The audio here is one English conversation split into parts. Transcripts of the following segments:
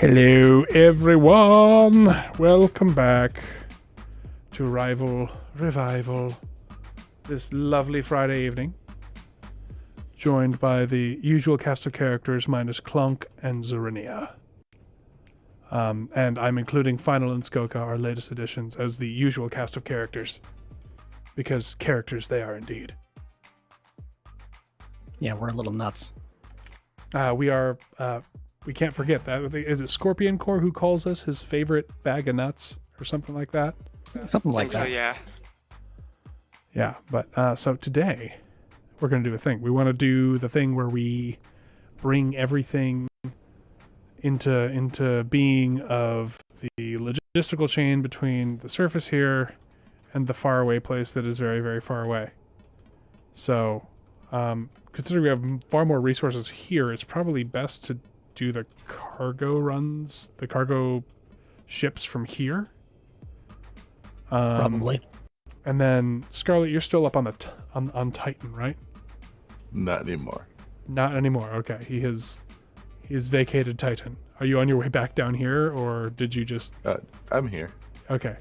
Hello, everyone. Welcome back to Revival this lovely Friday evening. Joined by the usual cast of characters minus Clunk and Xorinia. And I'm including Final and Scoca, our latest additions, as the usual cast of characters. Because characters they are indeed. Yeah, we're a little nuts. We can't forget that. Is it Scorpion Core who calls us his favorite bag of nuts or something like that? Something like that. So, yeah. Yeah, but so today we're going to do a thing. We want to do the thing where we bring everything into being of the logistical chain between the surface here and the faraway place that is very, very far away. So, considering we have far more resources here, it's probably best to do the cargo runs, the cargo ships from here. Probably. And then Scarlett, you're still up on the on Titan, right? Not anymore. Not anymore. Okay, he has vacated Titan. Are you on your way back down here, or did you just? I'm here. Okay.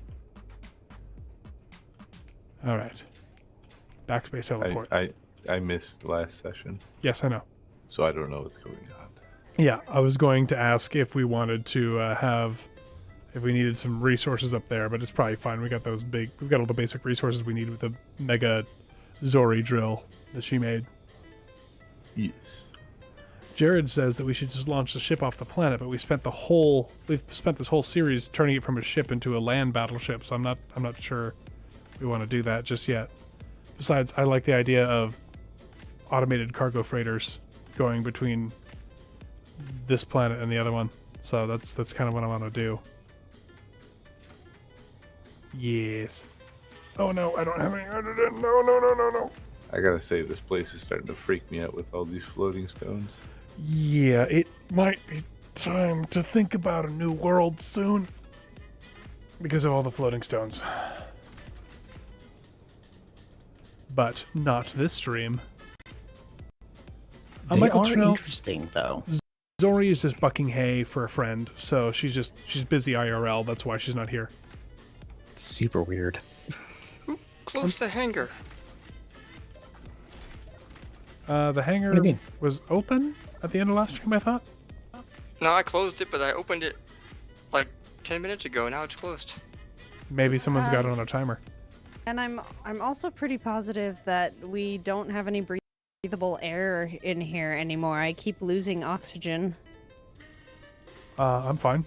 All right. Backspace teleport. I missed last session, Yes, I know. so I don't know what's going on. Yeah, I was going to ask if we wanted to if we needed some resources up there, but it's probably fine. We've got all the basic resources we need with the mega Zori drill that she made. Yes. Jared says that we should just launch the ship off the planet, but we've spent this whole series turning it from a ship into a land battleship, so I'm not sure we want to do that just yet. Besides, I like the idea of automated cargo freighters going between this planet and the other one. So that's kind of what I want to do. Yes. Oh no, I don't have any hydrogen. No. I gotta say, this place is starting to freak me out with all these floating stones. Yeah, it might be time to think about a new world soon. Because of all the floating stones. But not this stream. They Michael are Trail, interesting, though. Zori is just bucking hay for a friend, so she's busy IRL. That's why she's not here. Super weird. Close to hangar. The hangar What do you mean? was open at the end of last stream, I thought. No, I closed it, but I opened it like 10 minutes ago. Now it's closed. Maybe someone's got it on a timer. And I'm also pretty positive that we don't have any breathable air in here anymore. I keep losing oxygen. I'm fine.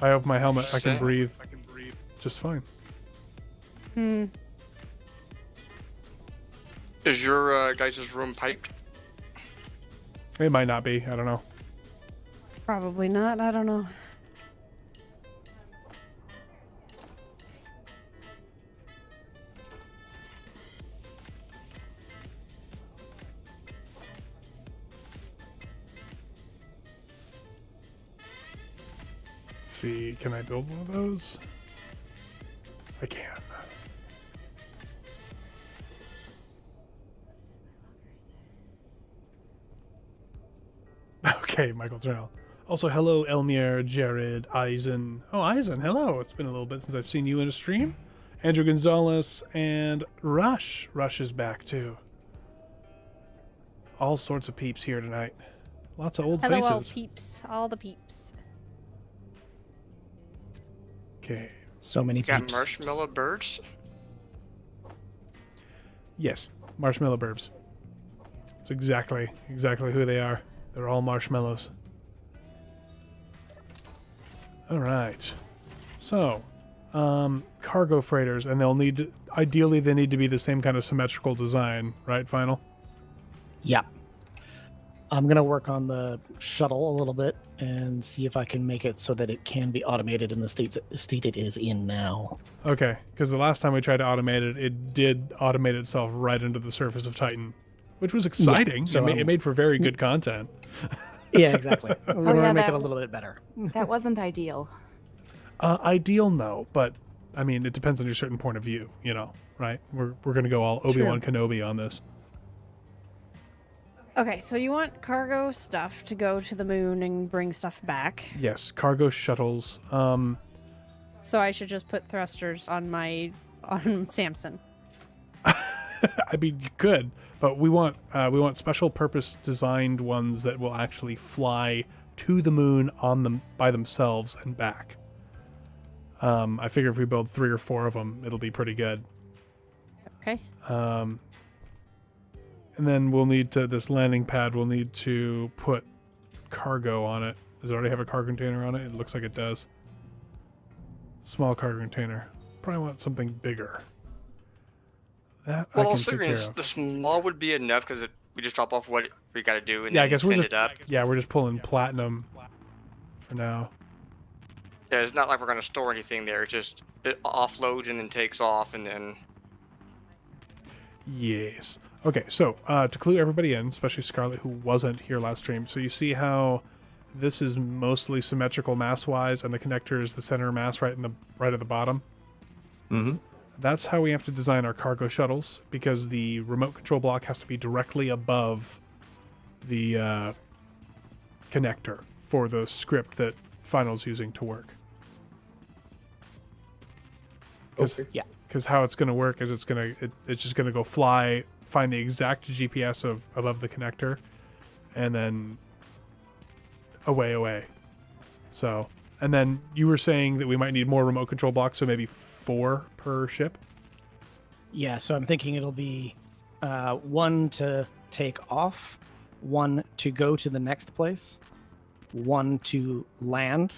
I open my helmet. I can Same. breathe just fine. Is your guys' room piped? It might not be. I don't know. Probably not. I don't know. Let's see. Can I build one of those? I can. Okay, Michael Terrell. Also, hello, Elmir, Jared, Eisen. Oh, Eisen, hello. It's been a little bit since I've seen you in a stream. Andrew Gonzalez and Rush. Rush is back, too. All sorts of peeps here tonight. Lots of old Hello, faces. all peeps. All the peeps. Okay. So many Got peeps. marshmallow birds. Yes, marshmallow burbs. It's exactly who they are. They're all marshmallows. All right. So, cargo freighters, and ideally they need to be the same kind of symmetrical design, right, Final? Yeah. I'm going to work on the shuttle a little bit and see if I can make it so that it can be automated in the state it is in now. Okay, because the last time we tried to automate it, it did automate itself right into the surface of Titan, which was exciting. so it made for very good content. Yeah, exactly. We're going yeah, to make that- it a little bit better. That wasn't ideal. Ideal, no, but I mean, it depends on your certain point of view, right? We're going to go all Obi-Wan Kenobi on this. Okay, so you want cargo stuff to go to the moon and bring stuff back. Yes, cargo shuttles. So I should just put thrusters on Samson. I mean, you could, but we want special purpose designed ones that will actually fly to the moon on them by themselves and back. I figure if we build 3 or 4 of them, it'll be pretty good. Okay. And then we'll need to, this landing pad, we'll need to put cargo on it. Does it already have a cargo container on it? It looks like it does. Small cargo container. Probably want something bigger. That Well, I I can was take figuring care of. the small would be enough because we just drop off what we got to do and Yeah, I then guess we're send just it up. we're just pulling platinum for now. Yeah, it's not like we're going to store anything there. It's just it offloads and then takes off and then... Yes. Okay, so to clue everybody in, especially Scarlett, who wasn't here last stream, so you see how this is mostly symmetrical mass-wise, and the connector is the center mass right at the bottom. Mm-hmm. That's how we have to design our cargo shuttles, because the remote control block has to be directly above the connector for the script that Final's using to work. Okay. Yeah. Because how it's going to work is it's just going to go fly, find the exact GPS of above the connector, and then away. So, and then you were saying that we might need more remote control blocks, so maybe 4 per ship. Yeah, so I'm thinking it'll be 1 to take off, 1 to go to the next place, 1 to land.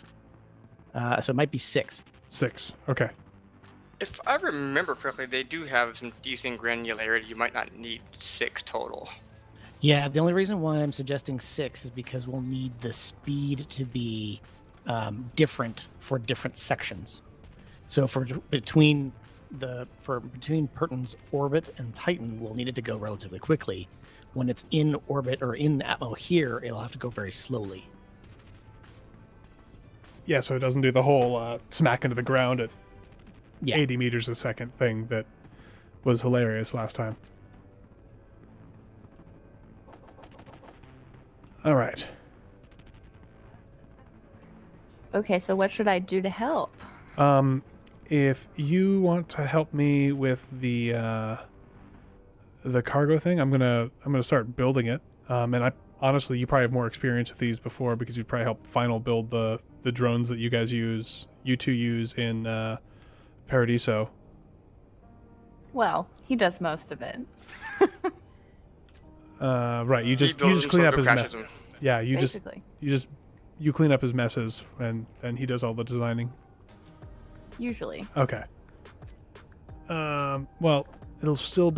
So it might be 6. 6. Okay. If I remember correctly, they do have some decent granularity. You might not need 6 total. Yeah, the only reason why I'm suggesting 6 is because we'll need the speed to be different for different sections. So between Pertam's orbit and Titan, we'll need it to go relatively quickly. When it's in orbit or in atmo here, it'll have to go very slowly. Yeah, so it doesn't do the whole smack into the ground at Yeah. 80 meters a second thing that was hilarious last time. All right. Okay, so what should I do to help? If you want to help me with the cargo thing, I'm gonna start building it. And I honestly, you probably have more experience with these before because you've probably helped Final build the drones that you two use in Paradiso. Well, he does most of it. Right, you just Rebuilds clean up himself, his go mess. crashes him. Yeah, you Basically. clean up his messes and he does all the designing. Usually. Okay. Well, it's still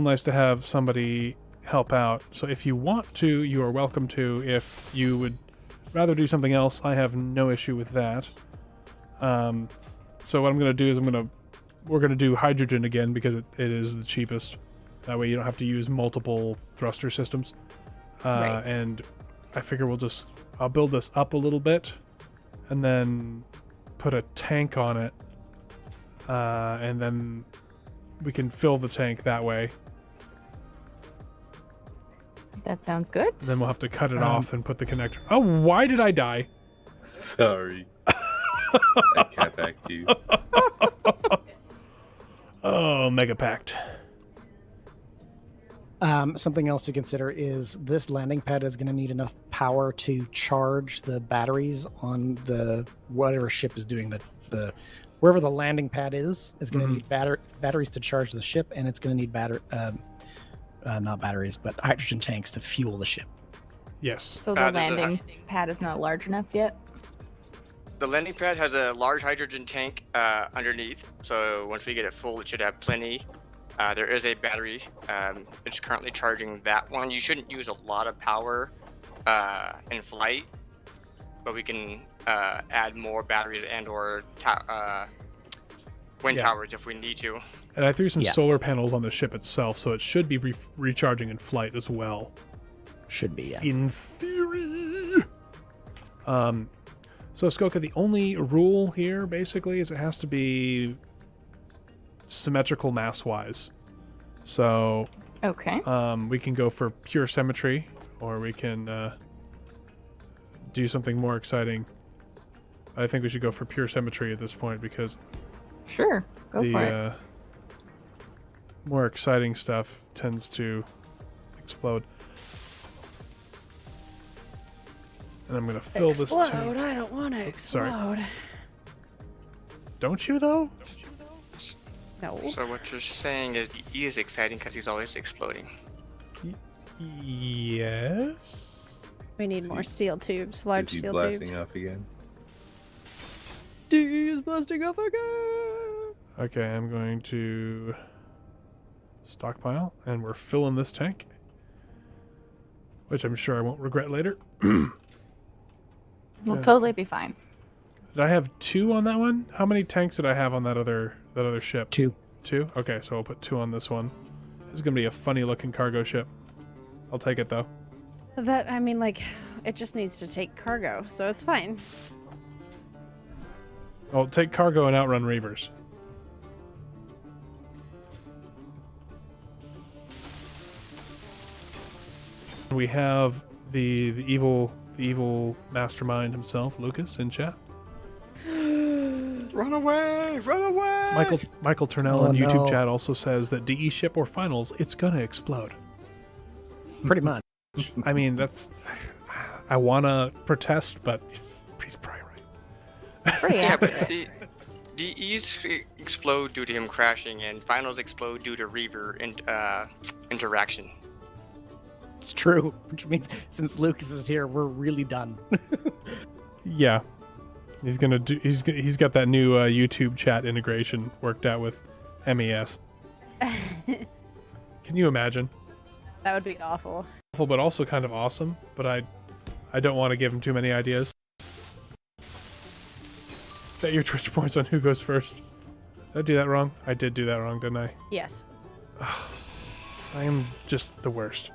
nice to have somebody help out. So if you want to, you are welcome to. If you would rather do something else, I have no issue with that. So what I'm going to do is we're going to do hydrogen again because it is the cheapest. That way you don't have to use multiple thruster systems. Right. And I figure I'll build this up a little bit and then put a tank on it. And then we can fill the tank that way. That sounds good. And then we'll have to cut it off and put the connector. Oh, why did I die? Sorry. I can't back you. Oh, Mega Pact. Something else to consider is this landing pad is going to need enough power to charge the batteries on the whatever ship is doing the wherever the landing pad is going to need batteries to charge the ship, and it's going to need not batteries, but hydrogen tanks to fuel the ship. Yes. So the landing pad is not large enough yet? The landing pad has a large hydrogen tank underneath, so once we get it full, it should have plenty. There is a battery. It's currently charging that one. You shouldn't use a lot of power in flight, but we can add more batteries and/or wind towers if we need to. And I threw some solar panels on the ship itself, so it should be recharging in flight as well. Should be, yeah. In theory. So Scoca, the only rule here basically is it has to be symmetrical mass-wise. So Okay. We can go for pure symmetry, or we can do something more exciting. I think we should go for pure symmetry at this point because Sure. Go for it. the more exciting stuff tends to explode. And I'm gonna fill this tank. I don't want to sorry. explode. Don't you though? No. So what you're saying is he is exciting because he's always exploding. Yes. We need more steel tubes, large Is he steel blasting tubes. off again? He's blasting off again. Okay, I'm going to stockpile, and we're filling this tank, which I'm sure I won't regret later. We'll totally be fine. Did I have 2 on that one? How many tanks did I have on that other ship? 2. 2? Okay, so I'll put 2 on this one. It's gonna be a funny looking cargo ship. I'll take it though. That, I mean, like, it just needs to take cargo, so it's fine. I'll take cargo and outrun reavers. We have the evil mastermind himself, Lucas, in chat. Run away! Run away! Michael Turnell Oh, in YouTube no. chat also says that DE ship or finals, it's gonna explode. Pretty much. I mean, that's. I wanna protest, but he's probably right. Pretty Yeah, but accurate. see, DEs explode due to him crashing, and finals explode due to Reaver interaction. It's true. Which means since Lucas is here, we're really done. Yeah, he's gonna do. He's got that new YouTube chat integration worked out with MES. Can you imagine? That would be awful. Awful, but also kind of awesome. But I don't want to give him too many ideas. Bet your Twitch points on who goes first. Did I do that wrong? I did do that wrong, didn't I? Yes. I am just the worst.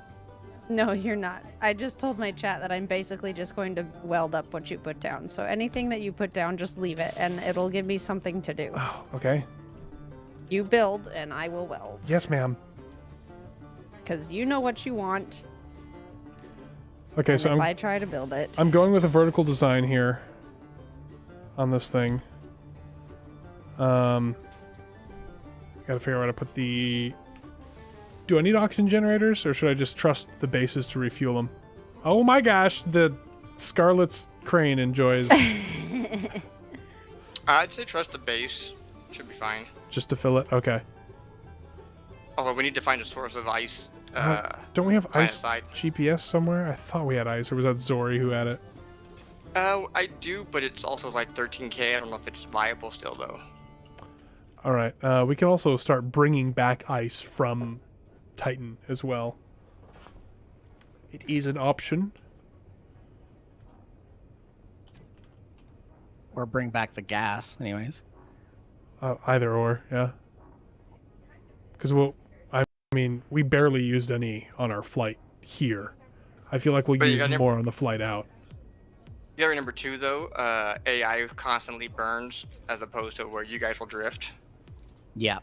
No, you're not. I just told my chat that I'm basically just going to weld up what you put down. So anything that you put down, just leave it, and it'll give me something to do. Oh, okay. You build, and I will weld. Yes, ma'am. Because you know what you want. Okay, And so if I try to build it... I'm going with a vertical design here on this thing. Gotta figure out how to put the... Do I need oxygen generators, or should I just trust the bases to refuel them? Oh my gosh, the Scarlett's crane enjoys I'd say trust the base. Should be fine. just to fill it. Okay. Although we need to find a source of ice. Don't we have planet ice side. GPS somewhere? I thought we had ice, or was that Zori who had it? I do, but it's also like 13k. I don't know if it's viable still though. All right. We can also start bringing back ice from Titan as well. It is an option. Or bring back the gas, anyways. Either or, yeah. Because I mean, we barely used any on our flight here. I feel like we'll But you use got more on the flight out. You gotta remember too though, AI constantly burns as opposed to where you guys will drift. Yeah.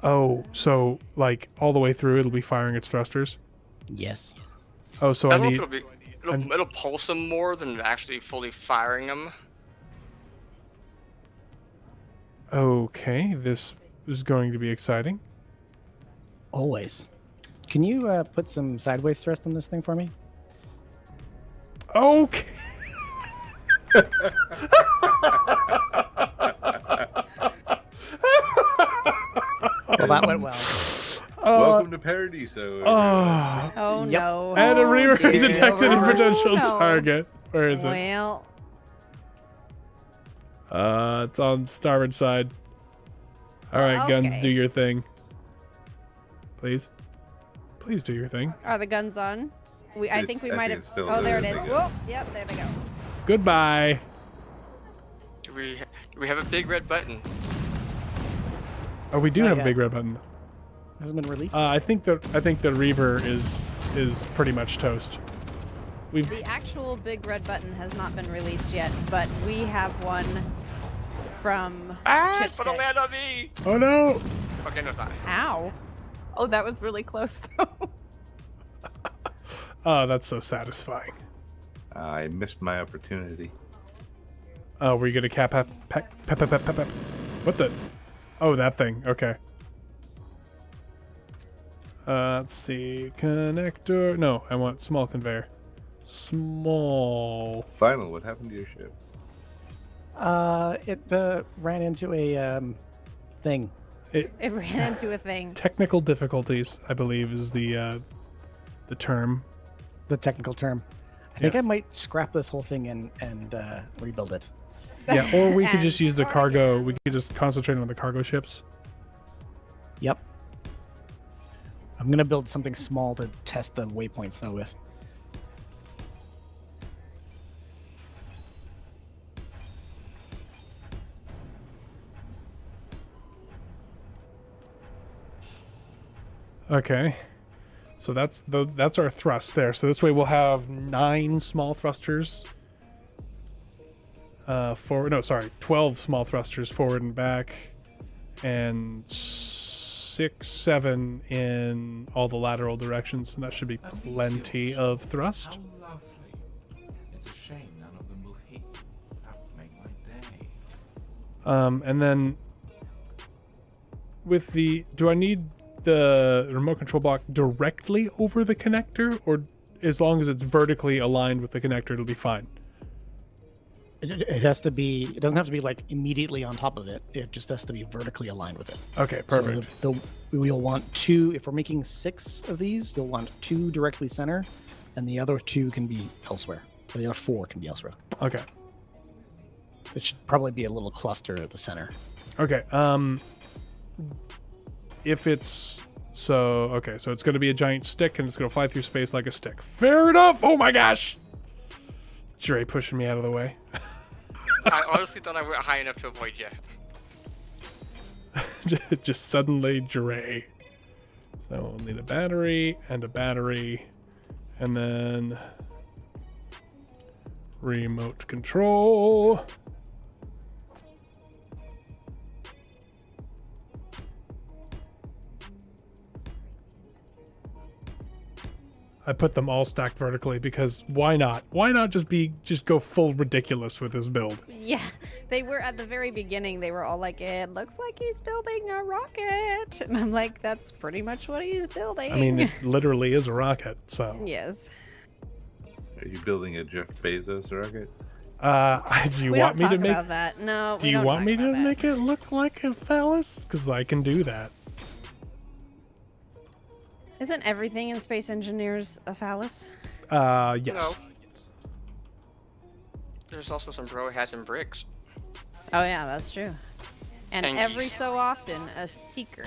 Oh, so like all the way through, it'll be firing its thrusters. Yes. Oh, so I I don't need. know if it'll pulse them more than actually fully firing them. Okay, this is going to be exciting. Always. Can you put some sideways thrust on this thing for me? Okay. Well, that went well. Welcome to Paradiso. Oh, Yep. no. And a reaver dear. is detected a potential no. target. Where is it? Well, It's on starboard side. All right, guns, Okay. do your thing. Please. Please do your thing. are the guns on? I think we I might think have... it's still Oh, there it there. is. Whoa, yep, there they go. Goodbye. Do we have a big red button? Oh, we do Not have a yet. big red button. Hasn't been released. I think the Reaver is pretty much toast. We've The actual big red button has not been released yet, but we have one from It's Chip gonna land 6. on me! Oh no! Okay, no, it's not. Ow. Oh, that was really close though. Oh, that's so satisfying. I missed my opportunity. Oh, were you gonna cap what the? Oh, that thing. Okay. Let's see. Connector. No, I want small conveyor. Small. Final, what happened to your ship? It ran into a thing. It ran into a thing. Technical difficulties, I believe, is the term. The technical term. I think I Yes. might scrap this whole thing and rebuild it. Yeah, or we could And just use the start cargo. again. We could just concentrate on the cargo ships. Yep. I'm gonna build something small to test the waypoints though with. Okay. So that's our thrust there. So this way we'll have 9 small thrusters. 12 small thrusters forward and back, and 6, 7 in all the lateral directions, and that should be plenty of thrust. How lovely. It's a shame none of them will hit. That would make my day. And then with do I need the remote control block directly over the connector, or as long as it's vertically aligned with the connector, it'll be fine? It has to be. It doesn't have to be like immediately on top of it. It just has to be vertically aligned with it. Okay, perfect. So we'll want 2. If we're making 6 of these, you'll want 2 directly center, and the other 2 can be elsewhere. Or the other 4 can be elsewhere. Okay. It should probably be a little cluster at the center. Okay. If it's so it's going to be a giant stick and it's going to fly through space like a stick. Fair enough. Oh my gosh. Dre pushing me out of the way. I honestly thought I went high enough to avoid you. Just suddenly Dre. So we'll need a battery, and then remote control. I put them all stacked vertically because why not? Why not just go full ridiculous with this build? Yeah, they were at the very beginning. They were all like, "It looks like he's building a rocket," and I'm like, "That's pretty much what he's building." I mean, it literally is a rocket, so. yes. Are you building a Jeff Bezos rocket? Do you We want don't me talk to make? about that. No. Do we you don't want talk me about to that. make it look like a phallus? Because I can do that. Isn't everything in Space Engineers a phallus? Yes. No. There's also some bro hats and bricks. Oh yeah, that's true. And And every geese. so often, a seeker.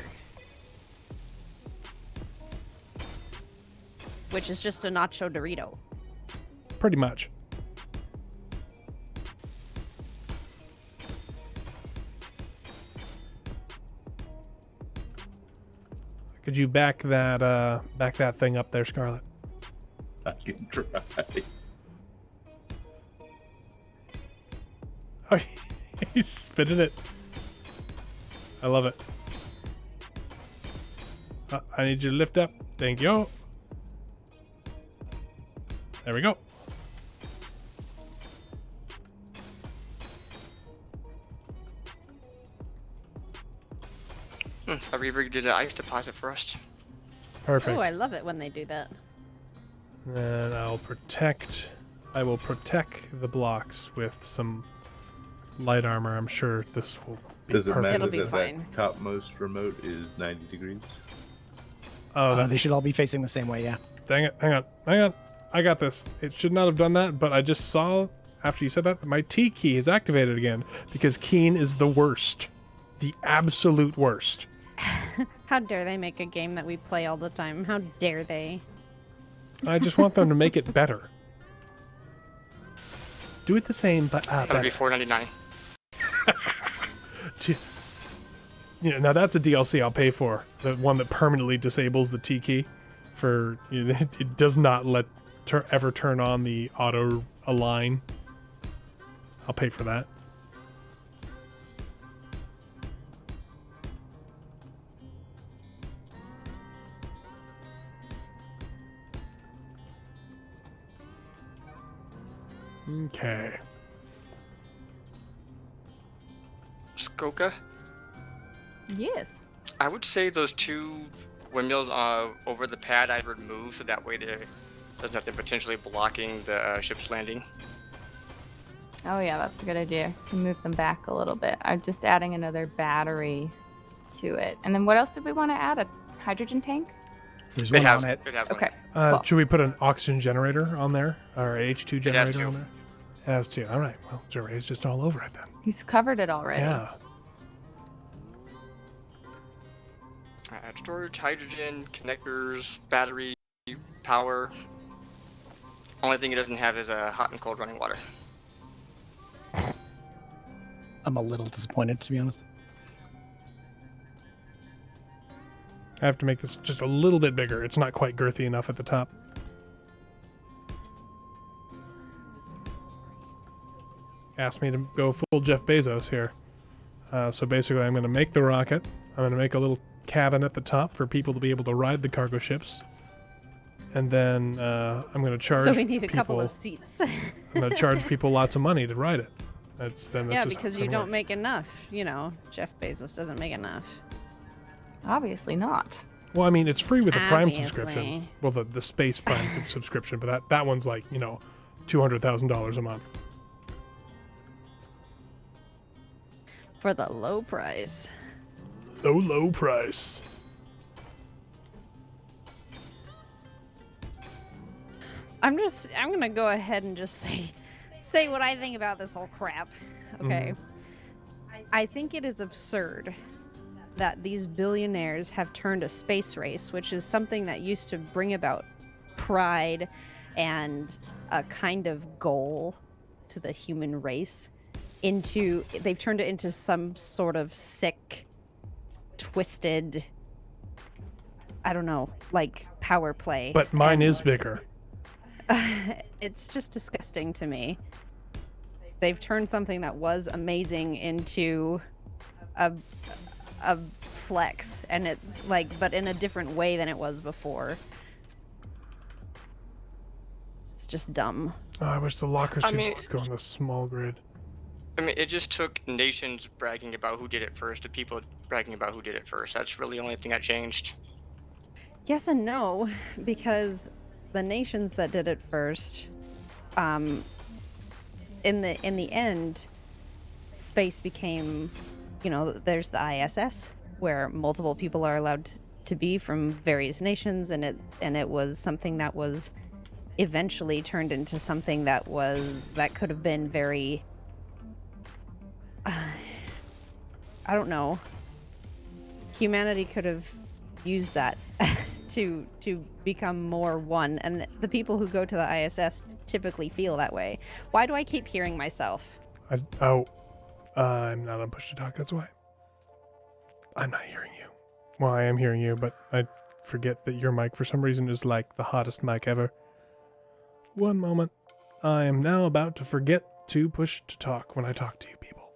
Which is just a nacho Dorito. Pretty much. Could you back that thing up there, Scarlett? I can try. Oh, he's spinning it. I love it. I need you to lift up. Thank you. There we go. A Reaver did an ice deposit for us. Perfect. Oh, I love it when they do that. Then I will protect the blocks with some light armor. I'm sure this will be Does it perfect. matter It'll be that fine. that topmost remote is 90 degrees? Oh, They should all be facing the same way. Yeah. dang it. Hang on. I got this. It should not have done that, but I just saw after you said that my T key is activated again because Keen is the worst. The absolute worst. How dare they make a game that we play all the time? How dare they? I just want them to make it better. Do it the same, but That'll be better. $4.99. Now that's a DLC I'll pay for. The one that permanently disables the T key. For it does not ever turn on the auto align. I'll pay for that. Okay. Scoca, Yes. I would say those 2 windmills over the pad I'd remove, so that way there doesn't have to potentially blocking the ship's landing. Oh yeah, that's a good idea. Can move them back a little bit. I'm just adding another battery to it. And then what else did we want to add? A hydrogen tank? There's It one has, on it. it has one. Okay. Cool. Should we put an oxygen generator on there? Or an H2 has generator 2. on there? It has 2. All right. Well, Jeray's just all over it then. He's covered it already. Yeah. Add storage, hydrogen, connectors, battery, power. Only thing it doesn't have is hot and cold running water. I'm a little disappointed, to be honest. I have to make this just a little bit bigger. It's not quite girthy enough at the top. Asked me to go full Jeff Bezos here. So basically, I'm going to make the rocket. I'm going to make a little cabin at the top for people to be able to ride the cargo ships. And then I'm going to charge So we need a people, couple of seats. I'm going to charge people lots of money to ride it. That's Yeah, just how because it's you gonna don't work. make enough. You know, Jeff Bezos doesn't make enough. Obviously not. Well, I mean, it's free with the Prime subscription. Obviously. Well, the Space Prime subscription, but that one's like, $200,000 a month. For the low price. Low price. I'm gonna go ahead and just say what I think about this whole crap. Okay. I think it is absurd that these billionaires have turned a space race, which is something that used to bring about pride and a kind of goal to the human race, they've turned it into some sort of sick, twisted, I don't know, like power play. But mine And is bigger. it's just disgusting to me. They've turned something that was amazing into a flex, and it's like, but in a different way than it was before. It's just dumb. Oh, I wish the lockers I could mean, go on the small grid. I mean, it just took nations bragging about who did it first to people bragging about who did it first. That's really the only thing that changed. Yes and no, because the nations that did it first, in the end, space became, there's the ISS where multiple people are allowed to be from various nations, and it was something that was eventually turned into something that could have been very, I don't know. Humanity could have used that to become more one, and the people who go to the ISS typically feel that way. Why do I keep hearing myself? I'm not on push to talk, that's why. I'm not hearing you. Well, I am hearing you, but I forget that your mic for some reason is like the hottest mic ever. One moment. I am now about to forget to push to talk when I talk to you people.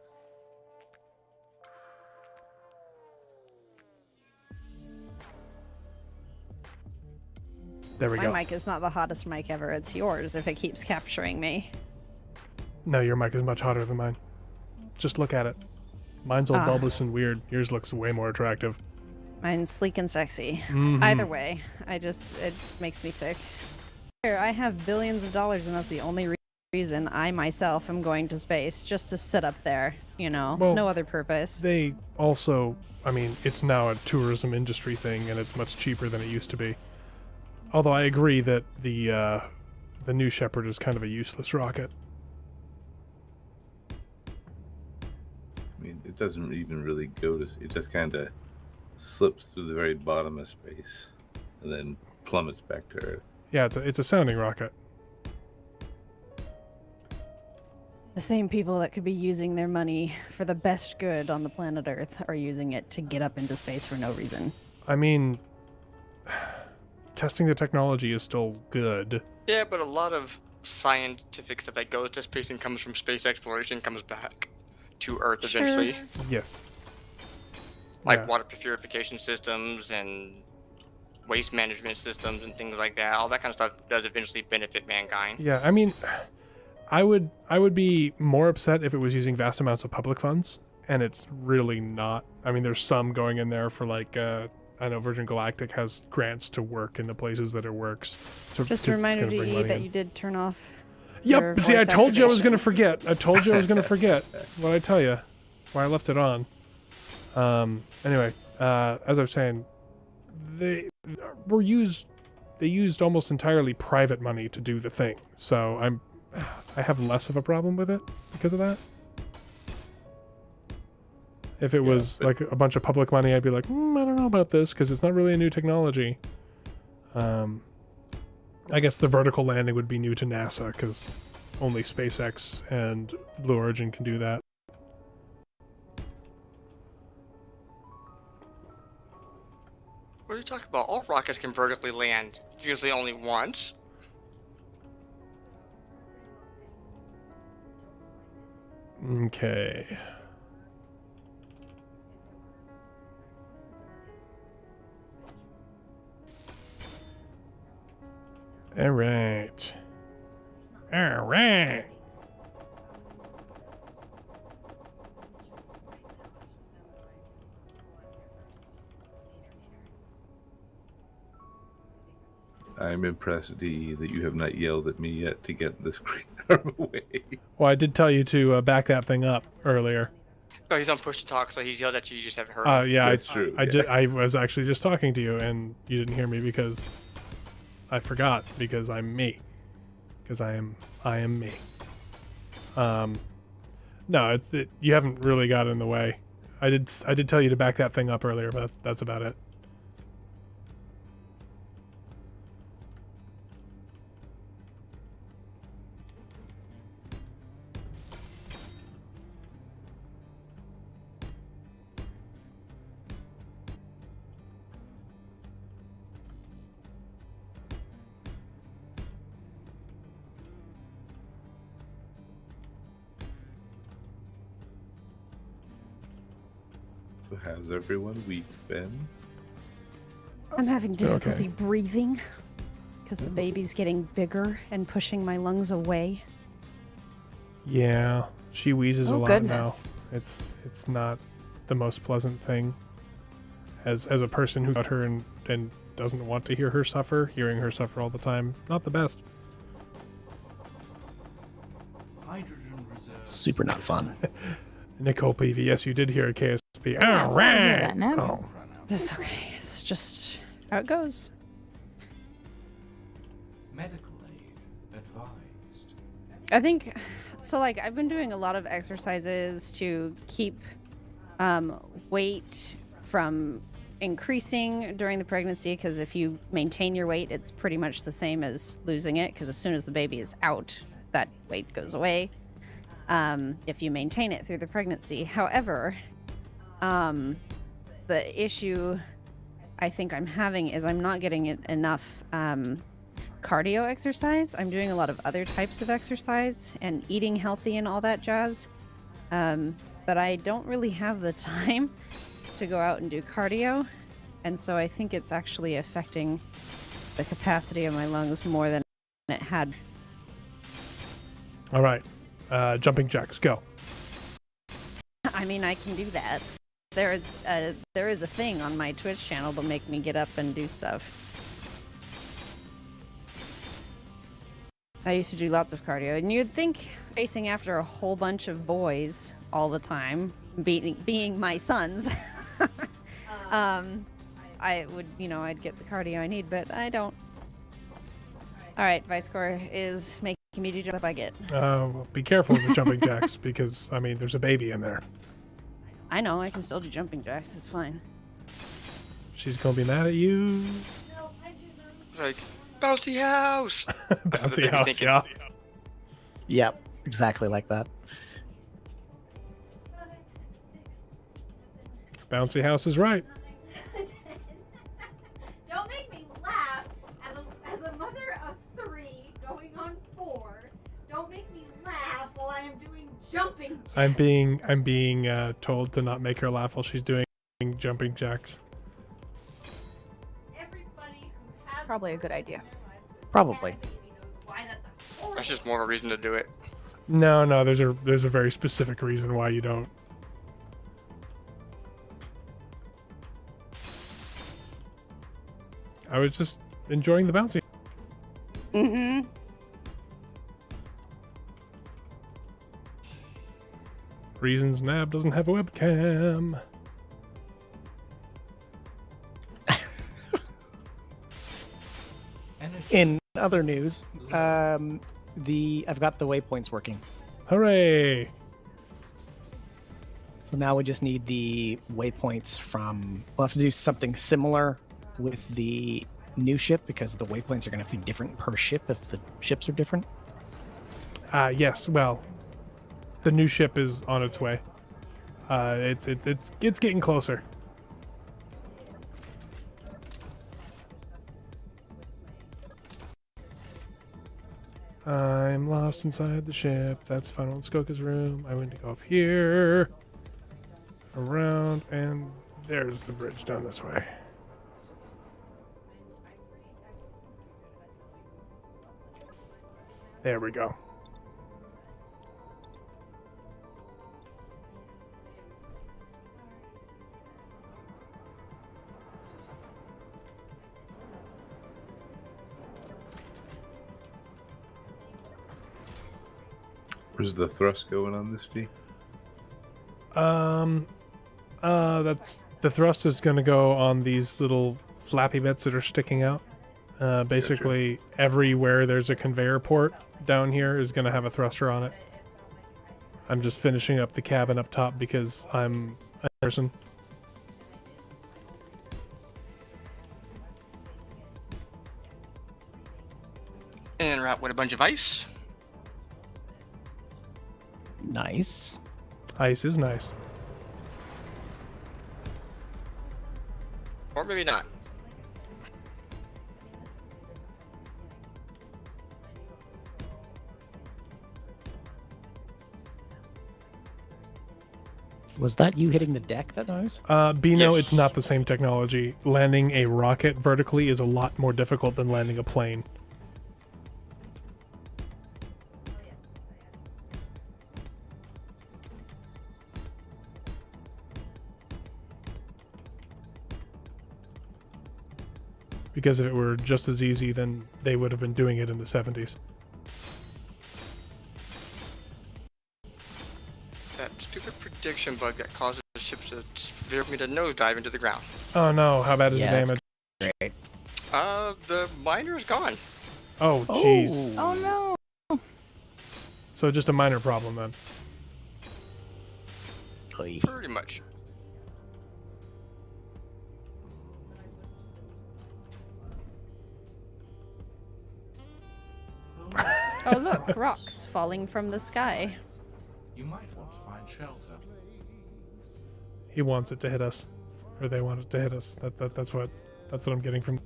There we My go. mic is not the hottest mic ever. It's yours if it keeps capturing me. No, your mic is much hotter than mine. Just look at it. Mine's all bulbous and weird. Yours looks way more attractive. Mine's sleek and sexy. Mhm. Either way, it makes me sick. Here, I have billions of dollars, and that's the only reason I myself am going to space, just to sit up there, Well, no other purpose. They also, it's now a tourism industry thing, and it's much cheaper than it used to be. Although I agree that the New Shepard is kind of a useless rocket. I mean, it doesn't even really go to. It just kind of slips through the very bottom of space, and then plummets back to Earth. Yeah, it's a sounding rocket. The same people that could be using their money for the best good on the planet Earth are using it to get up into space for no reason. I mean, testing the technology is still good. Yeah, but a lot of scientific stuff that goes to space and comes from space exploration comes back to Earth Sure. eventually. Yes. Like Yeah. water purification systems and waste management systems and things like that. All that kind of stuff does eventually benefit mankind. Yeah, I would be more upset if it was using vast amounts of public funds, and it's really not. I mean, there's some going in there for like I know Virgin Galactic has grants to work in the places that it works. So Just a reminder to E that you did turn off. your Yep. See, I voice told you I was activation. gonna forget. I told you I was gonna forget. What I tell you? Why I left it on. Anyway, as I was saying, they used almost entirely private money to do the thing. So I have less of a problem with it because of that. If it was like a bunch of public money, I'd be like, I don't know about this because it's not really a new technology. I guess the vertical landing would be new to NASA because only SpaceX and Blue Origin can do that. What are you talking about? All rockets can vertically land, usually only once. Okay. All right. All right. I'm impressed, D, that you have not yelled at me yet to get this crane out of the way. Well, I did tell you to back that thing up earlier. Oh, he's on push to talk, so he's yelled at you. You just haven't heard. Yeah, That's true. I was actually just talking to you, and you didn't hear me because I forgot. Because I'm me. Because I am me. No, you haven't really got in the way. I did tell you to back that thing up earlier, but that's about it. So how's everyone week been? I'm having difficulty Okay. breathing because the baby's getting bigger and pushing my lungs away. Yeah, she wheezes a Oh, lot goodness. now. It's not the most pleasant thing. As a person who got her and doesn't want to hear her suffer, hearing her suffer all the time, not the best. Hydrogen reserves. Super not fun. Nicole PV, yes, you did hear a KSP. Yeah, I Oh, saw you hear that right. now. Oh. Run out. That's okay. It's just how it goes. Medical aid advised. I think so. Like I've been doing a lot of exercises to keep weight from increasing during the pregnancy, because if you maintain your weight, it's pretty much the same as losing it, because as soon as the baby is out, that weight goes away. If you maintain it through the pregnancy. However, the issue I think I'm having is I'm not getting enough cardio exercise. I'm doing a lot of other types of exercise and eating healthy and all that jazz. But I don't really have the time to go out and do cardio. And so I think it's actually affecting the capacity of my lungs more than it had. All right. Jumping jacks, go. I mean, I can do that. There is a thing on my Twitch channel that'll make me get up and do stuff. I used to do lots of cardio, and you'd think chasing after a whole bunch of boys all the time, being my sons, I would, I'd get the cardio I need, but I don't. All right, Vice Corps is making me do jump I get. Well, be careful with the jumping jacks because, I mean, there's a baby in there. I know, I can still do jumping jacks, it's fine. She's going to be mad at you. It's like bouncy house. That's what the Bouncy baby's house, thinking. yeah. Yep, exactly like that. Bouncy house is right. Don't make me laugh as a mother of 3 going on 4. Don't make me laugh while I am doing jumping jacks. I'm being told to not make her laugh while she's doing jumping jacks. Everybody who has Probably a good idea. Probably. baby knows why that's a horrible. That's just more of a reason to do it. No, there's a very specific reason why you don't. I was just enjoying the bouncy. Mm-hmm. Reasons Nab doesn't have a webcam. In other news, I've got the waypoints working. Hooray! So now we just need the waypoints from. We'll have to do something similar with the new ship because the waypoints are going to be different per ship if the ships are different. Yes. Well, the new ship is on its way. It's getting closer. I'm lost inside the ship. That's Final and Scoca's room. I went to go up here, around, and there's the bridge down this way. There we go. Where's the thrust going on this V? That's the thrust is going to go on these little flappy bits that are sticking out. Basically, everywhere there's a conveyor port down here is going to have a thruster on it. I'm just finishing up the cabin up top because I'm a person. And route with a bunch of ice. Nice. Ice is nice. Or maybe not. Was that you hitting the deck, that noise? Bino, Yes. it's not the same technology. Landing a rocket vertically is a lot more difficult than landing a plane. Because if it were just as easy, then they would have been doing it in the 70s. That stupid prediction bug that causes ships to veer me to nosedive into the ground. Oh no, how bad is the Yeah, it's damage? Great. The miner's gone. Oh, jeez. Oh no. So just a minor problem then. Oy. Pretty much. Oh look, rocks falling from the sky. You might want to find shelter. He wants it to hit us, or they want it to hit us. That's what I'm getting from.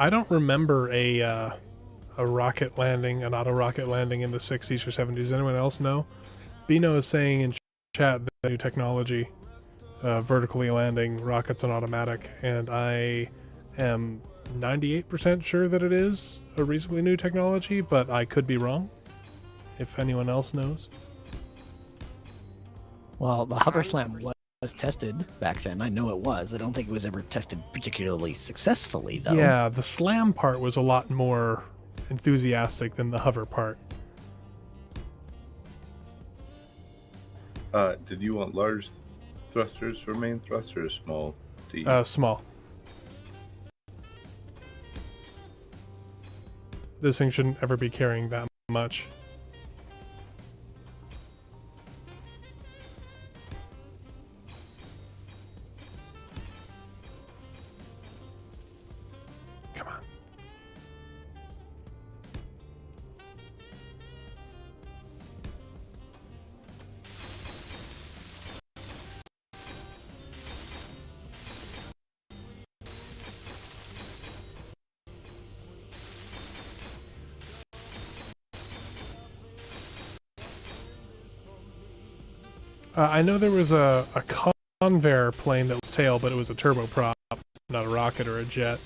I don't remember a rocket landing, an auto rocket landing in the 60s or 70s. Anyone else know? Bino is saying in chat that the new technology, vertically landing rockets on automatic, and I am 98% sure that it is a reasonably new technology, but I could be wrong. If anyone else knows. Well, the hover slam was tested back then. I know it was. I don't think it was ever tested particularly successfully, though. Yeah, the slam part was a lot more enthusiastic than the hover part. Did you want large thrusters for main thrust or small? Small. This thing shouldn't ever be carrying that much. Come on. I know there was a Convair plane that was tail, but it was a turboprop, not a rocket or a jet.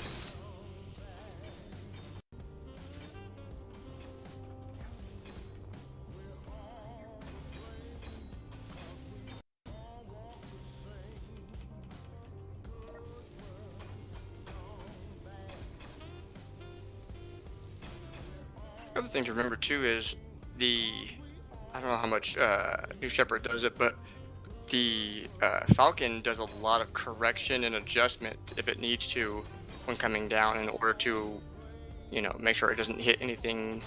The other thing to remember too is I don't know how much New Shepard does it, but the Falcon does a lot of correction and adjustment if it needs to when coming down in order to, make sure it doesn't hit anything,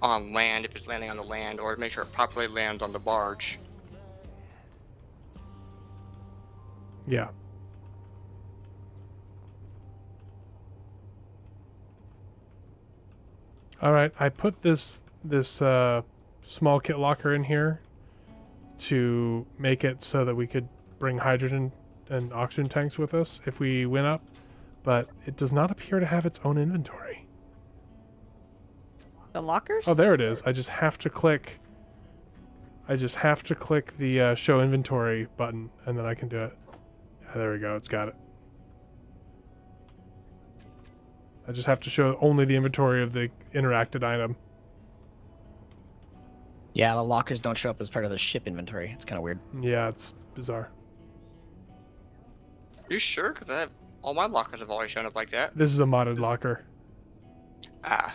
on land if it's landing on the land, or make sure it properly lands on the barge. Yeah. All right, I put this small kit locker in here to make it so that we could bring hydrogen and oxygen tanks with us if we went up, but it does not appear to have its own inventory. The lockers? Oh, there it is. I just have to click the show inventory button, and then I can do it. Yeah, there we go. It's got it. I just have to show only the inventory of the interacted item. Yeah, the lockers don't show up as part of the ship inventory. It's kind of weird. Yeah, it's bizarre. You sure? Because all my lockers have always shown up like that. This is a modded locker. Ah.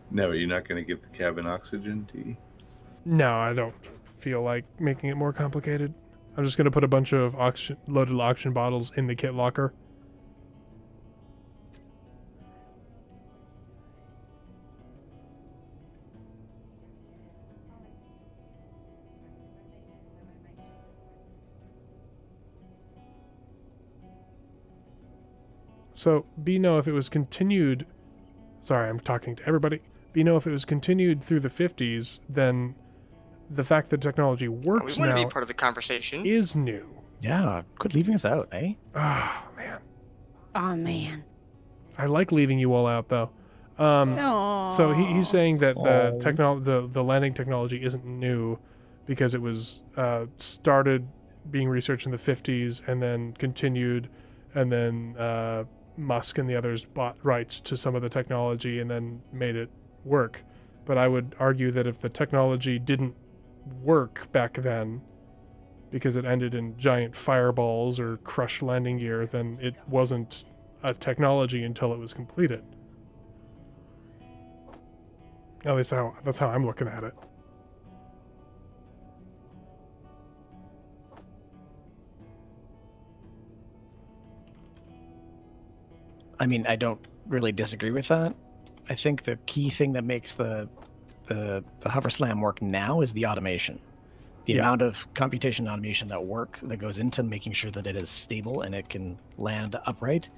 No, you're not going to give the cabin oxygen to you? No, I don't feel like making it more complicated. I'm just going to put a bunch of loaded oxygen bottles in the kit locker. So, Bino, if it was continued... Sorry, I'm talking to everybody. Bino, if it was continued through the 50s, then the fact that technology works We want to now be part of the conversation. is new. Yeah, quit leaving us out, eh? Oh, man. Oh, man. I like leaving you all out, though. No. So he's saying that Oh. the landing technology isn't new because it was started being researched in the 50s and then continued, and then Musk and the others bought rights to some of the technology and then made it work. But I would argue that if the technology didn't work back then because it ended in giant fireballs or crushed landing gear, then it wasn't a technology until it was completed. At least that's how I'm looking at it. I mean, I don't really disagree with that. I think the key thing that makes the hover slam work now is the automation. The amount of computation automation that goes into making sure that it is stable and it can land upright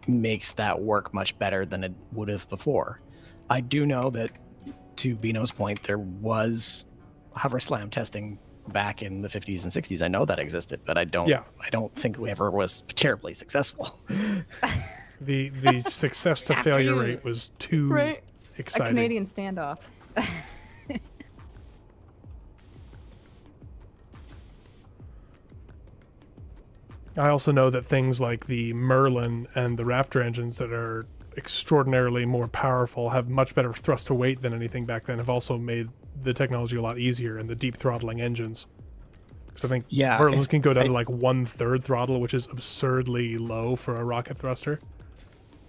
makes that work much better than it would have before. I do know that, to Bino's point, there was hover slam testing back in the 50s and 60s. I know that existed, but I don't think we ever was terribly successful. The success to failure rate was too exciting. A Canadian standoff. I also know that things like the Merlin and the Raptor engines that are extraordinarily more powerful, have much better thrust to weight than anything back then, have also made the technology a lot easier, and the deep throttling engines. Because I think Merlins can go down to like 1/3 throttle, which is absurdly low for a rocket thruster.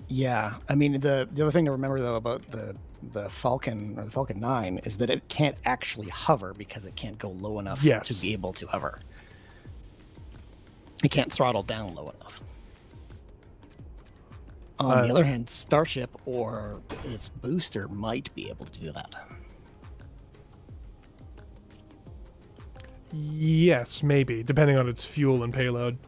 Yeah, I mean, the other thing to remember though about the Falcon or the Falcon 9 is that it can't actually hover because it can't go low enough to be able to hover. It can't throttle down low enough. On the other hand, Starship or its booster might be able to do that. Yes, maybe, depending on its fuel and payload.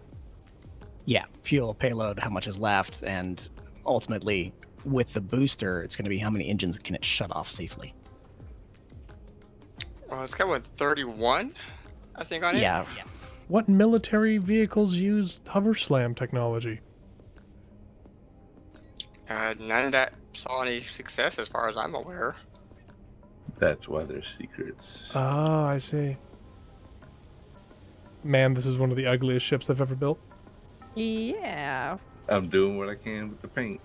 Yeah, fuel, payload, how much is left, and ultimately, with the booster, it's going to be how many engines can it shut off safely. Well, it's got 31, I think, on it. Yeah. What military vehicles use hover slam technology? None that saw any success as far as I'm aware. That's why they're secrets. Oh, I see. Man, this is one of the ugliest ships I've ever built. Yeah, I'm doing what I can with the paint.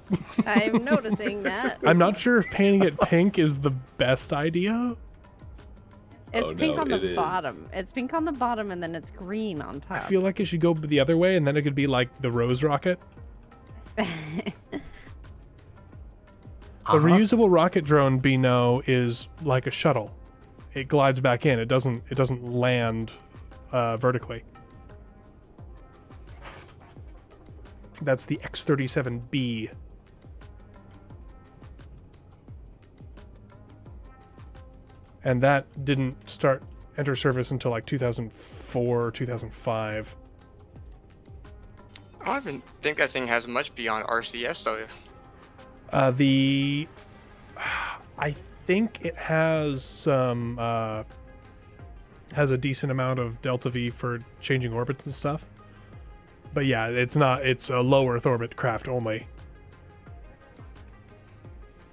I'm noticing that. I'm not sure if painting it pink is the best idea. It's Oh, pink no, on it the is. bottom. It's pink on the bottom, and then it's green on top. I feel like it should go the other way, and then it could be like the Rose rocket. A reusable rocket drone, Bino, is like a shuttle. It glides back in. It doesn't land vertically. That's the X-37B. And that didn't enter service until like 2004, 2005. I don't even think that thing has much beyond RCS though. I think it has some has a decent amount of delta V for changing orbits and stuff. But yeah, it's a low Earth orbit craft only.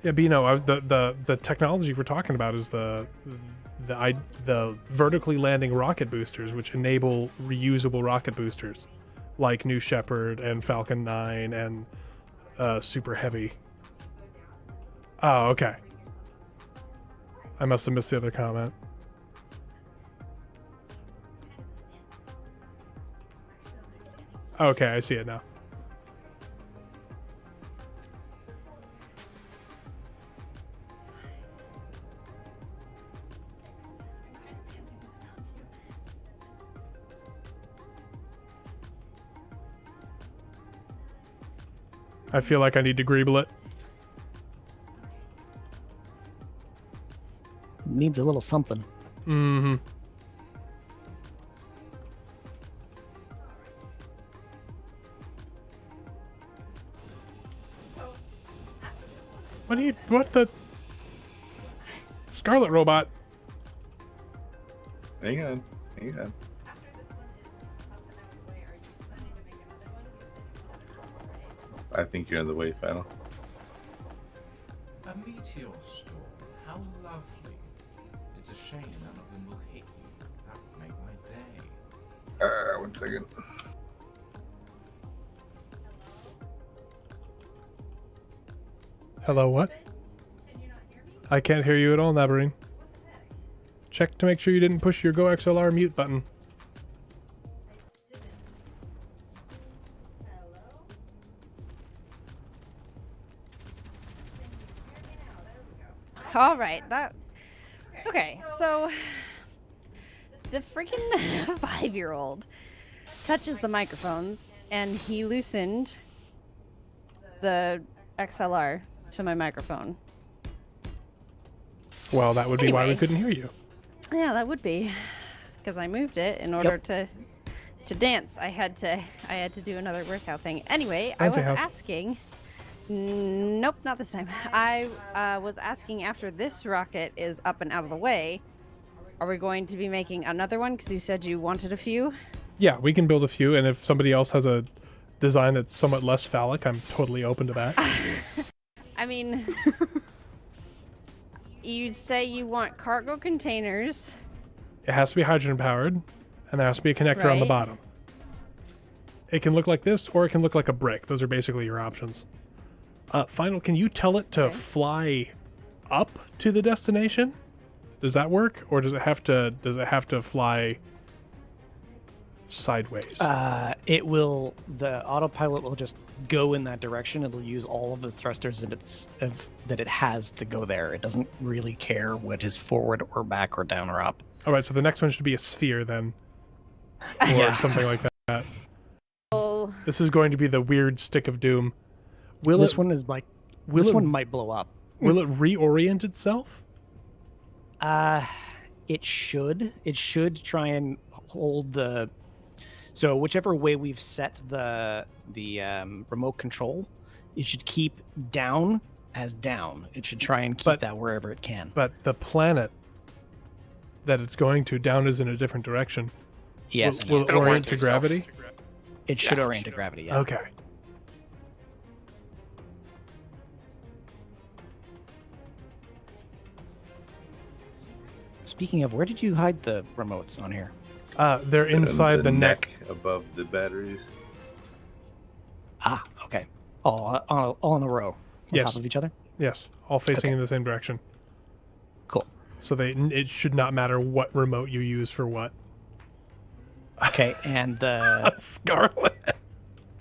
Yeah, but the technology we're talking about is the vertically landing rocket boosters, which enable reusable rocket boosters, like New Shepard and Falcon 9 and Super Heavy. Oh, okay. I must have missed the other comment. Okay, I see it now. I feel like I need to greeble it. Needs a little something. Mm-hmm. What the? Scarlett robot. Hang on. I think you're on the way, Final. A meteor storm. How lovely. It's a shame none of them will hit you. That would make my day. 1 second. Hello, what? I can't hear you at all, Nabarine. Check to make sure you didn't push your Go XLR mute button. All right, okay, so the freaking 5-year-old touches the microphones and he loosened the XLR to my microphone. Well, that would be why we Anyway. couldn't hear you. Yeah, that would be because I moved it in order to dance. I had to do another workout thing. Anyway, I was Fancy house. asking. Nope, not this time. I was asking after this rocket is up and out of the way, are we going to be making another one? Because you said you wanted a few. Yeah, we can build a few, and if somebody else has a design that's somewhat less phallic, I'm totally open to that. I mean, you say you want cargo containers. It has to be hydrogen powered, and there has to be a connector on the Right. bottom. It can look like this, or it can look like a brick. Those are basically your options. Final, can you tell it to Okay. fly up to the destination? Does that work, or does it have to fly sideways? The autopilot will just go in that direction. It'll use all of the thrusters that it has to go there. It doesn't really care what is forward or back or down or up. All right, so the next one should be a sphere then, or Yeah. something like that. Oh, This is going to be the weird stick of doom. Will This it? one is like will this it- one might blow up. Will it reorient itself? It should. It should try and hold the. So whichever way we've set the remote control, it should keep down as down. It should try and keep But- that wherever it can. But the planet that it's going to down is in a different direction. Yes, Will it It'll orient to itself. gravity? it should Yeah. orient to gravity. Yeah. Okay. Speaking of, where did you hide the remotes on here? They're inside the neck. above the batteries. Ah, okay. All in a row. On Yes. top of each other? Yes, all facing Okay. in the same direction. Cool. So it should not matter what remote you use for what. Okay, and the... Scarlett.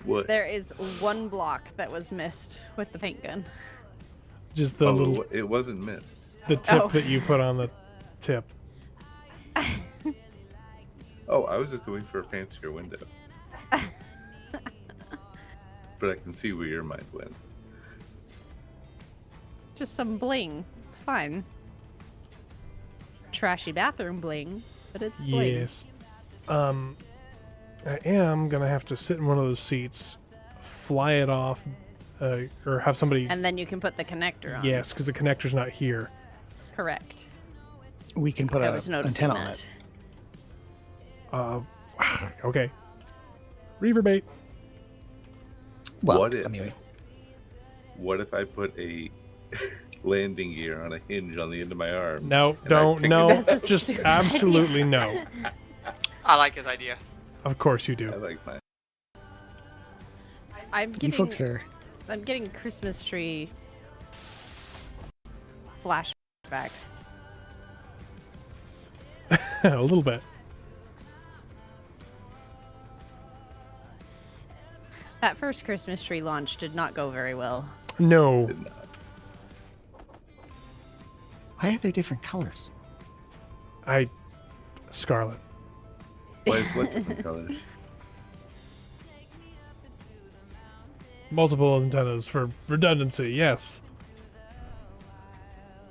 What? There is one block that was missed with the paint gun. Just the little It wasn't missed. the tip Oh. that you put on the tip. Oh, I was just going for a fancier window. But I can see where your mind went. Just some bling. It's fine. Trashy bathroom bling, but it's bling. Yes. I am gonna have to sit in one of those seats, fly it off, or have somebody. And then you can put the connector on. Yes, because the connector's not here. Correct. We can put I an was noticing antenna on that. it. Okay. Reaver bait. Well, What if- I mean, What if I put a landing gear on a hinge on the end of my arm? No, And I don't, pick no, it up? That's a just stupid absolutely no. I like his idea. Of course you I do. like mine. I'm you getting folks are... I'm getting Christmas tree flashbacks. A little bit. That first Christmas tree launch did not go very well. No. Did not. Why are there different colors? Scarlet. What different colors? Multiple antennas for redundancy, yes.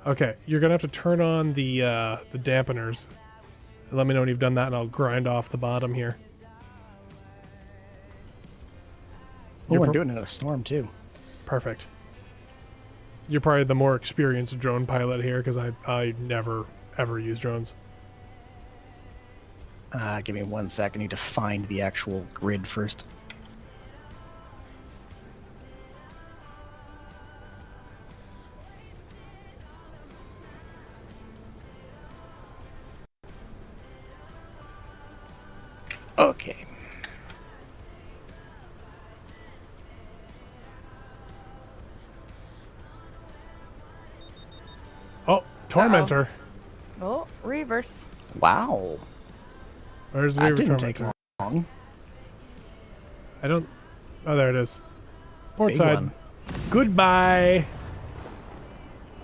Okay, you're gonna have to turn on the dampeners. Let me know when you've done that and I'll grind off the bottom here. Oh, You're we're pro- doing it in a storm, too. Perfect. You're probably the more experienced drone pilot here because I never ever use drones. Give me 1 sec. I need to find the actual grid first. Okay. Oh, Tormentor. Oh, reverse. Wow. Where's the That Reaver didn't take Tormentor? long. I don't. Oh, there it is. Port Big side. one. Goodbye.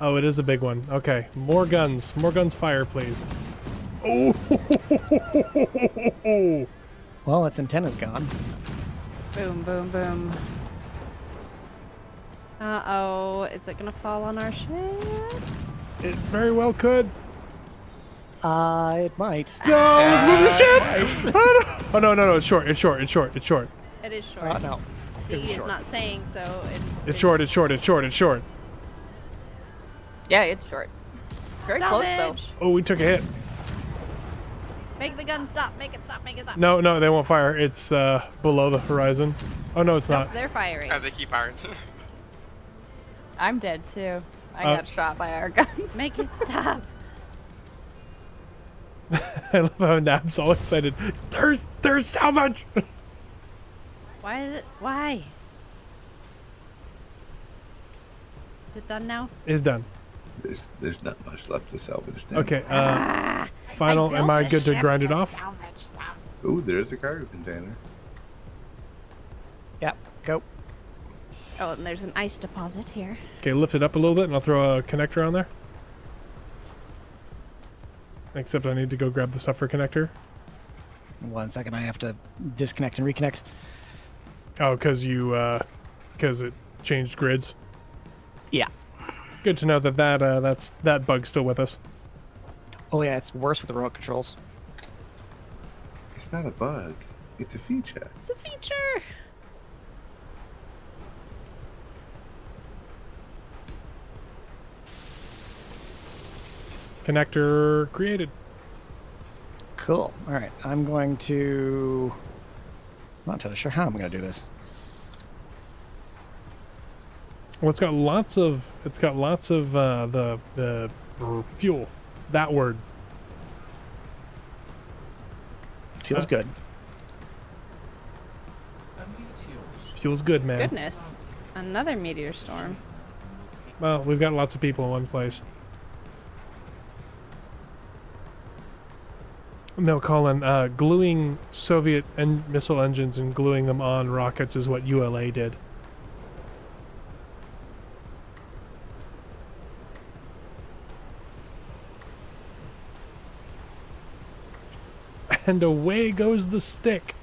Oh, it is a big one. Okay, more guns. More guns fire, please. Oh. Well, its antenna's gone. Boom, boom, boom. Uh-oh. Is it gonna fall on our ship? It very well could. It might. No, let's move the ship. Oh no, it's short. It's short. It's short. It's short. It is short. No. It's gonna He be is short. not saying so. It's short. It's short. It's short. It's short. Yeah, it's short. Very close Salvage! Oh, we took a hit. Make the gun stop. Make it stop. Make it stop. No, they won't fire. It's below the horizon. Oh no, it's Nope, not. they're firing. As they keep firing. though. I'm dead too. I Oh. got shot by our guns. Make it stop. I love how Nab's all excited. There's salvage. Why is it? Why? Is it done now? Is done. There's not much left to salvage now. Okay. Final. Am I good to grind it off? Ooh, there's a cargo container. Yep. Go. Oh, and there's an ice deposit here. Okay, lift it up a little bit, and I'll throw a connector on there. Except I need to go grab the suffer connector. 1 second. I have to disconnect and reconnect. Oh, because it changed grids. Yeah. Good to know that bug's still with us. Oh yeah, it's worse with the remote controls. It's not a bug. It's a feature. It's a feature. Connector created. Cool. All right. I'm going to. I'm not entirely sure how I'm going to do this. Well, it's got lots of the fuel. That word. Feels good. A meteor Feels good, man. Goodness. Another meteor storm. Well, we've got lots of people in one place. No, Colin, gluing Soviet missile engines and gluing them on rockets is what ULA did. And away goes the stick.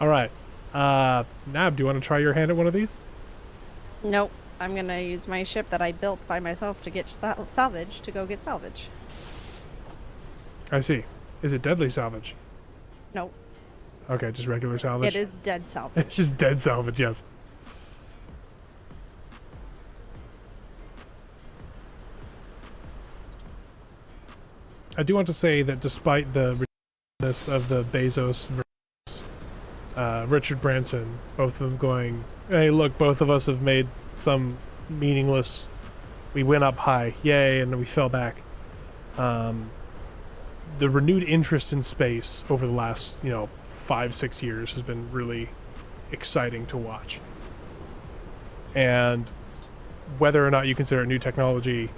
All right. Nab, do you want to try your hand at one of these? Nope. I'm gonna use my ship that I built by myself to get salvage to go get salvage. I see. Is it deadly salvage? Nope. Okay, just regular salvage. It is dead salvage. It's just dead salvage, yes. I do want to say that despite the ridiculousness of the Bezos versus Richard Branson, both of them going, hey, look, both of us have made some meaningless. We went up high, yay, and then we fell back. The renewed interest in space over the last, 5-6 years has been really exciting to watch. And whether or not you consider it new technology,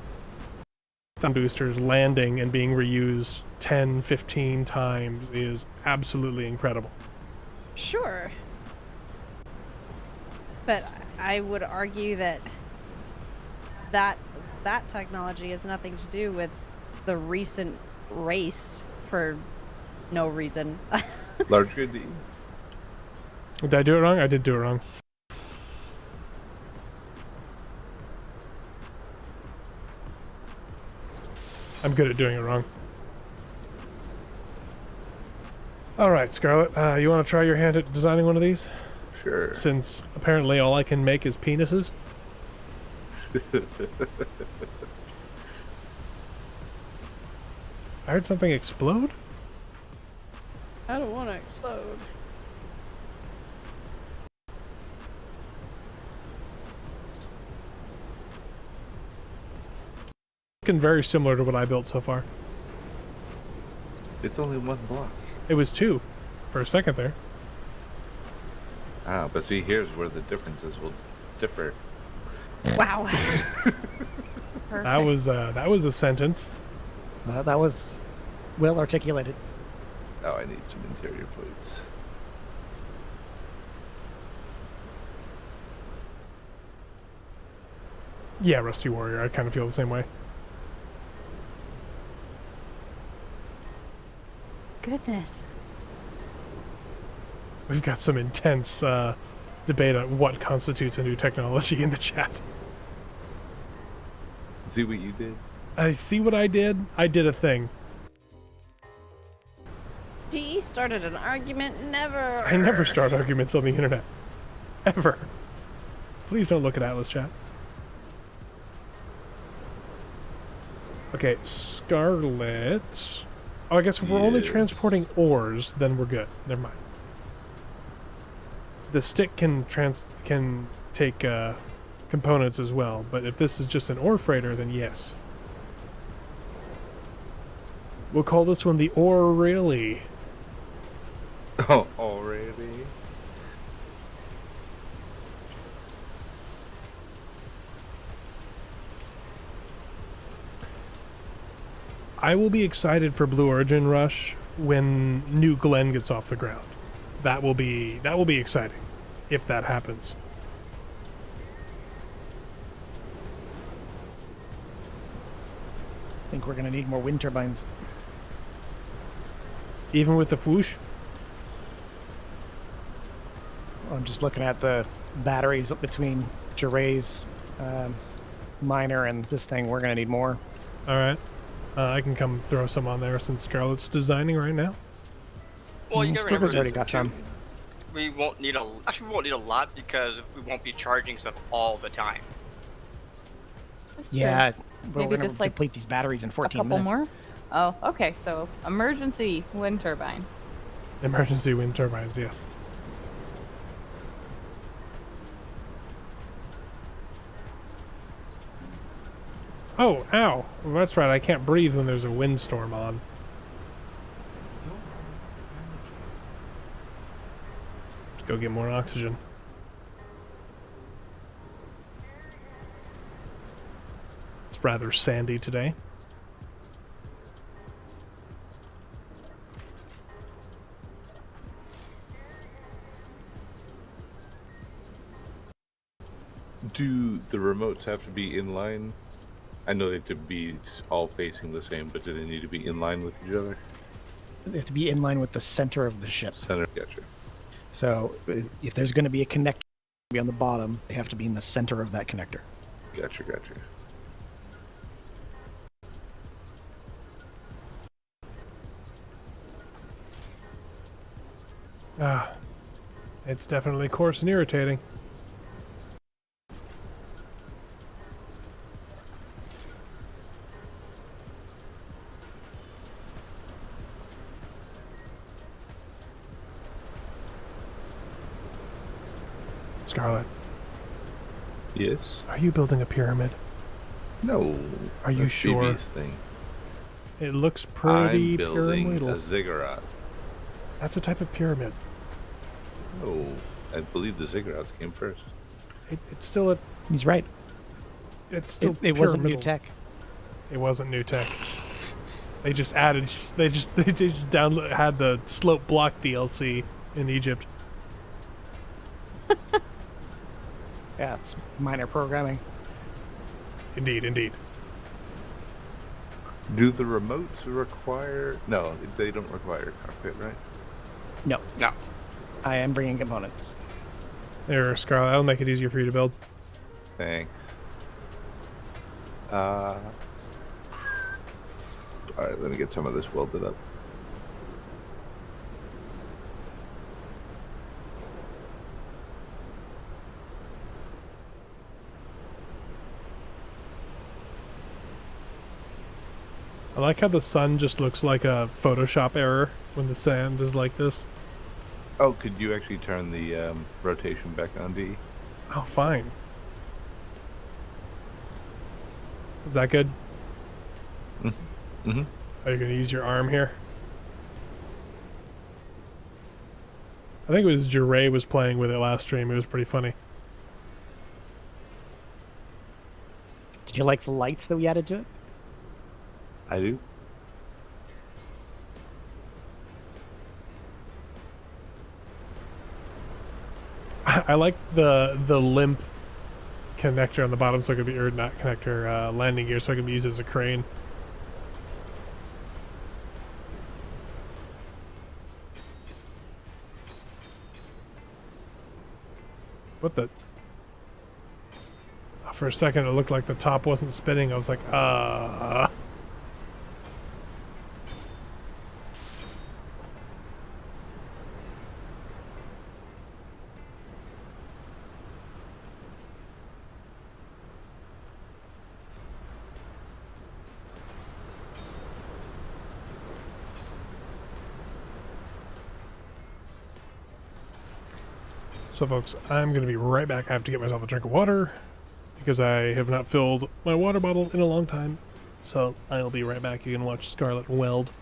boosters landing and being reused 10-15 times is absolutely incredible. Sure. But I would argue that technology has nothing to do with the recent race for no reason. Large good D. Did I do it wrong? I did do it wrong. I'm good at doing it wrong. Alright, Scarlett, you want to try your hand at designing one of these? Sure. Since apparently all I can make is penises? I heard something explode? I don't want to explode. Looking very similar to what I built so far. It's only one block. It was 2 for a second there. Ah, but see, here's where the differences will differ. Wow. That was a sentence. That was well articulated. Oh, I need some interior plates. Yeah, Rusty Warrior, I kind of feel the same way. Goodness. We've got some intense debate on what constitutes a new technology in the chat. See what you did? I see what I did. I did a thing. DE started an argument. Never. I never start arguments on the internet. Ever. Please don't look at Atlas chat. Okay, Scarlett. Oh, I guess if we're only Yes. transporting ores, then we're good. Never mind. The stick can take components as well, but if this is just an ore freighter, then yes. We'll call this one the Ore Really. Oh, already? I will be excited for Blue Origin Rush when New Glen gets off the ground. That will be exciting if that happens. I think we're going to need more wind turbines. Even with the whoosh? I'm just looking at the batteries between Jeray's miner and this thing. We're going to need more. Alright. I can come throw some on there since Scarlett's designing right now. Well, you gotta remember, Scoca's already got too, some. we won't need a lot because we won't be charging stuff all the time. Just Yeah, but maybe we're going just, to like, deplete these batteries in a 14 couple minutes. more. Oh, okay. So emergency wind turbines. Emergency wind turbines, yes. Oh, ow. Well, that's right, I can't breathe when there's a windstorm on. Let's go get more oxygen. It's rather sandy today. Do the remotes have to be in line? I know they have to be all facing the same, but do they need to be in line with each other? They have to be in line with the center of the ship. Center, gotcha. So if there's going to be a connector be on the bottom, they have to be in the center of that connector. Gotcha. Ah, it's definitely coarse and irritating. Scarlett, Yes? are you building a pyramid? No. Are you that's sure? BB's thing. It looks pretty I'm building pyramidal. a ziggurat. That's a type of pyramid. Oh, I believe the ziggurats came first. It's still a. He's right. It's still. It wasn't new pyramidal. tech. It wasn't new tech. They just added. They just had the slope block DLC in Egypt. Yeah, it's minor programming. Indeed. Do the remotes require... No, they don't require a cockpit, right? No. No. I am bringing components. There, Scarlett. That'll make it easier for you to build. Thanks. Alright, let me get some of this welded up. I like how the sun just looks like a Photoshop error when the sand is like this. Oh, could you actually turn the rotation back on, D? Oh, fine. Is that good? Mm-hmm. Are you going to use your arm here? I think it was Jure was playing with it last stream. It was pretty funny. Did you like the lights that we added to it? I do. I like the limp connector on the bottom, so it could be, or not connector, landing gear, so it can be used as a crane. What the? For a second, it looked like the top wasn't spinning. I was like, So folks, I'm going to be right back. I have to get myself a drink of water because I have not filled my water bottle in a long time. So I'll be right back. You can watch Scarlett weld.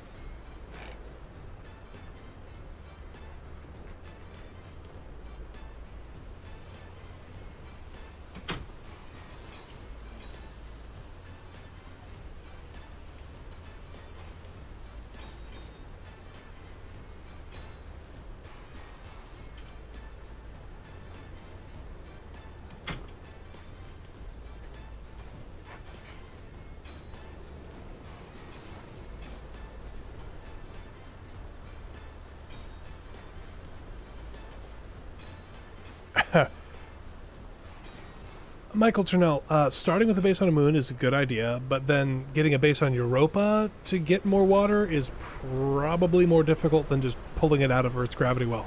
Michael Turnell, starting with a base on a moon is a good idea, but then getting a base on Europa to get more water is probably more difficult than just pulling it out of Earth's gravity well.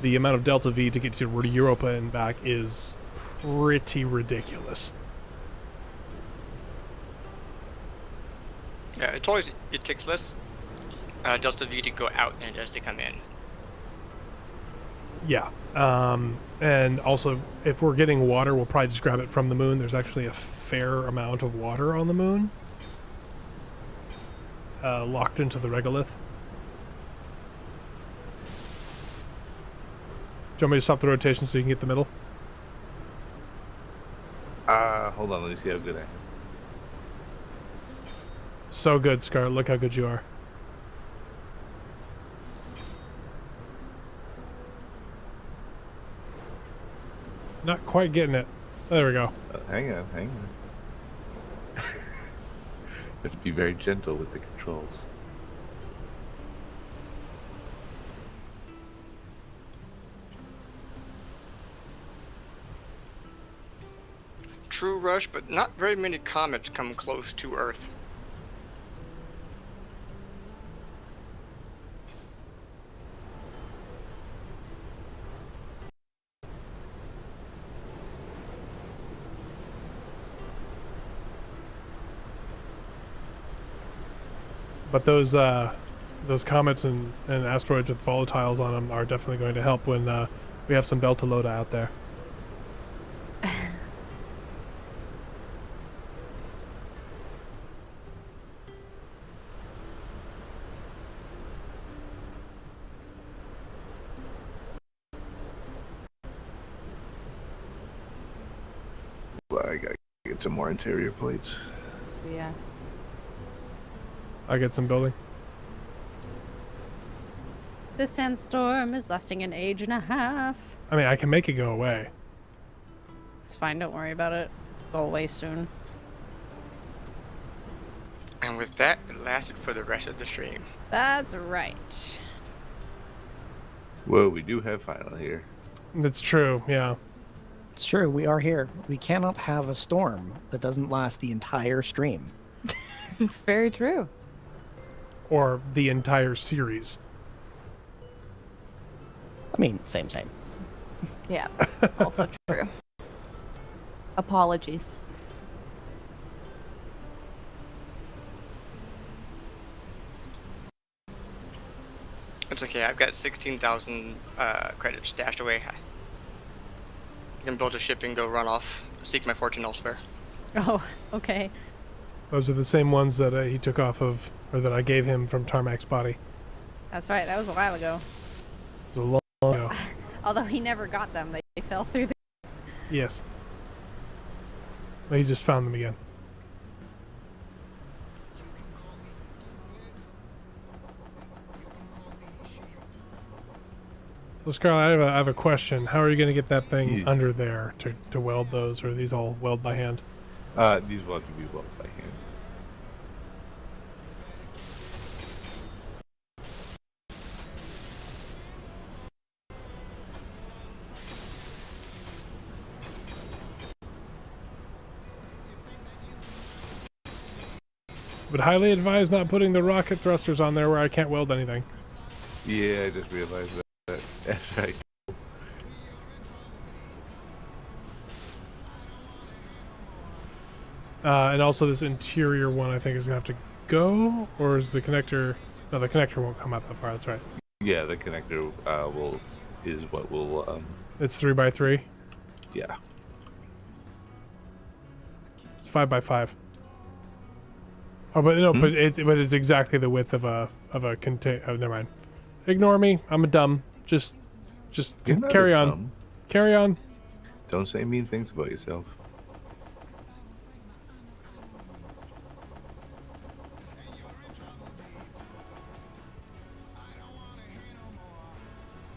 The amount of delta V to get to Europa and back is pretty ridiculous. Yeah, it takes less delta V to go out than it does to come in. Yeah. And also, if we're getting water, we'll probably just grab it from the moon. There's actually a fair amount of water on the moon. Locked into the regolith. you want me to stop the rotation so you can get the middle? Hold on, let me see how good I am. So good, Scarlett. Look how good you are. Not quite getting it. There we go. Hang on. You have to be very gentle with the controls. True rush, but not very many comets come close to Earth. But those comets and asteroids with volatiles on them are definitely going to help when we have some Delta Loda out there. Well, I gotta get some more interior plates. Yeah. I get some building. This sandstorm is lasting an age and a half. I mean, I can make it go away. It's fine, don't worry about it. Go away soon. And with that, it lasted for the rest of the stream. That's right. Whoa, we do have Final here. That's true, yeah. It's true, we are here. We cannot have a storm that doesn't last the entire stream. It's very true. Or the entire series. I mean, same. Yeah, also true. Apologies. It's okay, I've got 16,000 credits stashed away. I can build a ship and go run off, seek my fortune elsewhere. Oh, okay. Those are the same ones that he took off of, or that I gave him from Tarmac's body. That's right, that was a while ago. It was a long ago. Although he never got them, they fell through the... Yes. Well, he just found them again. So, Scarlett, I have a question. How are you going to get that thing under there to weld those, or are these all weld by hand? These will have to be welded by hand. But highly advise not putting the rocket thrusters on there where I can't weld anything. Yeah, I just realized that. That's right. And also this interior one I think is going to have to go, or is the connector... No, the connector won't come out that far, that's right. Yeah, the connector is what will It's 3x3? yeah. It's 5x5. Oh, but no, but it's exactly the width of a contain. Oh, never mind. Ignore me. I'm a dumb. Just You're not carry a on. dumb. Carry on. Don't say mean things about yourself.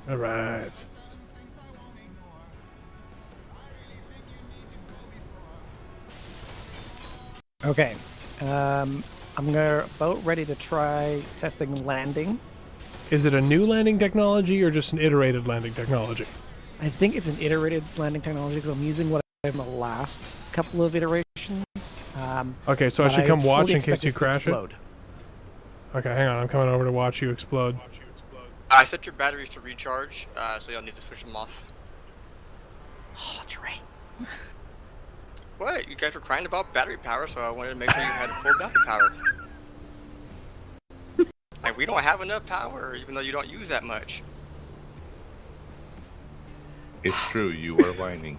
All right. Okay. I'm about ready to try testing landing. Is it a new landing technology or just an iterated landing technology? I think it's an iterated landing technology because I'm using what I have in the last couple of iterations. Okay, so I but should come watch fully in expect case you this to crash explode. it? Okay, hang on. I'm coming over to watch you explode. I set your batteries to recharge, so you'll need to switch them off. Oh, Trey. What? You guys were crying about battery power, so I wanted to make sure you had full battery power. Like, we don't have enough power, even though you don't use that much. It's true, you are whining.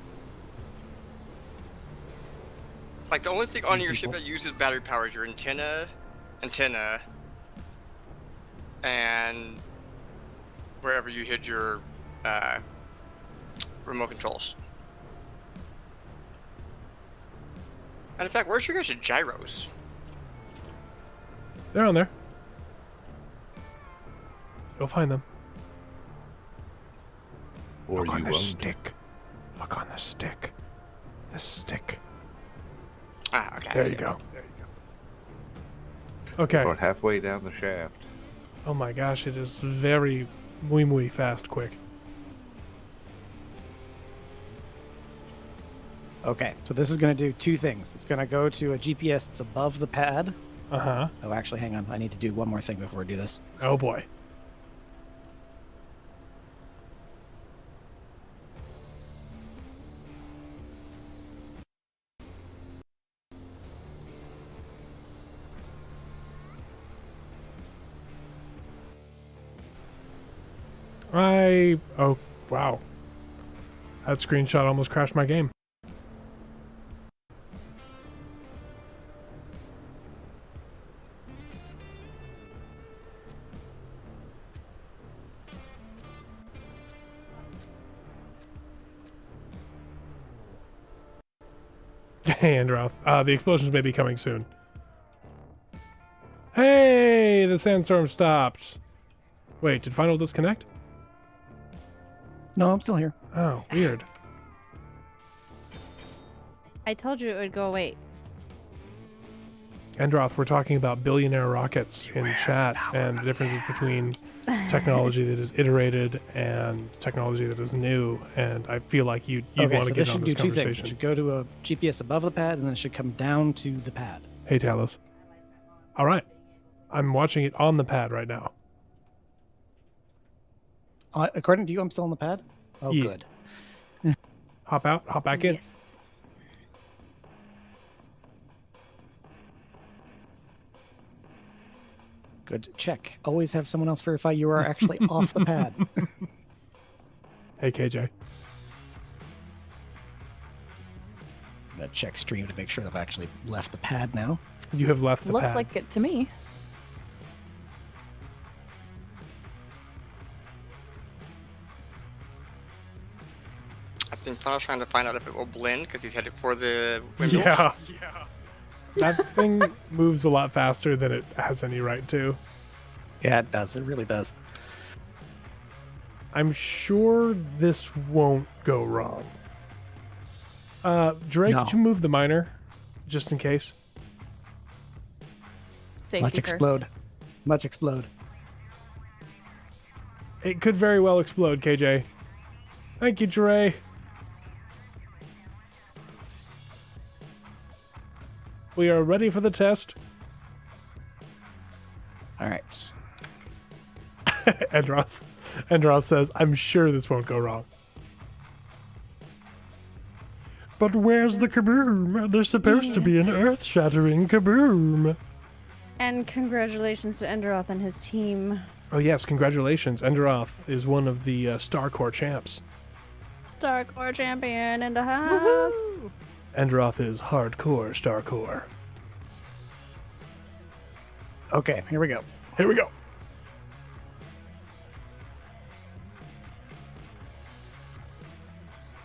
Like, the only thing on your ship that uses battery power is your antenna, and wherever you hid your remote controls. And in fact, where's your guys' gyros? They're on there. You'll find them. Or Look you on the won't. stick. Look on the stick. The stick. Ah, okay. There you go. Okay. About halfway down the shaft. Oh my gosh, it is very muy fast quick. Okay, so this is going to do two things. It's going to go to a GPS that's above the pad. Uh-huh. Oh, actually, hang on. I need to do one more thing before we do this. Oh boy. Oh, wow. That screenshot almost crashed my game. Hey, Androth. The explosions may be coming soon. Hey, the sandstorm stopped. Wait, did Final disconnect? No, I'm still here. Oh, weird. I told you it would go away. Androth, we're talking about billionaire rockets in chat and the differences between technology that is iterated and technology that is new. And I feel like you'd Okay, want so to this get on should this do two things. It conversation. should go to a GPS above the pad, and then it should come down to the pad. Hey, Talos. All right. I'm watching it on the pad right now. According to you, I'm still on the pad? Oh, Yeah. good. Hop out, hop back in. Yes. Good check. Always have someone else verify you are actually off the pad. Hey, KJ. I'm going to check stream to make sure that I've actually left the pad now. You have left the Looks pad. like it to me. I think Final's trying to find out if it will blend because he's headed for the windmills. Yeah. That thing moves a lot faster than it has any right to. Yeah, it does. It really does. I'm sure this won't go wrong. Drake, No. could you move the miner? Just in case. Safety Much first. explode. Much explode. It could very well explode, KJ. Thank you, Dre. We are ready for the test. All right. Endroth says, I'm sure this won't go wrong. But where's the kaboom? There's supposed to be an earth-shattering kaboom. And congratulations to Enderoth and his team. Oh yes, congratulations. Enderoth is one of the StarCore champs. StarCore champion in the house. Enderoth is hardcore StarCore. Okay, here we go. Here we go.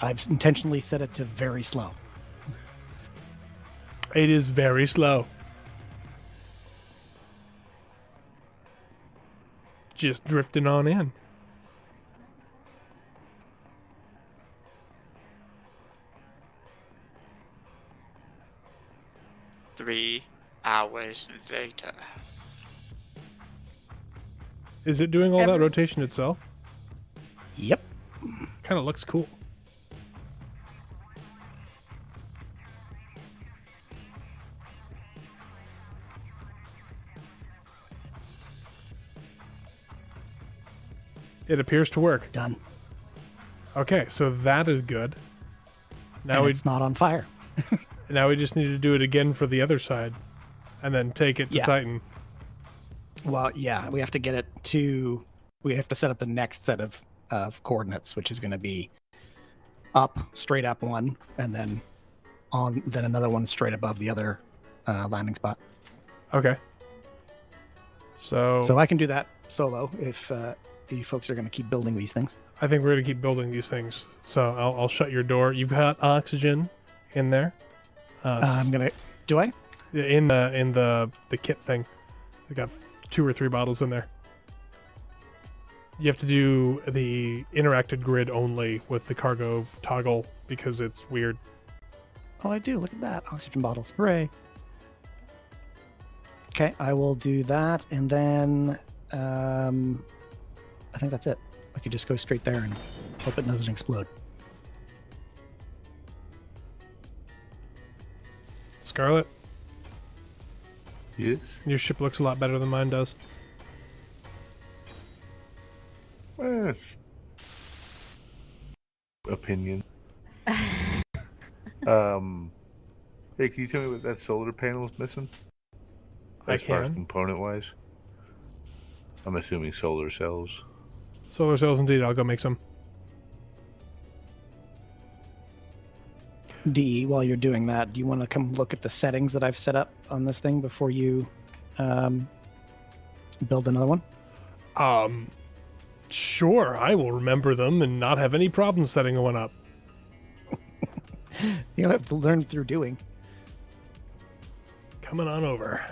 I've intentionally set it to very slow. It is very slow. Just drifting on in. Three hours later. Is it doing all that rotation itself? Yep. Kind of looks cool. It appears to work. Done. Okay, so that is good. Now And we it's not on fire. now we just need to do it again for the other side, and then take it to Yeah. Titan. Well, yeah, we have to get it to. We have to set up the next set of coordinates, which is going to be up, straight up one, and then then another one straight above the other landing spot. Okay. So So I can do that solo if you folks are going to keep building these things. I think we're gonna keep building these things. So I'll shut your door. You've got oxygen in there. I'm gonna. Do I? In the kit thing. I got 2 or 3 bottles in there. You have to do the interacted grid only with the cargo toggle because it's weird. Oh, I do. Look at that. Oxygen bottles. Hooray. Okay, I will do that, and then I think that's it. I could just go straight there and hope it doesn't explode. Scarlett, Yes. your ship looks a lot better than mine does. Well, opinion. Hey, can you tell me what that solar panel's missing? As far as can. component-wise? I'm assuming solar cells. Solar cells, indeed. I'll go make some. DE, while you're doing that, do you want to come look at the settings that I've set up on this thing before you build another one? Sure. I will remember them and not have any problem setting one up. You'll have to learn through doing. Coming on over.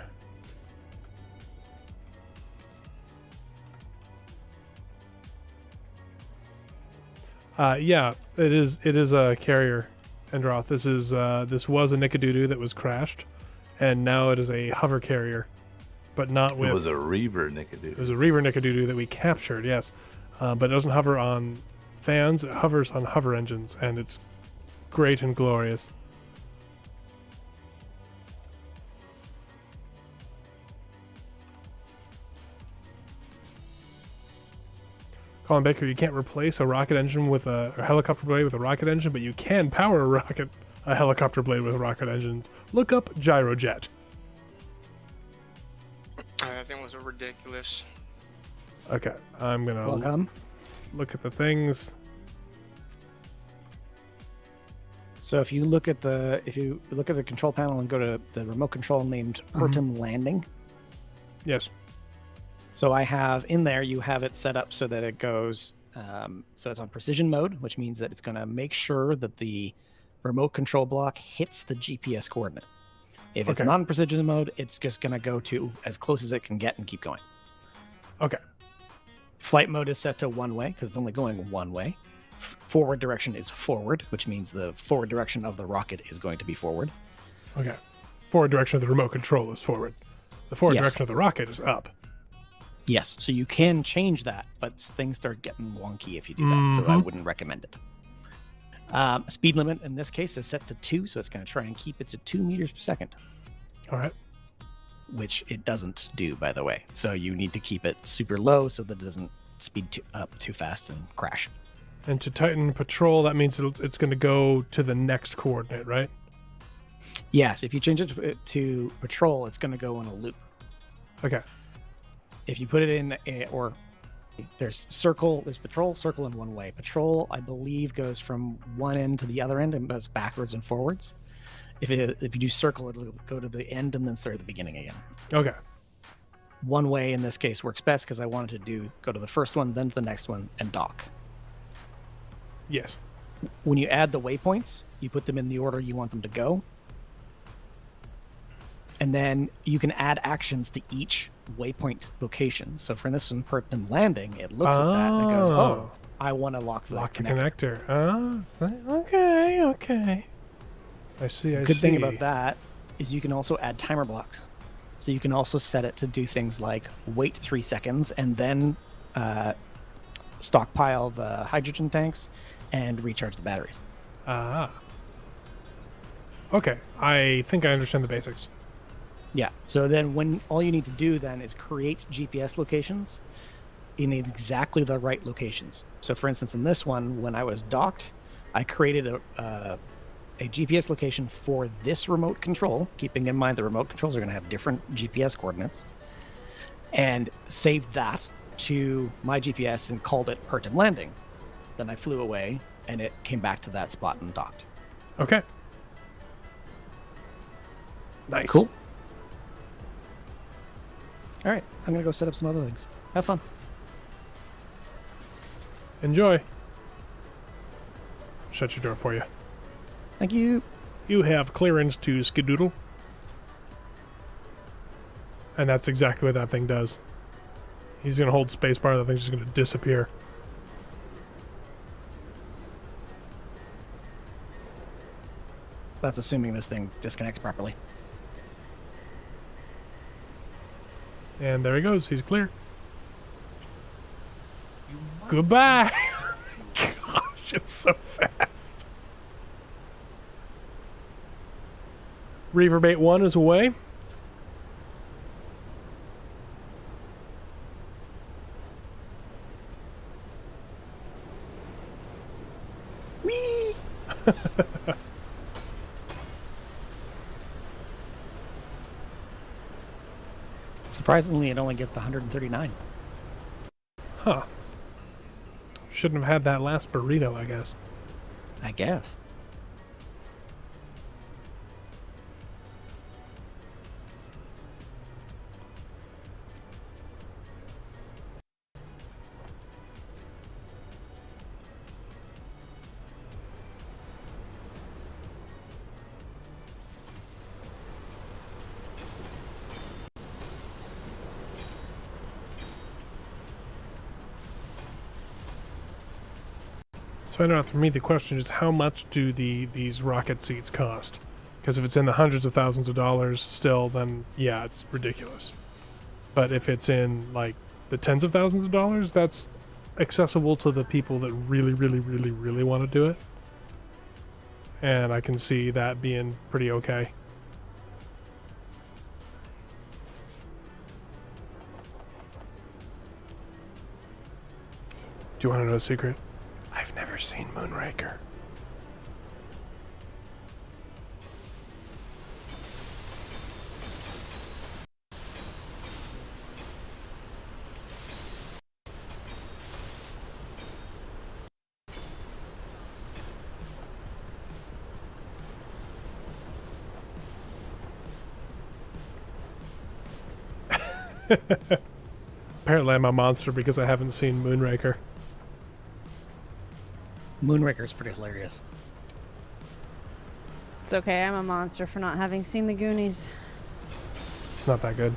Yeah, it is a carrier, Endroth. This was a Nickadoodoo that was crashed, and now it is a hover carrier, but not with. It was a Reaver Nickadoodoo. It was a Reaver Nickadoodoo that we captured, yes, but it doesn't hover on fans. It hovers on hover engines, and it's great and glorious. Colin Baker, you can't replace a rocket engine with a helicopter blade with a rocket engine, but you can power a helicopter blade with rocket engines. Look up Gyrojet. That thing was ridiculous. Okay, I'm gonna Welcome. look at the things. So if you look at the control panel and go to the remote control named Pertam Landing. Yes. So I have in there, you have it set up so that it goes, so it's on precision mode, which means that it's going to make sure that the remote control block hits the GPS coordinate. If it's Okay. not in precision mode, it's just going to go to as close as it can get and keep going. Okay. Flight mode is set to one way because it's only going one way. Forward direction is forward, which means the forward direction of the rocket is going to be forward. Okay. Forward direction of the remote control is forward. The forward Yes. direction of the rocket is up. Yes, so you can change that, but things start getting wonky if you do that, so I wouldn't recommend it. Speed limit in this case is set to 2, so it's going to try and keep it to 2 meters per second, All right. which it doesn't do, by the way. So you need to keep it super low so that it doesn't speed up too fast and crash. And to tighten patrol, that means it's going to go to the next coordinate, right? Yes, if you change it to patrol, it's going to go in a loop. Okay. If you put it in or there's circle, there's patrol, circle, and one way. Patrol, I believe, goes from one end to the other end and goes backwards and forwards. If you do circle, it'll go to the end and then start at the beginning again. Okay. One way in this case works best because I wanted to go to the first one, then to the next one, and dock. Yes. When you add the waypoints, you put them in the order you want them to go. And then you can add actions to each waypoint location. So for this one, Pertam Landing, it looks at that and it goes, oh, I want to lock the connector. Okay. I see. Good thing about that is you can also add timer blocks. So you can also set it to do things like wait 3 seconds and then stockpile the hydrogen tanks and recharge the batteries. Okay. I think I understand the basics. Yeah. So then when all you need to do then is create GPS locations in exactly the right locations. So for instance, in this one, when I was docked, I created a GPS location for this remote control, keeping in mind the remote controls are going to have different GPS coordinates, and saved that to my GPS and called it Pertam Landing. Then I flew away and it came back to that spot and docked. Okay. Nice. Cool. All right, I'm gonna go set up some other things. Have fun. Enjoy. Shut your door for you. Thank you. You have clearance to skedoodle. And that's exactly what that thing does. He's going to hold spacebar, and that thing's just going to disappear. That's assuming this thing disconnects properly. And there he goes. He's clear. You might Goodbye. Gosh, it's so fast. Reaver bait 1 is away. Whee! Surprisingly, it only gets the 139. Huh. Shouldn't have had that last burrito, I guess. I guess. So I know for me the question is how much do these rocket seats cost? Because if it's in the hundreds of thousands of dollars still, then yeah, it's ridiculous. But if it's in like the tens of thousands of dollars, that's accessible to the people that really, really, really, really want to do it. And I can see that being pretty okay. Do you want to know a secret? I've never seen Moonraker. Apparently I'm a monster because I haven't seen Moonraker. Moonraker's pretty hilarious. It's okay, I'm a monster for not having seen the Goonies. It's not that good.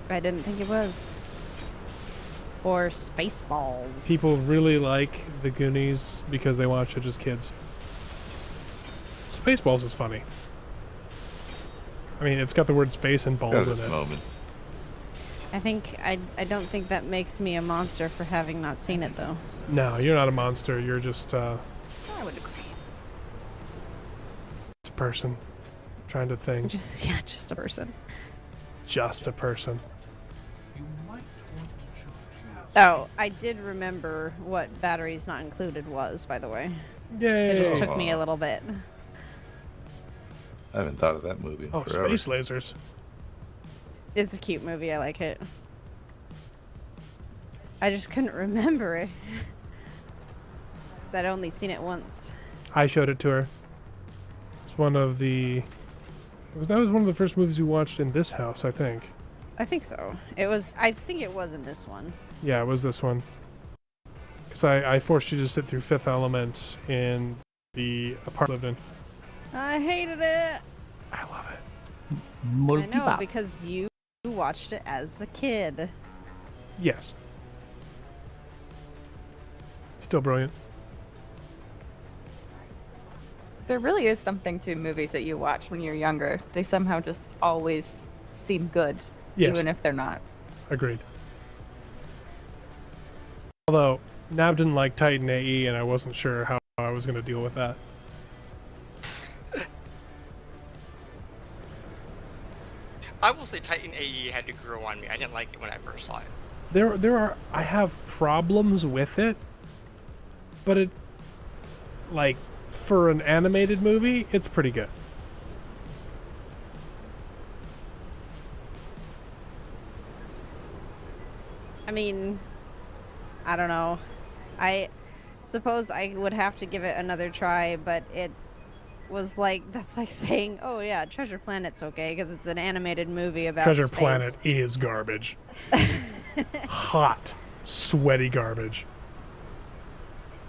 I didn't think it was. Or Spaceballs. People really like the Goonies because they watch it as kids. Spaceballs is funny. I mean, it's got the word space and balls in it. Moment. I don't think that makes me a monster for having not seen it though. No, you're not a monster. You're just I would agree. a person trying to think. Just a person. Just a person. You might want to charge Oh, I did remember what batteries not included was, by the way. Yay! It just took me a little bit. I haven't thought of that movie in Oh, forever. space lasers. It's a cute movie. I like it. I just couldn't remember it. Because I'd only seen it once. I showed it to her. It's one of the... That was one of the first movies we watched in this house, I think. I think so. It was. I think it was in this one. Yeah, it was this one. Because I forced you to sit through Fifth Element in the apartment I lived in. I hated it. I love it. I know, because you watched it as a kid. Yes. Still brilliant. There really is something to movies that you watch when you're younger. They somehow just always seem good, Yes. even if they're not. Agreed. Although, Nab didn't like Titan AE, and I wasn't sure how I was going to deal with that. I will say Titan AE had to grow on me. I didn't like it when I first saw it. I have problems with it, but it, like, for an animated movie, it's pretty good. I mean, I don't know. I suppose I would have to give it another try, but it was like, that's like saying, oh yeah, Treasure Planet's okay because it's an animated movie about Treasure space. Planet is garbage. Hot, sweaty garbage.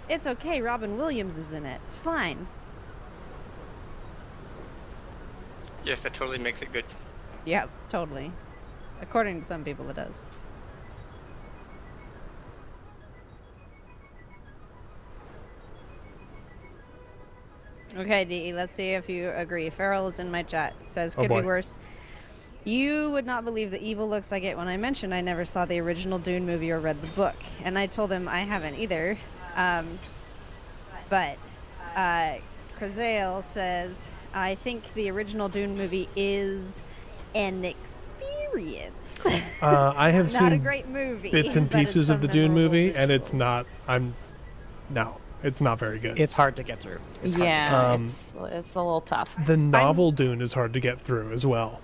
It's okay. Robin Williams is in it. It's fine. Yes, that totally makes it good. Yeah, totally. According to some people, it does. Okay, DE, let's see if you agree. Farrell is in my chat. Says, Oh, could be boy. worse. You would not believe the evil looks like it when I mentioned I never saw the original Dune movie or read the book. And I told him I haven't either. But Crazale says, I think the original Dune movie is an experience. I have Not seen a great movie. bits and but it's pieces of some the Dune memorable movie, and it's visuals. not. No, it's not very good. It's hard to get through. It's hard to get Yeah, through. it's a little tough. The novel Dune is hard to get through as well.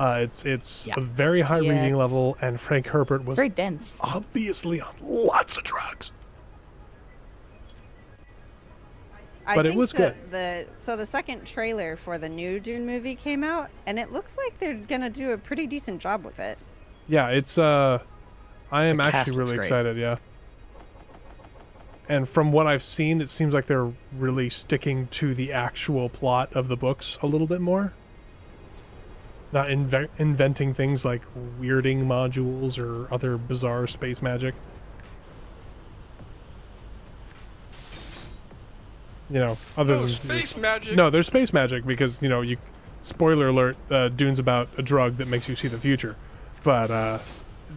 It's Yeah. a very high Yeah, reading it's- level, and Frank Herbert It's was very dense. obviously on lots of drugs. I But it think was good. So the second trailer for the new Dune movie came out, and it looks like they're gonna do a pretty decent job with it. Yeah, it's I am The cast actually looks really great. excited, yeah. And from what I've seen, it seems like they're really sticking to the actual plot of the books a little bit more. Not inventing things like weirding modules or other bizarre space magic. You know, other than Space magic. No, there's space magic because, you know, you spoiler alert, Dune's about a drug that makes you see the future. But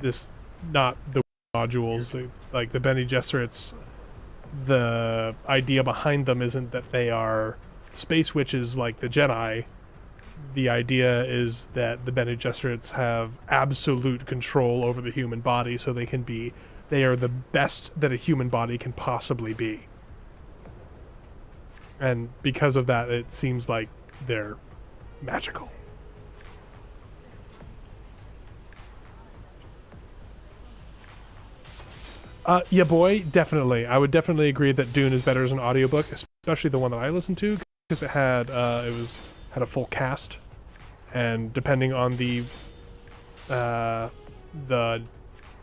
this not the modules like the Bene Gesserits. The idea behind them isn't that they are space witches like the Jedi. The idea is that the Bene Gesserits have absolute control over the human body, so they are the best that a human body can possibly be. And because of that, it seems like they're magical. Yeah, boy, definitely. I would definitely agree that Dune is better as an audiobook, especially the one that I listened to, because it had had a full cast, and depending on the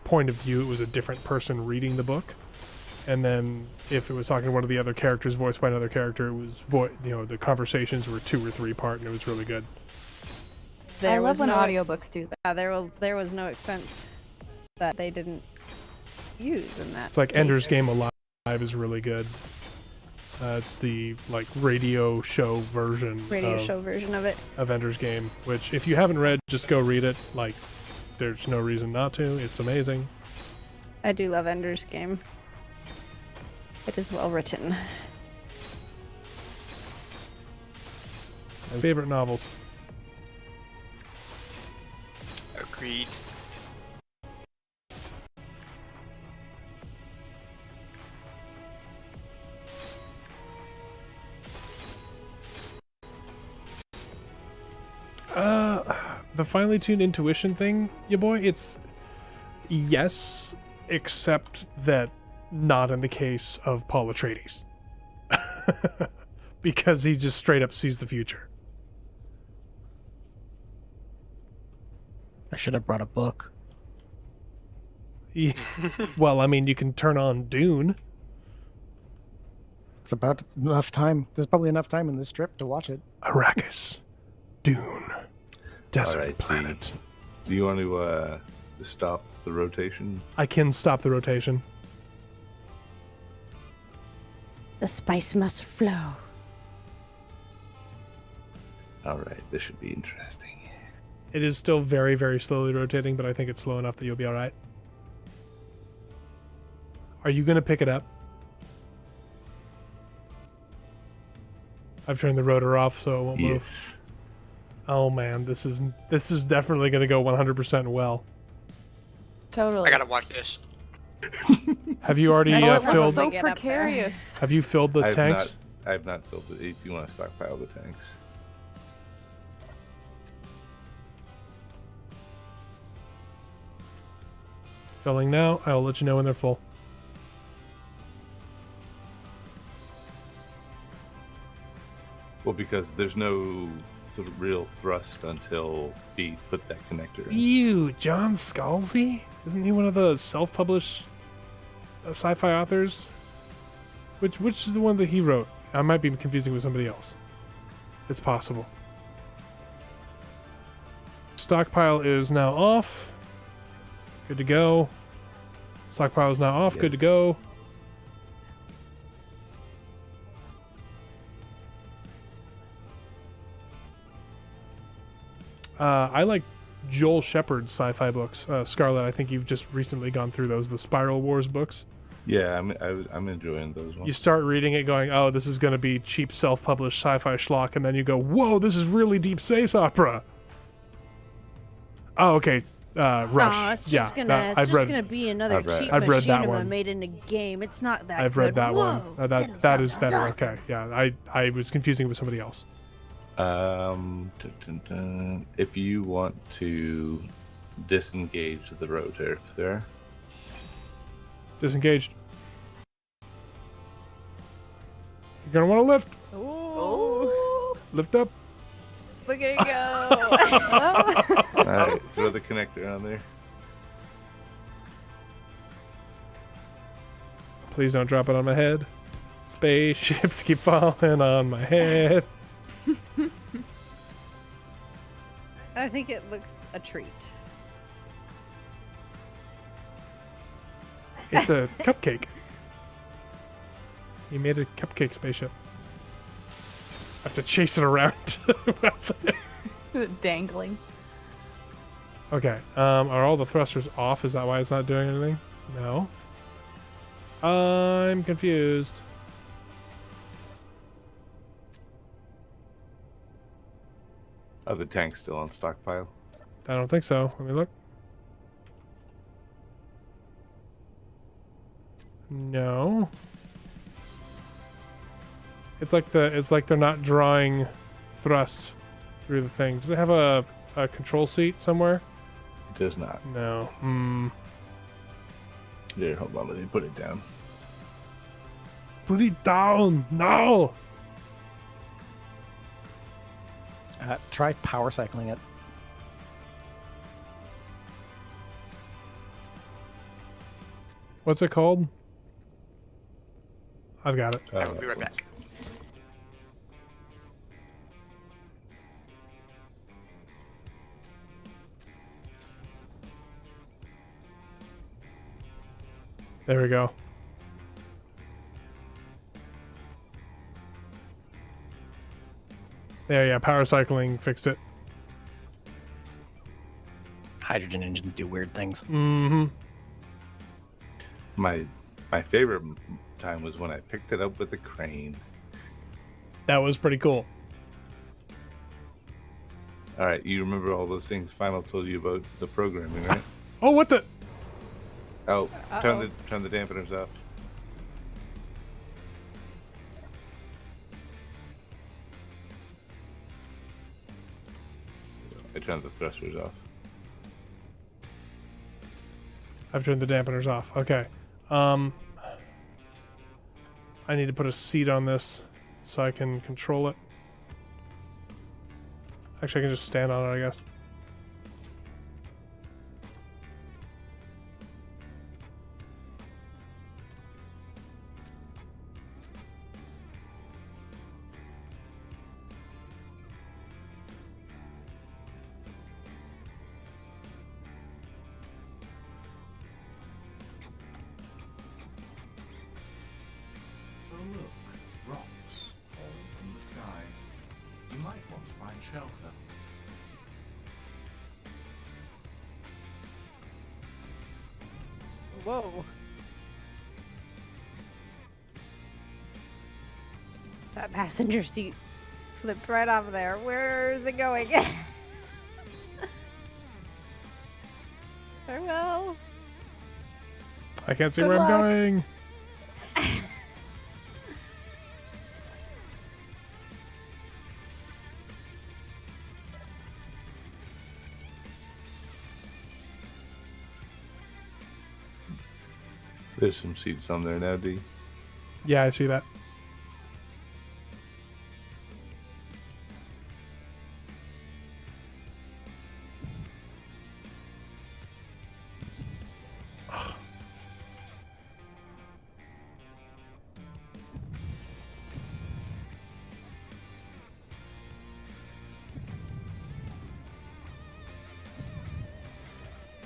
point of view, it was a different person reading the book. And then if it was talking to one of the other characters voiced by another character, it was the conversations were 2 or 3 part, and it was really good. I love was when no audiobooks do that. Yeah, there was no expense that they didn't use in that. It's like case. Ender's Game Alive is really good. It's the radio show version of Ender's Game, which if you haven't read, just go read it. Like, there's no reason not to. It's amazing. I do love Ender's Game. It is well written. My favorite novels. Agreed. The finely tuned intuition thing, ya boy, it's yes, except that not in the case of Paul Atreides. Because he just straight up sees the future. I should have brought a book. Well, I mean, you can turn on Dune. It's about enough time. There's probably enough time in this trip to watch it. Arrakis. Dune. Desert All right, planet. Do you want to stop the rotation? I can stop the rotation. The spice must flow. All right, this should be interesting. It is still very, very slowly rotating, but I think it's slow enough that you'll be all right. Are you going to pick it up? I've turned the rotor off so it won't move. Yes. Oh man, this is definitely going to go 100% well. Totally. I gotta watch this. Have you already Oh, it was filled? so so get up there. precarious. Have you filled the tanks? I have not filled it. If you want to stockpile the tanks. Filling now. I will let you know when they're full. Well, because there's no real thrust until he put that connector in. Ew, John Scalzi? Isn't he one of the self-published sci-fi authors? Which is the one that he wrote? I might be confusing with somebody else. It's possible. Stockpile is now off. Good to go. Stockpile is now off. Yes. Good to go. I like Joel Shepard's sci-fi books. Scarlett, I think you've just recently gone through those, the Spiral Wars books. Yeah, I'm enjoying those ones. You start reading it going, oh, this is going to be cheap self-published sci-fi schlock, and then you go, whoa, this is really deep space opera. Oh, okay. Rush. Oh, it's yeah, just gonna, I've read. gonna be another I've read- cheap I've read that machinima one. made in a game. It's not that I've good. read that Whoa, one. That is better. Okay, yeah. I was confusing it with somebody else. If you want to disengage the rotor there, Disengaged. You're gonna want to lift. Ooh, Lift up. look at it go. all right, throw the connector on there. Please don't drop it on my head. Spaceships keep falling on my head. I think it looks a treat. It's a cupcake. He made a cupcake spaceship. I have to chase it around. Dangling. Okay. Are all the thrusters off? Is that why it's not doing anything? No. I'm confused. Are the tanks still on stockpile? I don't think so. Let me look. No. It's like they're not drawing thrust through the thing. Does it have a control seat somewhere? It does not. No. Here, hold on. Let me put it down. Put it down. No. Try power cycling it. What's it called? I've got it. I will be right back. There we go. There, yeah, power cycling fixed it. Hydrogen engines do weird things. Mm-hmm. My favorite time was when I picked it up with the crane. That was pretty cool. All right, you remember all those things Final told you about the programming, right? Oh, what the? Oh, turn the dampeners off. I turned the thrusters off. I've turned the dampeners off. Okay. I need to put a seat on this so I can control it. Actually, I can just stand on it, I guess. Oh look, rocks falling from the sky. You might want to find shelter. Whoa. That passenger seat flipped right off there. Where is it going? Farewell. I can't see Good where luck. I'm going. There's some seats on there now, D. Yeah, I see that.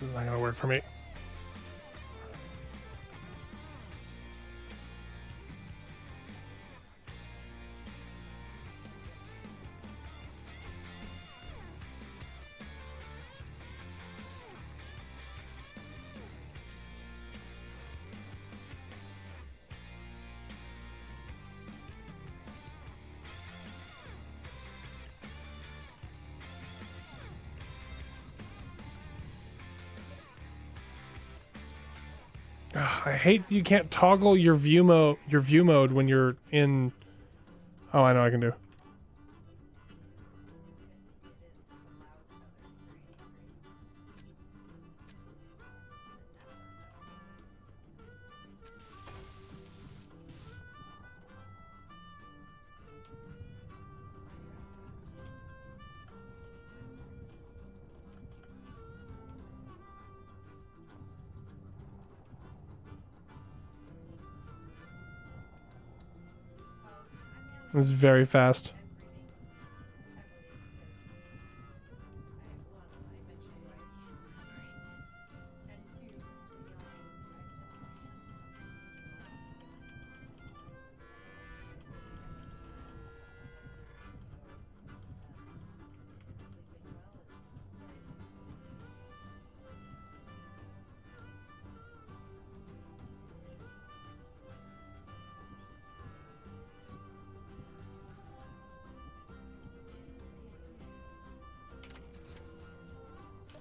This is not gonna work for me. Ugh, I hate that you can't toggle your view mode when you're in. Oh, I know I can do. It's very fast.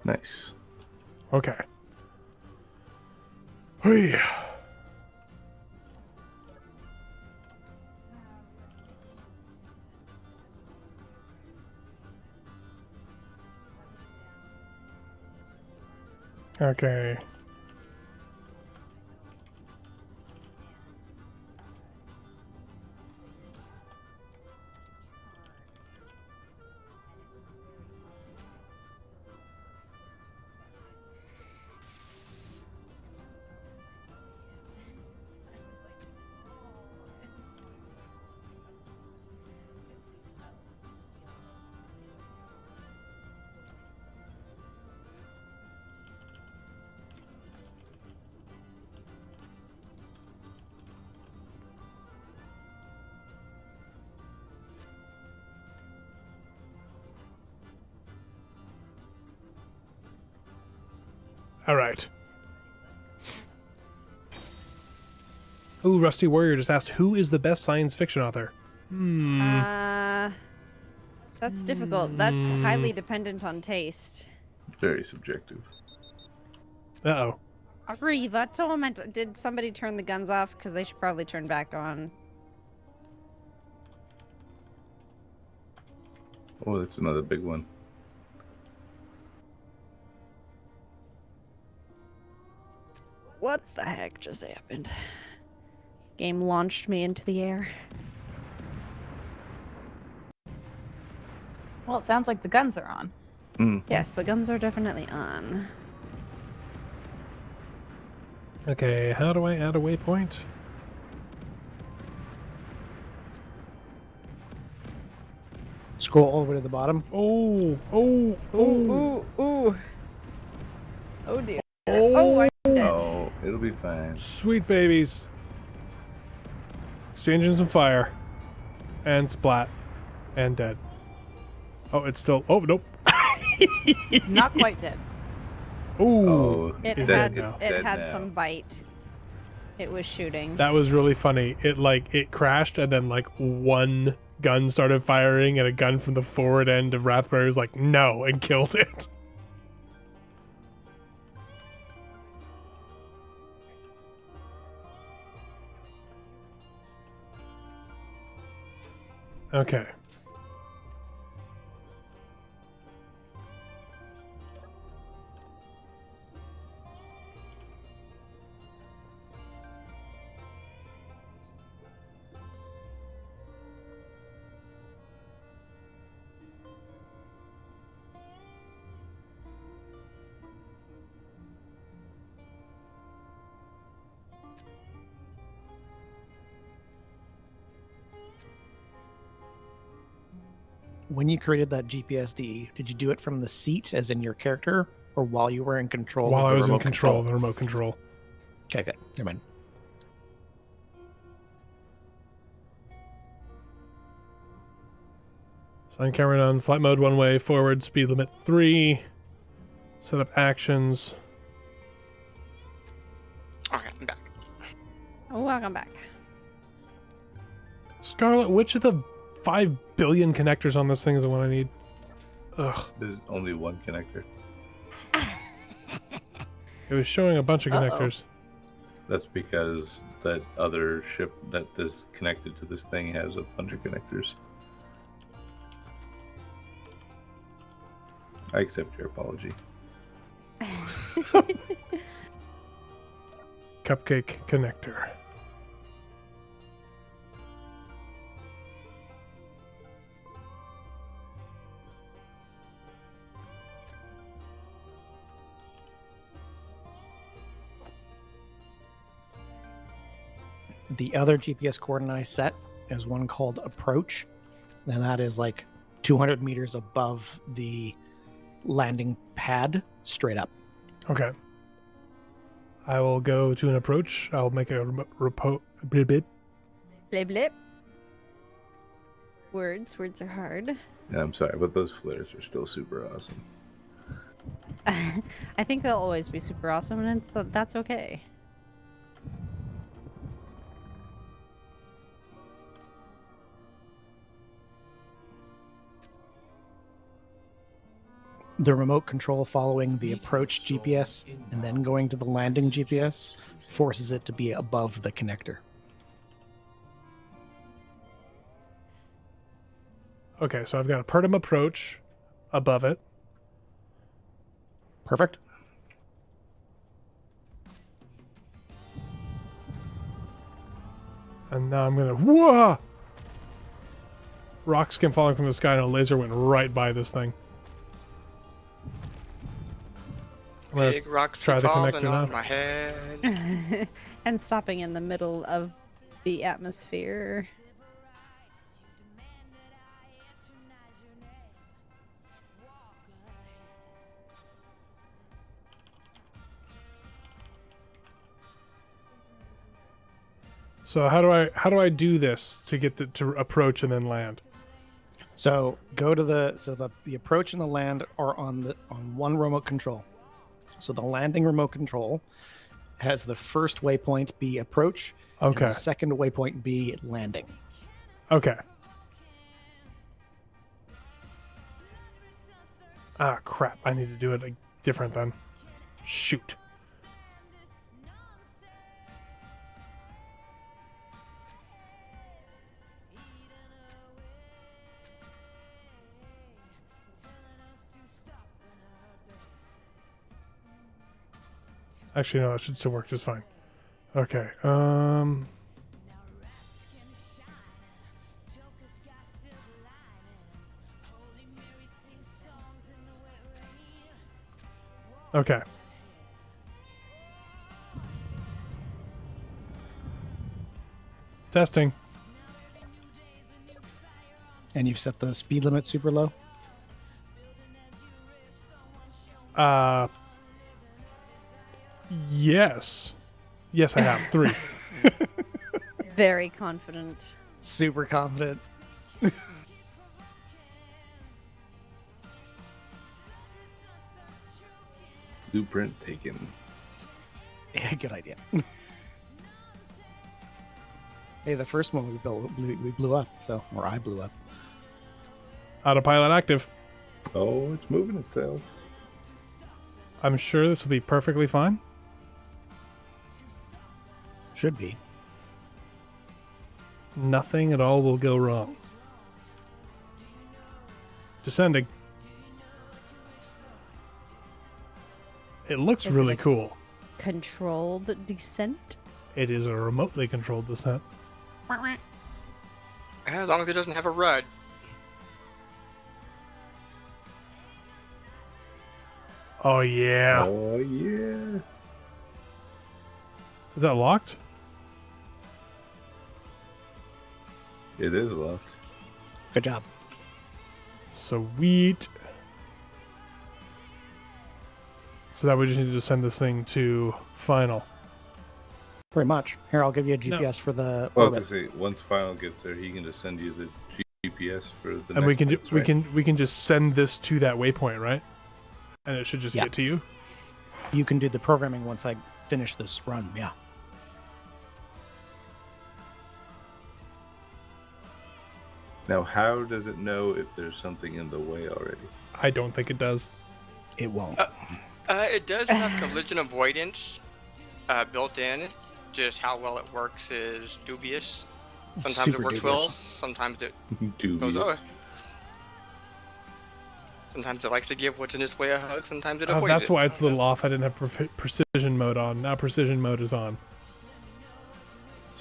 Nice. Okay. Hey. Okay. All right. Ooh, Rusty Warrior just asked, who is the best science fiction author? That's difficult. That's highly dependent on taste. Very subjective. Uh-oh. Arriva Torment. Did somebody turn the guns off? Because they should probably turn back on. Oh, that's another big one. What the heck just happened? Game launched me into the air. Well, it sounds like the guns are on. Mm. Yes, the guns are definitely on. Okay, how do I add a waypoint? Scroll all the way to the bottom. Oh, oh, oh, Ooh, ooh. Oh dear. oh, Oh, I'm dead. Oh, it'll be fine. sweet babies. Exchanging some fire. And splat. And dead. Oh, it's still, oh, nope. Not quite dead. Ooh. Oh, It Is had dead now. it Dead had now. some bite. It was shooting. That was really funny. It crashed and then like one gun started firing and a gun from the forward end of Rathbury was like, no, and killed it. Okay. When you created that GPSD, did you do it from the seat, as in your character, Or while you were in control? While of I the was in remote control of the remote control. Okay, good. Never mind. Sign camera on flight mode 1 way, forward, speed limit 3. Set up actions. Okay, I'm back. Welcome back. Scarlett, which of the 5 billion connectors on this thing is the one I need? Ugh. There's only one connector. It was showing a bunch of connectors. That's because that other ship that is connected to this thing has a bunch of connectors. I accept your apology. Cupcake connector. The other GPS coordinate I set is one called approach, and that is like 200 meters above the landing pad, straight up. Okay. I will go to an approach. I'll make a blip. Blip blip. Words are hard. Yeah, I'm sorry, but those flares are still super awesome. I think they'll always be super awesome, and that's okay. The remote control following the approach GPS and then going to the landing GPS forces it to be above the connector. Okay, so I've got a Pertam approach above it. Perfect. And now I'm gonna whoa! Rock skim falling from the sky and a laser went right by this thing. I'm gonna Big rocks try the falling connector on now. my head. And stopping in the middle of the atmosphere. So how do I do this to get to approach and then land? So go to the approach and the land are on one remote control. So the landing remote control has the first waypoint be approach, Okay. and the second waypoint be landing. Okay. Ah, crap. I need to do it different then. Shoot. Actually, no, that should still work just fine. Okay. Okay. Testing. And you've set the speed limit super low? Yes. Yes, I have 3. Very confident. Super confident. Blueprint taken. Yeah, good idea. Hey, the first one we blew up, or I blew up. Autopilot active. Oh, it's moving itself. I'm sure this will be perfectly fine. Should be. Nothing at all will go wrong. Descending. It looks Is it really like- cool. Controlled descent. It is a remotely controlled descent. As long as it doesn't have a RUD. Oh, yeah. Oh, yeah. Is that locked? It is locked. Good job. So now we just need to send this thing to Final. Pretty much. Here, I'll give you a No. GPS for the Well, I was orbit. gonna say, once Final gets there, he can just send you the GPS for the. And we next can place, we right? can just send this to that waypoint, right? And it should just Yeah. get to you. You can do the programming once I finish this run. Yeah. Now, how does it know if there's something in the way already? I don't think it does. It won't. It does have collision avoidance built in. Just how well it works is dubious. Sometimes Super it works dubious. well. Sometimes it Dubious. goes, oh. Sometimes it likes to give what's in its way a hug. Sometimes it Oh, avoids that's it. why it's a little off. I didn't have precision mode on. Now precision mode is on.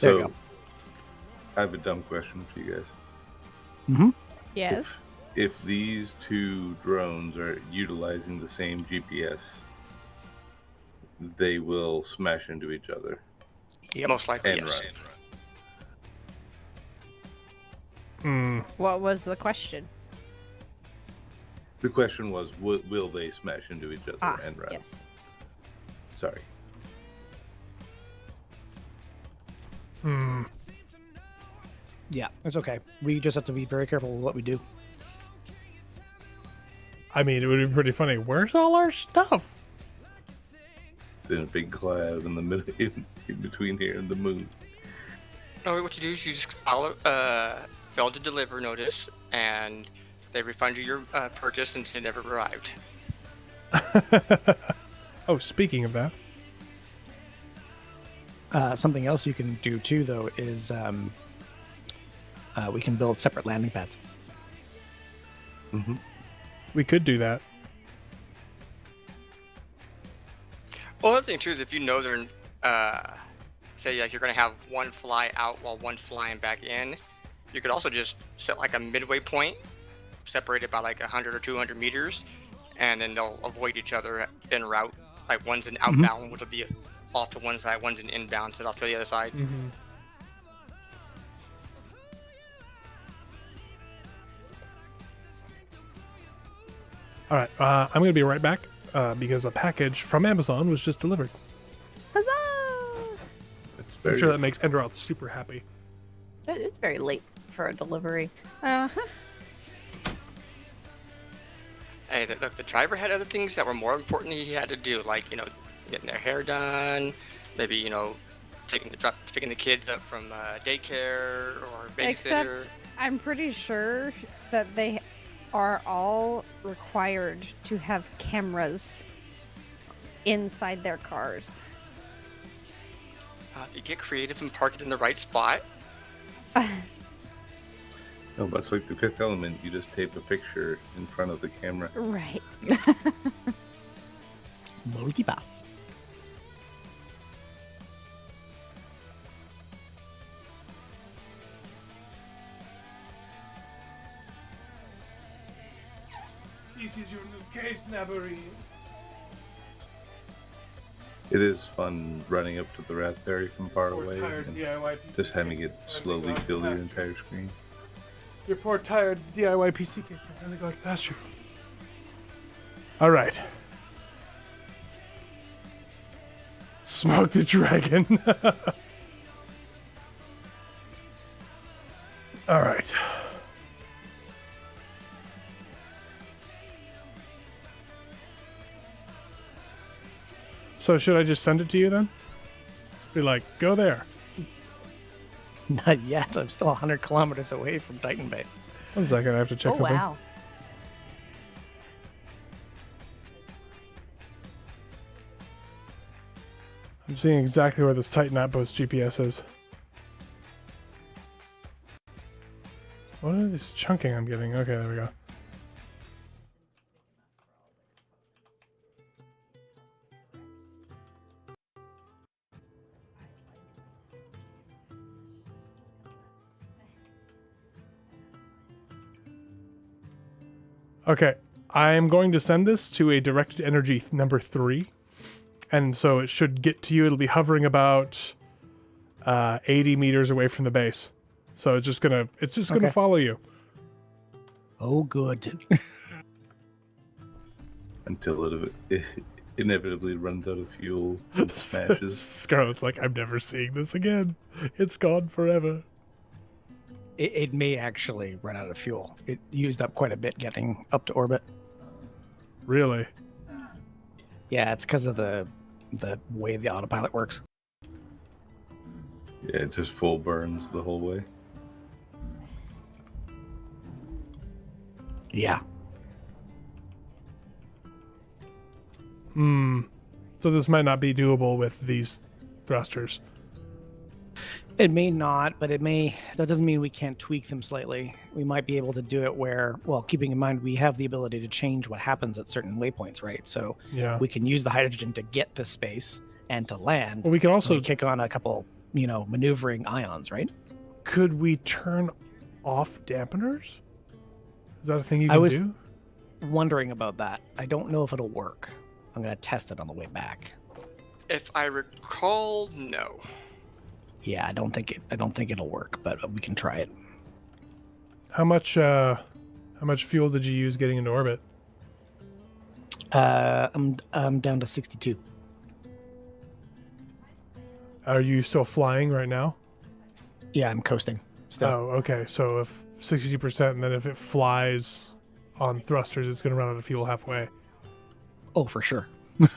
There you So, go. I have a dumb question for you guys. Mm-hmm. Yes. If these two drones are utilizing the same GPS, they will smash into each other Most likely, and yes. run. Hmm. What was the question? The question was, will they smash into each other Ah, and run? yes. Sorry. Hmm. Yeah, it's okay. We just have to be very careful with what we do. I mean, it would be pretty funny. Where's all our stuff? It's in a big cloud in the middle, in between here and the moon. No, what you do is you just follow, failed to deliver notice, and they refund you your purchase since it never arrived. Oh, speaking of that, Something else you can do too, though, is we can build separate landing pads. Mm-hmm. we could do that. Well, the other thing too is if you know they're, say like you're gonna have one fly out while one flying back in, you could also just set like a midway point, separated by like 100 or 200 meters, and then they'll avoid each other en route. Like one's an outbound, which will be off to one side, one's an inbound, so off to the other side. Mm-hmm. All right, I'm going to be right back because a package from Amazon was just delivered. Huzzah! It's I'm very sure that makes Enderoth super happy. It is very late for a delivery. Uh-huh. Hey, look, the driver had other things that were more important he had to do, like, you know, getting their hair done, maybe, you know, picking the kids up from daycare or babysitter. Except I'm pretty sure that they are all required to have cameras inside their cars. If you get creative and park it in the right spot, No, much like the Fifth Element, you just tape a picture in front of the camera. Right. Multipass. This is your new case, Nabarine. It is fun running up to the raspberry from far away and DIY just having it slowly fill your entire screen. Your poor tired DIY PC case can finally go to pasture. All right. Smoke the dragon. All right. So should I just send it to you then? Be like, go there. Not yet. I'm still 100 kilometers away from Titan Base. 1 second, I have to check Oh, something. wow. I'm seeing exactly where this Titan Outpost GPS is. What is this chunking I'm getting? Okay, there we go. Okay, I'm going to send this to a directed energy number 3. And so it should get to you. It'll be hovering about 80 meters away from the base. So it's just gonna Okay. follow you. Oh, good. Until inevitably runs out of fuel and smashes. Scarlett's like, I'm never seeing this again. It's gone forever. It may actually run out of fuel. It used up quite a bit getting up to orbit. Really? Yeah, it's because of the way the autopilot works. Yeah, it just full burns the whole way. Yeah. So this might not be doable with these thrusters. It may not, but it may. That doesn't mean we can't tweak them slightly. We might be able to do it where, well, keeping in mind we have the ability to change what happens at certain waypoints, right? So Yeah. we can use the hydrogen to get to space and to land. Well, we can also kick on a couple, maneuvering ions, right? Could we turn off dampeners? Is that a thing you I can was- do? Wondering about that. I don't know if it'll work. I'm gonna test it on the way back. If I recall, no. Yeah, I don't think it'll work, but we can try it. How much fuel did you use getting into orbit? I'm down to 62. Are you still flying right now? Yeah, I'm coasting still. Oh, okay. So if 60%, and then if it flies on thrusters, it's going to run out of fuel halfway. Oh, for sure. I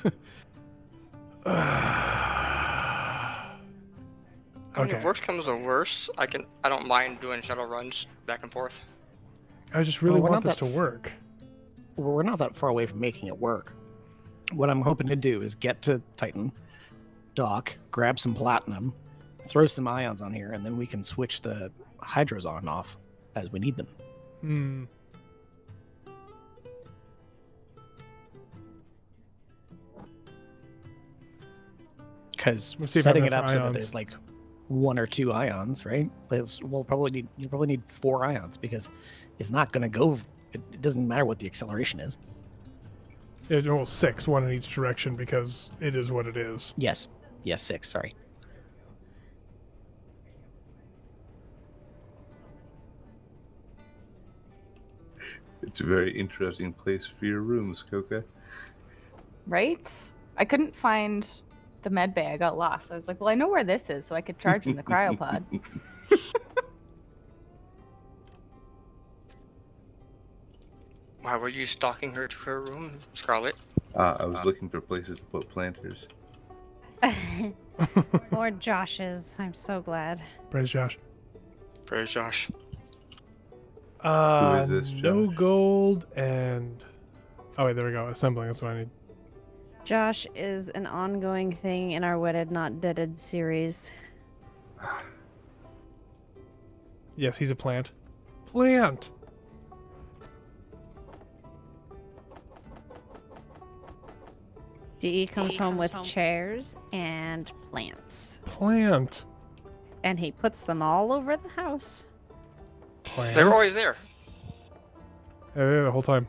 mean, Okay. if worst comes to worst, I don't mind doing shuttle runs back and forth. I just really Well, we're want not this to that- work. Well, we're not that far away from making it work. What I'm hoping to do is get to Titan, dock, grab some platinum, throw some ions on here, and then we can switch the hydros on and off as we need them. Hmm. Because Let's see if I have setting it enough up so that ions. there's like 1 or 2 ions, right? You'll probably need 4 ions because it's not going to go. It doesn't matter what the acceleration is. Yeah, well, 6, 1 in each direction, because it is what it is. Yes, 6. Sorry. It's a very interesting place for your room, Scoca. Right? I couldn't find the med bay. I got lost. I was like, well, I know where this is, so I could charge in the cryopod. Why were you stalking her to her room, Scarlett? I was looking for places to put planters. Or Josh's. I'm so glad. Praise Josh. Praise Josh. Who is this, No Josh? gold and... Oh, wait, there we go. Assembling, that's what I need. Josh is an ongoing thing in our Wedded Not Deaded series. Yes, he's a plant. Plant! DE comes home with chairs and plants. Plant! And he puts them all over the house. Plant? They were always there. Yeah, the whole time.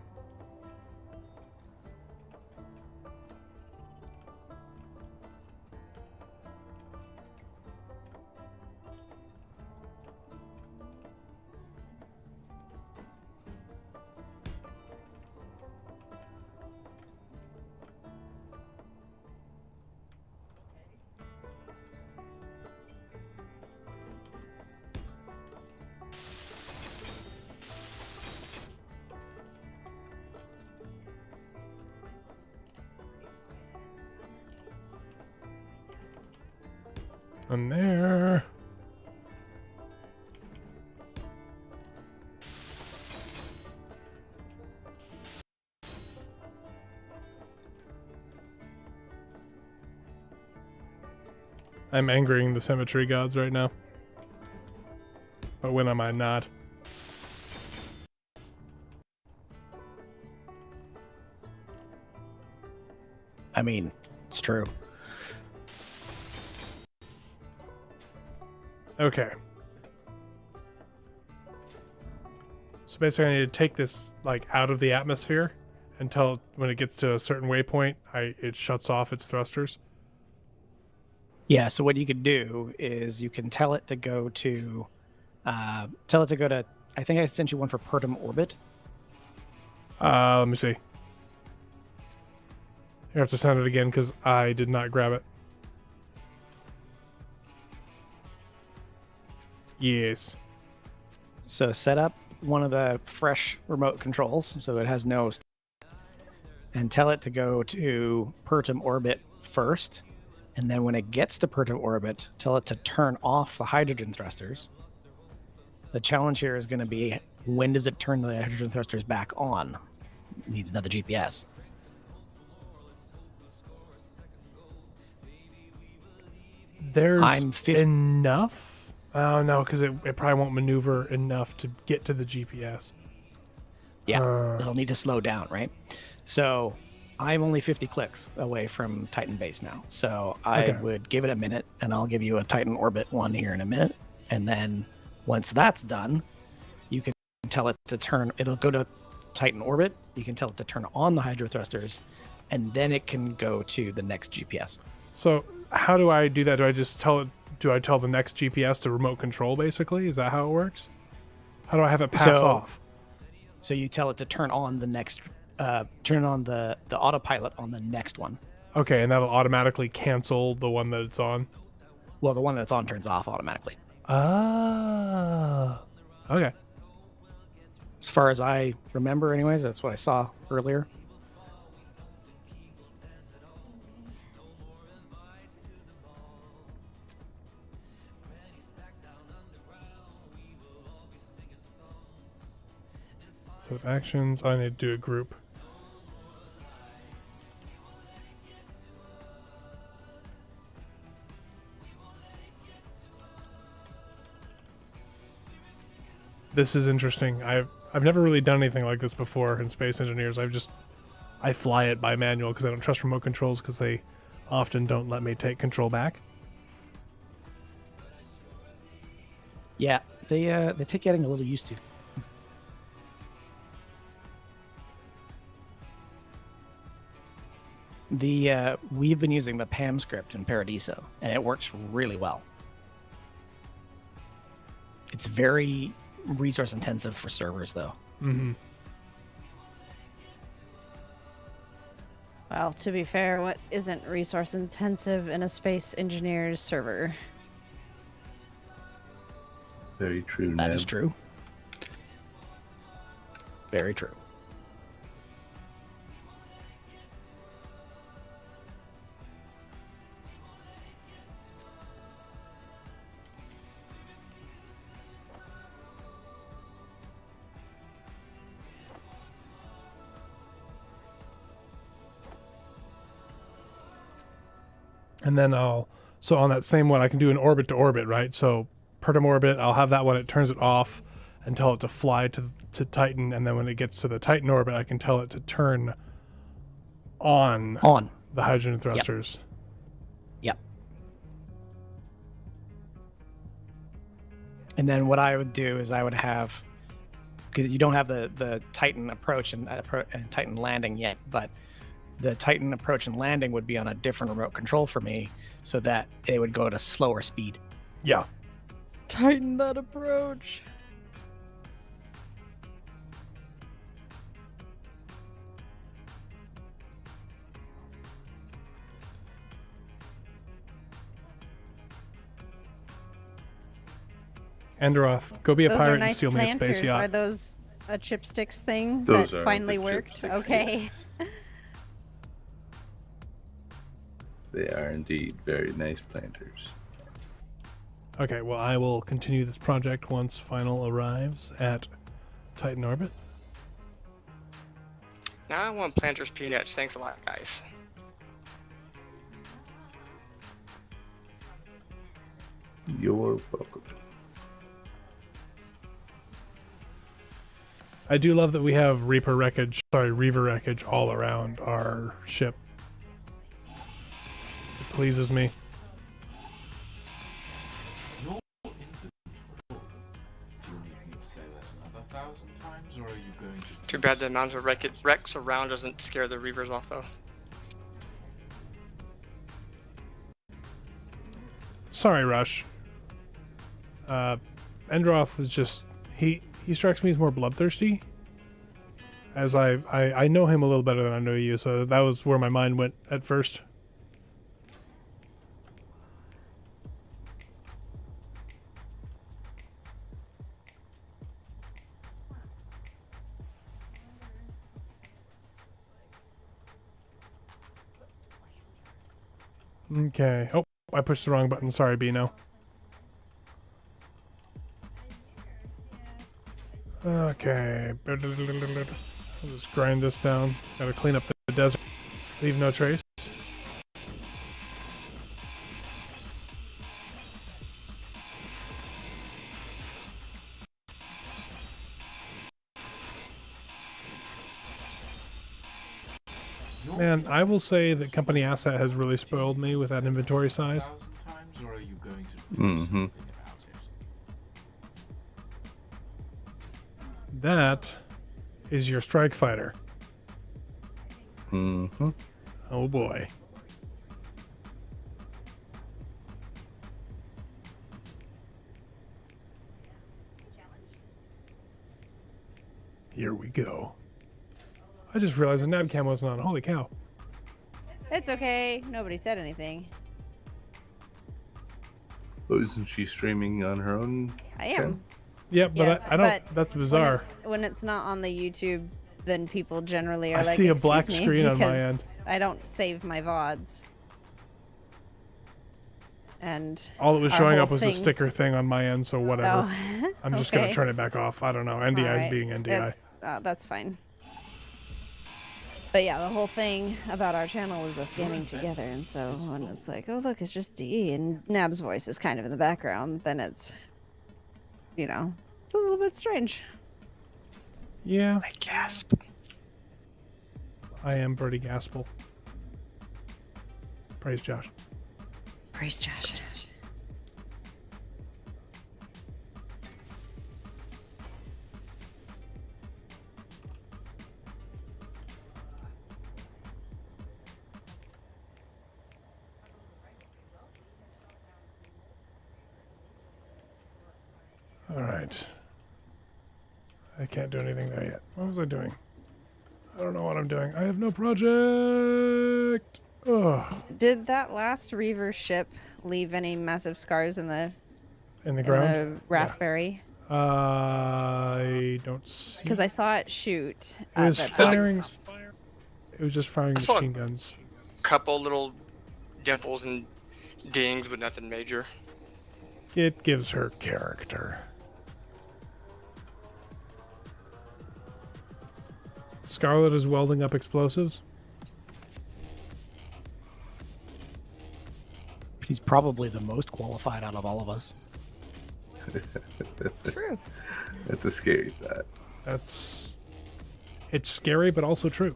And there. I'm angering the cemetery gods right now. But when am I not? I mean, it's true. Okay. So basically I need to take this like out of the atmosphere until when it gets to a certain waypoint, it shuts off its thrusters. Yeah, so what you could do is you can tell it to go to, I think I sent you one for Pertam orbit. Let me see. You have to send it again because I did not grab it. Yes. So set up one of the fresh remote controls so it has no... and tell it to go to Pertam orbit first. And then when it gets to Pertam orbit, tell it to turn off the hydrogen thrusters. The challenge here is going to be, when does it turn the hydrogen thrusters back on? It needs another GPS. There's I'm enough? Oh, no, because it probably won't maneuver enough to get to the GPS. Yeah, it'll need to slow down, right? So I'm only 50 clicks away from Titan base now. So I would give it a minute, and I'll give you a Titan orbit one here in a minute. And then once that's done, you can tell it to turn, it'll go to Titan orbit. You can tell it to turn on the hydro thrusters, and then it can go to the next GPS. So how do I do that? Do I just tell it, do I tell the next GPS to remote control, basically? Is that how it works? How do I have it pass off? So you tell it to turn on the next, turn on the autopilot on the next one. Okay, and that'll automatically cancel the one that it's on? Well, the one that's on turns off automatically. Ah. Okay. As far as I remember, anyways, that's what I saw earlier. Set of actions. I need to do a group. This is interesting. I've never really done anything like this before in Space Engineers. I fly it by manual because I don't trust remote controls because they often don't let me take control back. Yeah, they take getting a little used to. We've been using the PAM script in Paradiso, and it works really well. It's very resource intensive for servers, though. Mm-hmm. Well, to be fair, what isn't resource intensive in a Space Engineers server? Very true. That is true. Very true. And then so on that same one, I can do an orbit to orbit, right? So Pertam orbit, I'll have that one, it turns it off and tell it to fly to Titan. And then when it gets to the Titan orbit, I can tell it to turn on the hydrogen thrusters. Yep. And then what I would do is I would have, because you don't have the Titan approach and Titan landing yet, but the Titan approach and landing would be on a different remote control for me so that it would go at a slower speed. Yeah. Tighten that approach. Androth, go be a Those pirate are and nice steal me a space planters. yacht. Are those a chipsticks thing Those that are finally the worked? chipsticks, Okay. yes. They are indeed very nice planters. Okay, well, I will continue this project once Final arrives at Titan orbit. Now I want planters peanuts. Thanks a lot, guys. You're welcome. I do love that we have Reaver wreckage all around our ship. It pleases me. Your inventory. Do you need me to say that another 1,000 times, or are you going to... Too bad the amount of wrecks around doesn't scare the Reavers off, though. Sorry, Rush. Endroth is just... He strikes me as more bloodthirsty. as I know him a little better than I know you, so that was where my mind went at first. Okay. Oh, I pushed the wrong button. Sorry, Bino. Okay. I'll just grind this down. Gotta clean up the desert. Leave no trace. Man, I will say that company asset has really spoiled me with that inventory size. Times, or are you going to do Mm-hmm. something about it? That is your strike fighter. Mm-hmm. Oh boy. Here we go. I just realized the nav cam wasn't on. Holy cow. It's okay. Nobody said anything. Oh, isn't she streaming on her own? I am. Yeah, but Yes, I don't. but That's bizarre. When it's not on the YouTube, then people generally are I like, see a black "Excuse me," screen on my because end. I don't save my VODs. And All that was our showing whole up was a thing- sticker thing on my end, so whatever. Oh, I'm just gonna okay. turn it back off. I don't know. NDI All is right. being NDI. That's fine. But yeah, the whole thing about our channel is us gaming together, and so when it's like, oh look, it's just D, and Nab's voice is kind of in the background, then it's, it's a little bit strange. Yeah, I gasp. I am Birdie Gaspel. Praise Josh. Praise Josh. All right. I can't do anything there yet. What was I doing? I don't know what I'm doing. I have no project. Ugh. Did that last Reaver ship leave any massive scars in the In the ground? the raspberry? I don't see. Because I saw it shoot. It was but- firing. It was just firing I saw machine guns. Couple little dimples and dings, but nothing major. It gives her character. Scarlett is welding up explosives. He's probably the most qualified out of all of us. True. That's a scary thought. It's scary, but also true.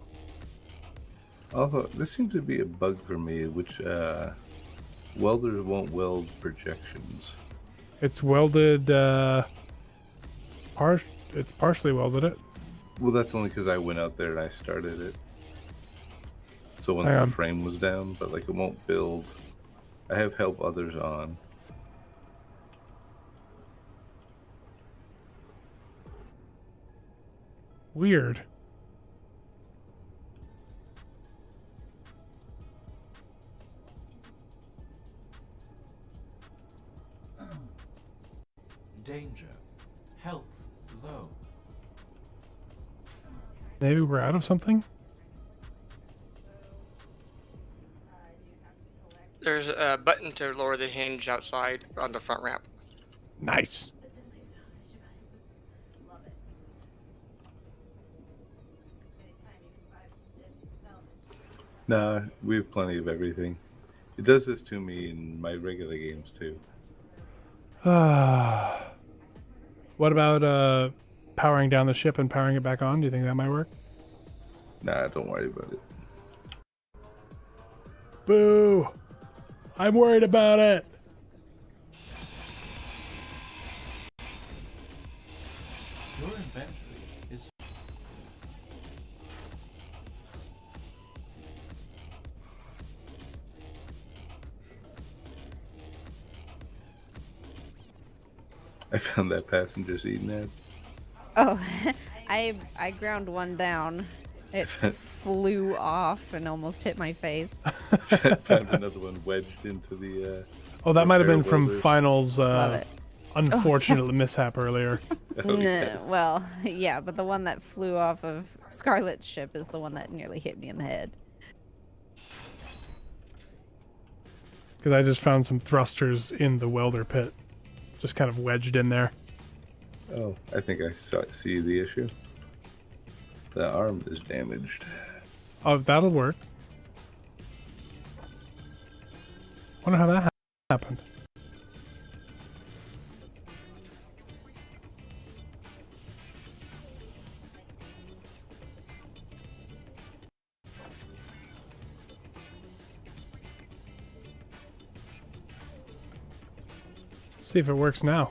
Although, this seems to be a bug for me, which welders won't weld projections. It's welded. It's partially welded it. Well, that's only because I went out there and I started it. So once Hang the on. frame was down, but like it won't build. I have help others on. Weird. Danger. Health low. Maybe we're out of something? There's a button to lower the hinge outside on the front ramp. Nice. Nah, we have plenty of everything. It does this to me in my regular games too. What about powering down the ship and powering it back on? Do you think that might work? Nah, don't worry about it. Boo! I'm worried about it. Your inventory is I found that passenger seat, Ned. Oh, I ground one down. It flew off and almost hit my face. Found another one wedged into the. Oh, that might have repair been from welder. Final's Love it. unfortunate mishap earlier. Oh, No, yes. well, yeah, but the one that flew off of Scarlett's ship is the one that nearly hit me in the head. Because I just found some thrusters in the welder pit. Just kind of wedged in there. Oh, I think I see the issue. The arm is damaged. Oh, that'll work. Wonder how that happened. See if it works now.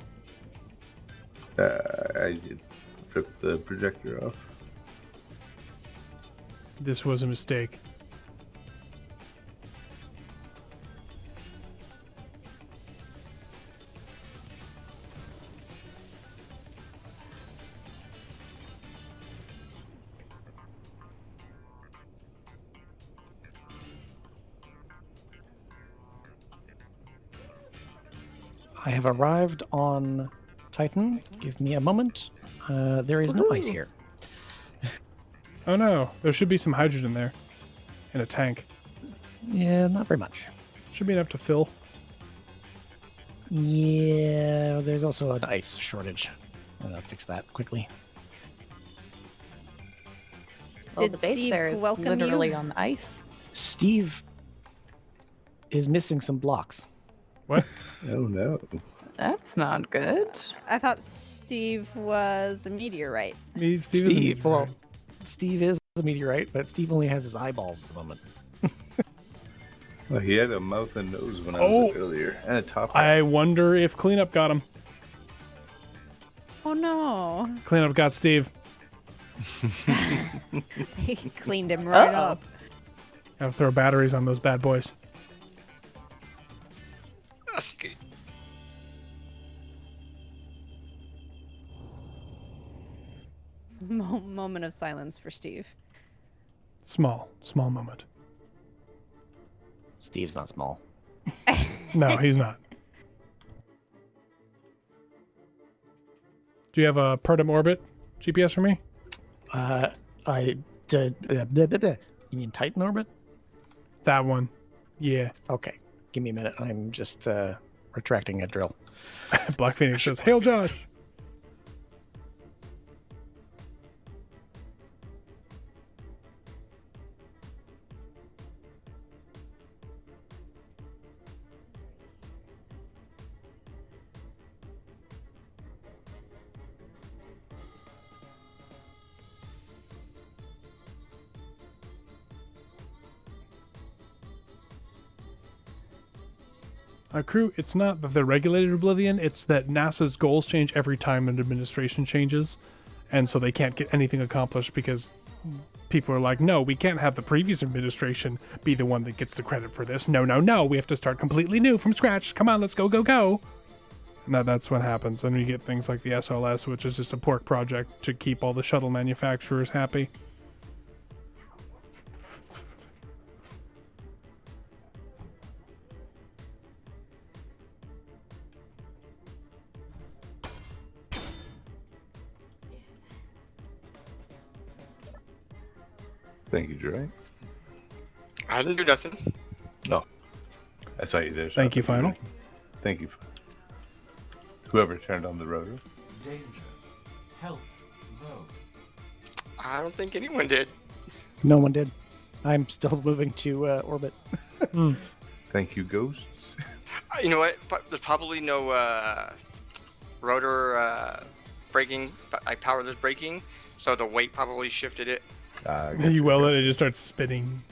I took the projector off. This was a mistake. I have arrived on Titan. Give me a moment. There is no ice here. Oh no, there should be some hydrogen there. In a tank. Yeah, not very much. Should be enough to fill. Yeah, there's also an ice shortage. I'll fix that quickly. Well, Did the base Steve there is welcome you? literally on the ice. Steve is missing some blocks. What? Oh no. That's not good. I thought Steve was a meteorite. Steve is a Well, Steve is a meteorite, but Steve only has his eyeballs at the moment. Well, he had a mouth and nose when I Oh. was earlier, and a top. I wonder if cleanup got him. Oh no. Cleanup got Steve. He cleaned him right Uh-oh. up. Gotta throw batteries on those bad boys. That's good. It's a moment of silence for Steve. Small moment. Steve's not small. No, he's not. Do you have a Pertam orbit GPS for me? You mean Titan orbit? That one. Yeah. Okay, give me a minute. I'm just retracting a drill. Black Phoenix says, "Hail Josh." Crew, it's not that they're regulated oblivion, it's that NASA's goals change every time an administration changes, and so they can't get anything accomplished because people are like, no, we can't have the previous administration be the one that gets the credit for this. No, we have to start completely new from scratch. Come on, let's go. And that's what happens. And we get things like the SLS, which is just a pork project to keep all the shuttle manufacturers happy. Thank you, Dre. I didn't do nothing. No. I saw you there. Thank you, Final. Thank you. Whoever turned on the rotor. Danger. Help. Low. I don't think anyone did. No one did. I'm still moving to orbit. Thank you, ghosts. You know what? There's probably no rotor braking, like powerless braking, so the weight probably shifted it. You will it, it just starts spinning.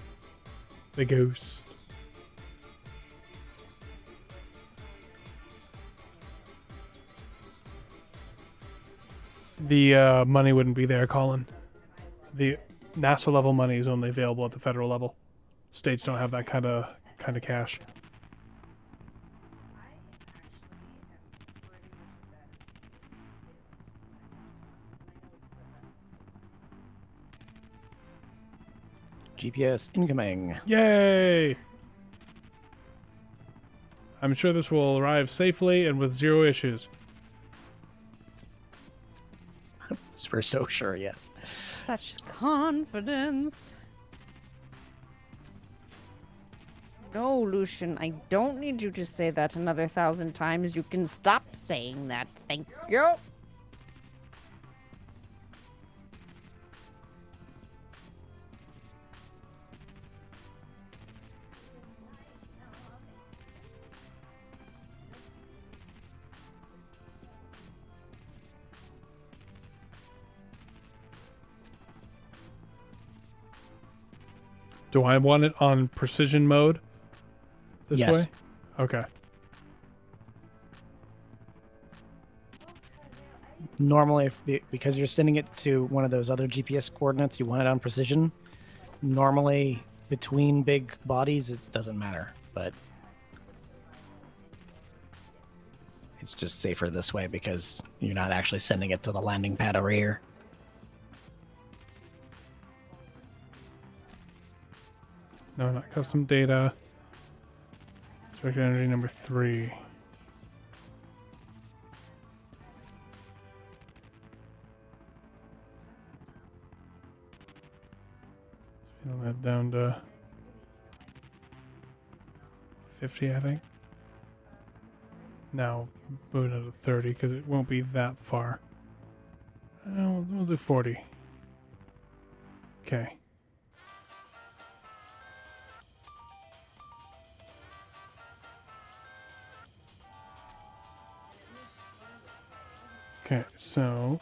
The ghost. The money wouldn't be there, Colin. The NASA level money is only available at the federal level. States don't have that kind of cash. GPS incoming. Yay! I'm sure this will arrive safely and with 0 issues. We're so sure, yes. Such confidence. No, Lucian, I don't need you to say that another 1,000 times. You can stop saying that. Thank you. Do I want it on precision mode? This Yes. way? Okay. Normally, because you're sending it to one of those other GPS coordinates, you want it on precision. Normally, between big bodies, it doesn't matter, but it's just safer this way because you're not actually sending it to the landing pad over here. No, not custom data. Directed energy number 3. Scale that down to 50, I think. Now move it to 30 because it won't be that far. We'll do 40. Okay. Okay, so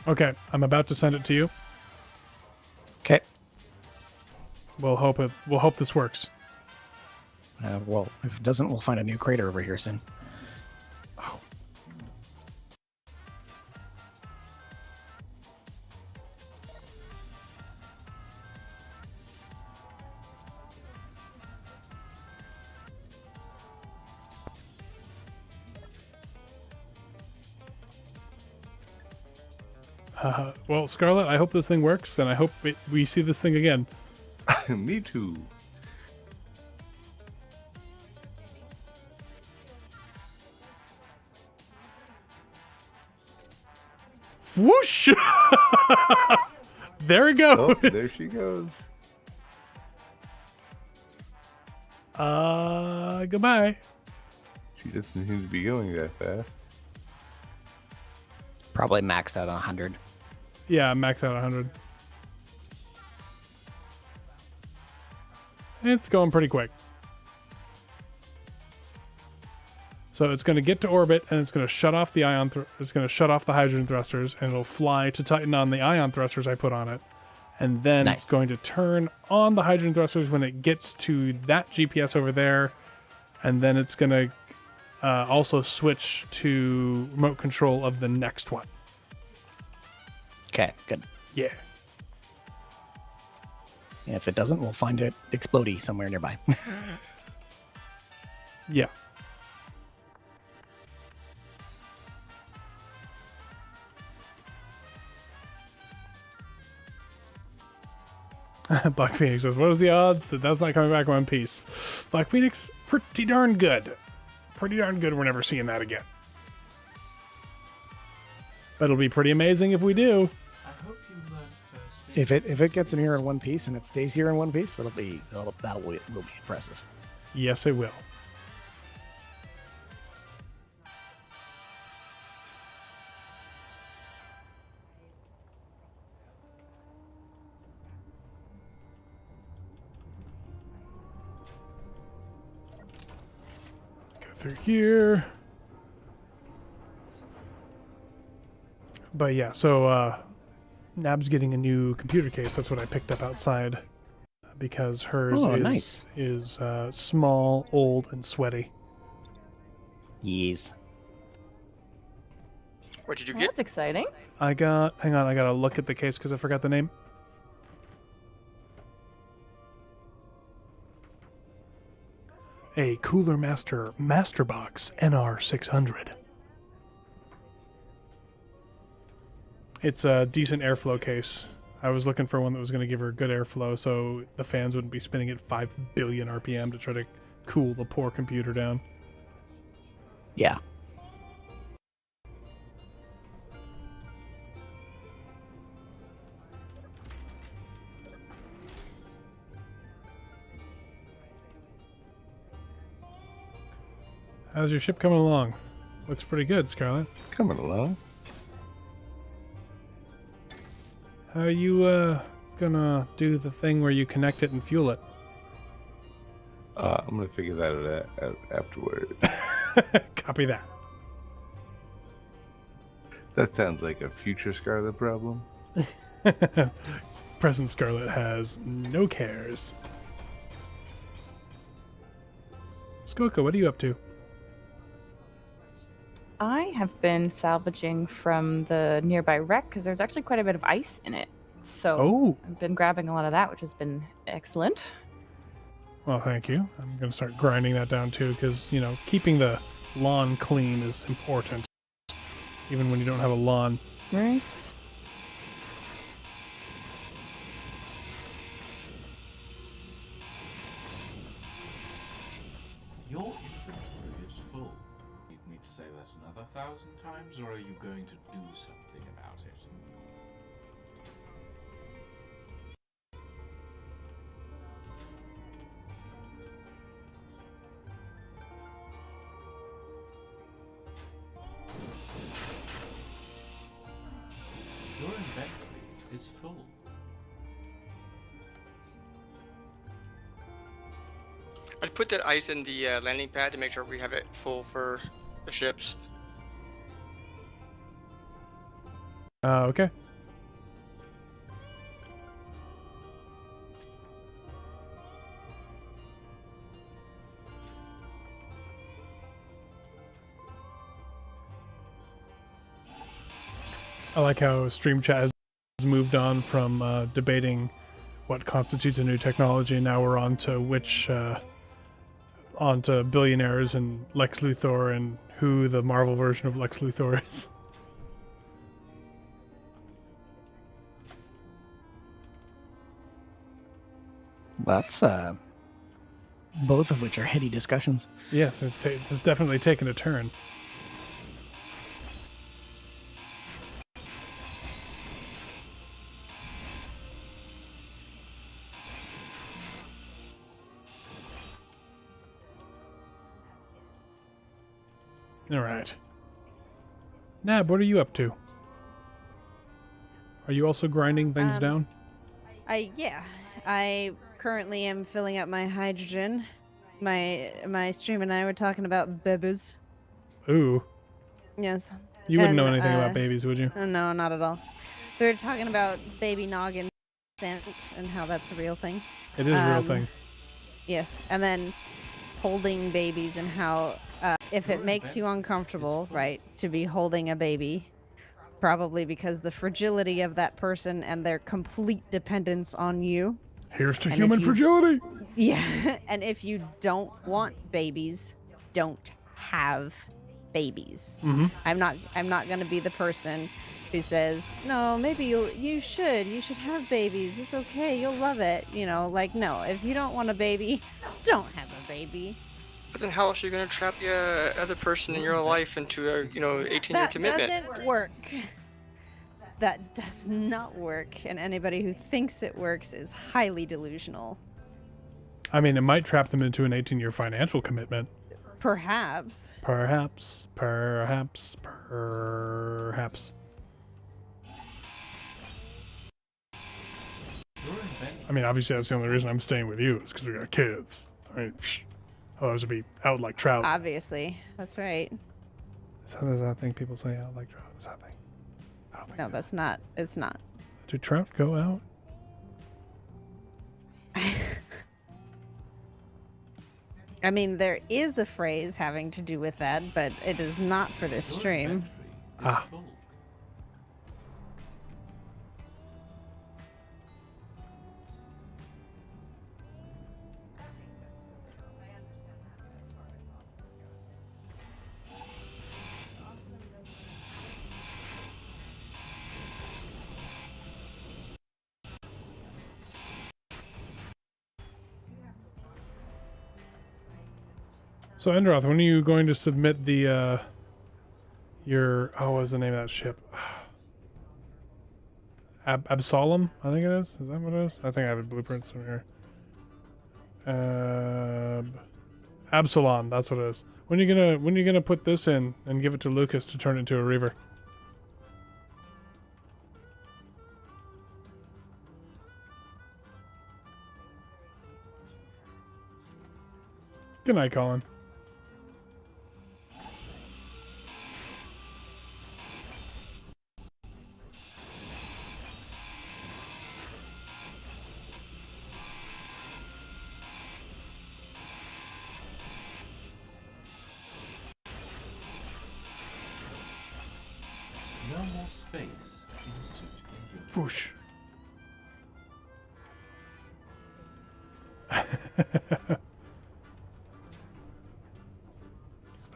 okay, I'm about to send it to you. Okay. We'll hope this works. Well, if it doesn't, we'll find a new crater over here soon. Oh. Well, Scarlett, I hope this thing works, and I hope we see this thing again. Me too. Whoosh! There it goes. Oh, there she goes. Goodbye. She doesn't seem to be going that fast. Probably maxed out on 100. Yeah, max out 100. It's going pretty quick. So it's going to get to orbit, and it's going to shut off the it's going to shut off the hydrogen thrusters, and it'll fly to tighten on the ion thrusters I put on it, and then Nice. it's going to turn on the hydrogen thrusters when it gets to that GPS over there, and then it's going to also switch to remote control of the next one. Okay, good. Yeah. And if it doesn't, we'll find it explodey somewhere nearby. Yeah. Black Phoenix says, what is the odds that that's not coming back in one piece? Black Phoenix, pretty darn good. Pretty darn good we're never seeing that again. But it'll be pretty amazing if we do. I hope you learned first aid if it gets in here in one piece and it stays here in one piece, that'll be impressive. Yes, it will. Go through here. But yeah, so Nab's getting a new computer case. That's what I picked up outside. because hers Oh, is nice. small, old, and sweaty. Yes. What did you Well, get? that's exciting. Hang on, I gotta look at the case because I forgot the name. A Cooler Master Masterbox NR600. It's a decent airflow case. I was looking for one that was going to give her good airflow so the fans wouldn't be spinning at 5 billion RPM to try to cool the poor computer down. Yeah. How's your ship coming along? Looks pretty good, Scarlett. Coming along. How are you gonna do the thing where you connect it and fuel it? I'm gonna figure that out afterward. Copy that. That sounds like a future Scarlet problem. Present Scarlett has no cares. Scoca, what are you up to? I have been salvaging from the nearby wreck because there's actually quite a bit of ice in it. So Oh, I've been grabbing a lot of that, which has been excellent. well, thank you. I'm going to start grinding that down too because, you know, keeping the lawn clean is important. Even when you don't have a lawn. Right. Your inventory is full. Need me to say that another 1,000 times, or are you going to do something about it? Your inventory is full. I'd put that ice in the landing pad to make sure we have it full for the ships. Okay. I like how Stream Chat has moved on from debating what constitutes a new technology. Now we're on to onto billionaires and Lex Luthor and who the Marvel version of Lex Luthor is. That's both of which are heady discussions. Yes, it's definitely taken a turn. All right. Nab, what are you up to? Are you also grinding things down? I currently am filling up my hydrogen. My stream and I were talking about babies. Ooh, Yes. you wouldn't know And, anything about babies, would you? No, not at all. We were talking about baby noggin scent and how that's a real thing. It is a real thing. Yes, and then holding babies and how if it makes you uncomfortable, right, to be holding a baby, probably because the fragility of that person and their complete dependence on you. Here's to and human if you- fragility. Yeah, and if you don't want babies, don't have babies. Mm-hmm. I'm not going to be the person who says, "No, maybe you should have babies. It's okay. You'll love it." You know, like, no, if you don't want a baby, don't have a baby. But then how else are you going to trap the other person in your life into a 18-year That commitment? doesn't work. That does not work, and anybody who thinks it works is highly delusional. I mean, it might trap them into an 18-year financial commitment. Perhaps. Perhaps. I mean, obviously that's the only reason I'm staying with you is because we got kids. I mean, otherwise it'd be out like trout. Obviously, that's right. Is that a thing people say, out like trout? Is that a thing? I don't think No, it is. that's not. It's not. Do trout go out? I mean, there is a phrase having to do with that, but it is not for this Your stream. inventory is Ah. full. So Enderoth, when are you going to submit the your what was the name of that ship? Absalom, I think it is. Is that what it is? I think I have a blueprint somewhere. Absalon, that's what it is. When are you gonna put this in and give it to Lucas to turn it into a Reaver? Good night, Colin. No more space in the suit inventory. Whoosh.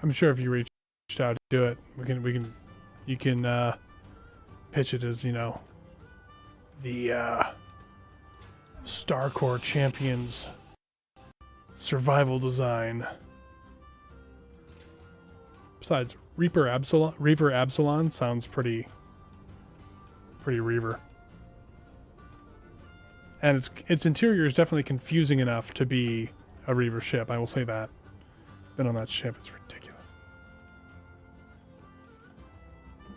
I'm sure if you reached out to do it, you can pitch it as, you know, the Starcore Champions survival design. Besides, Reaver Absalon sounds pretty Reaver. And its interior is definitely confusing enough to be a Reaver ship, I will say that. Been on that ship, it's ridiculous.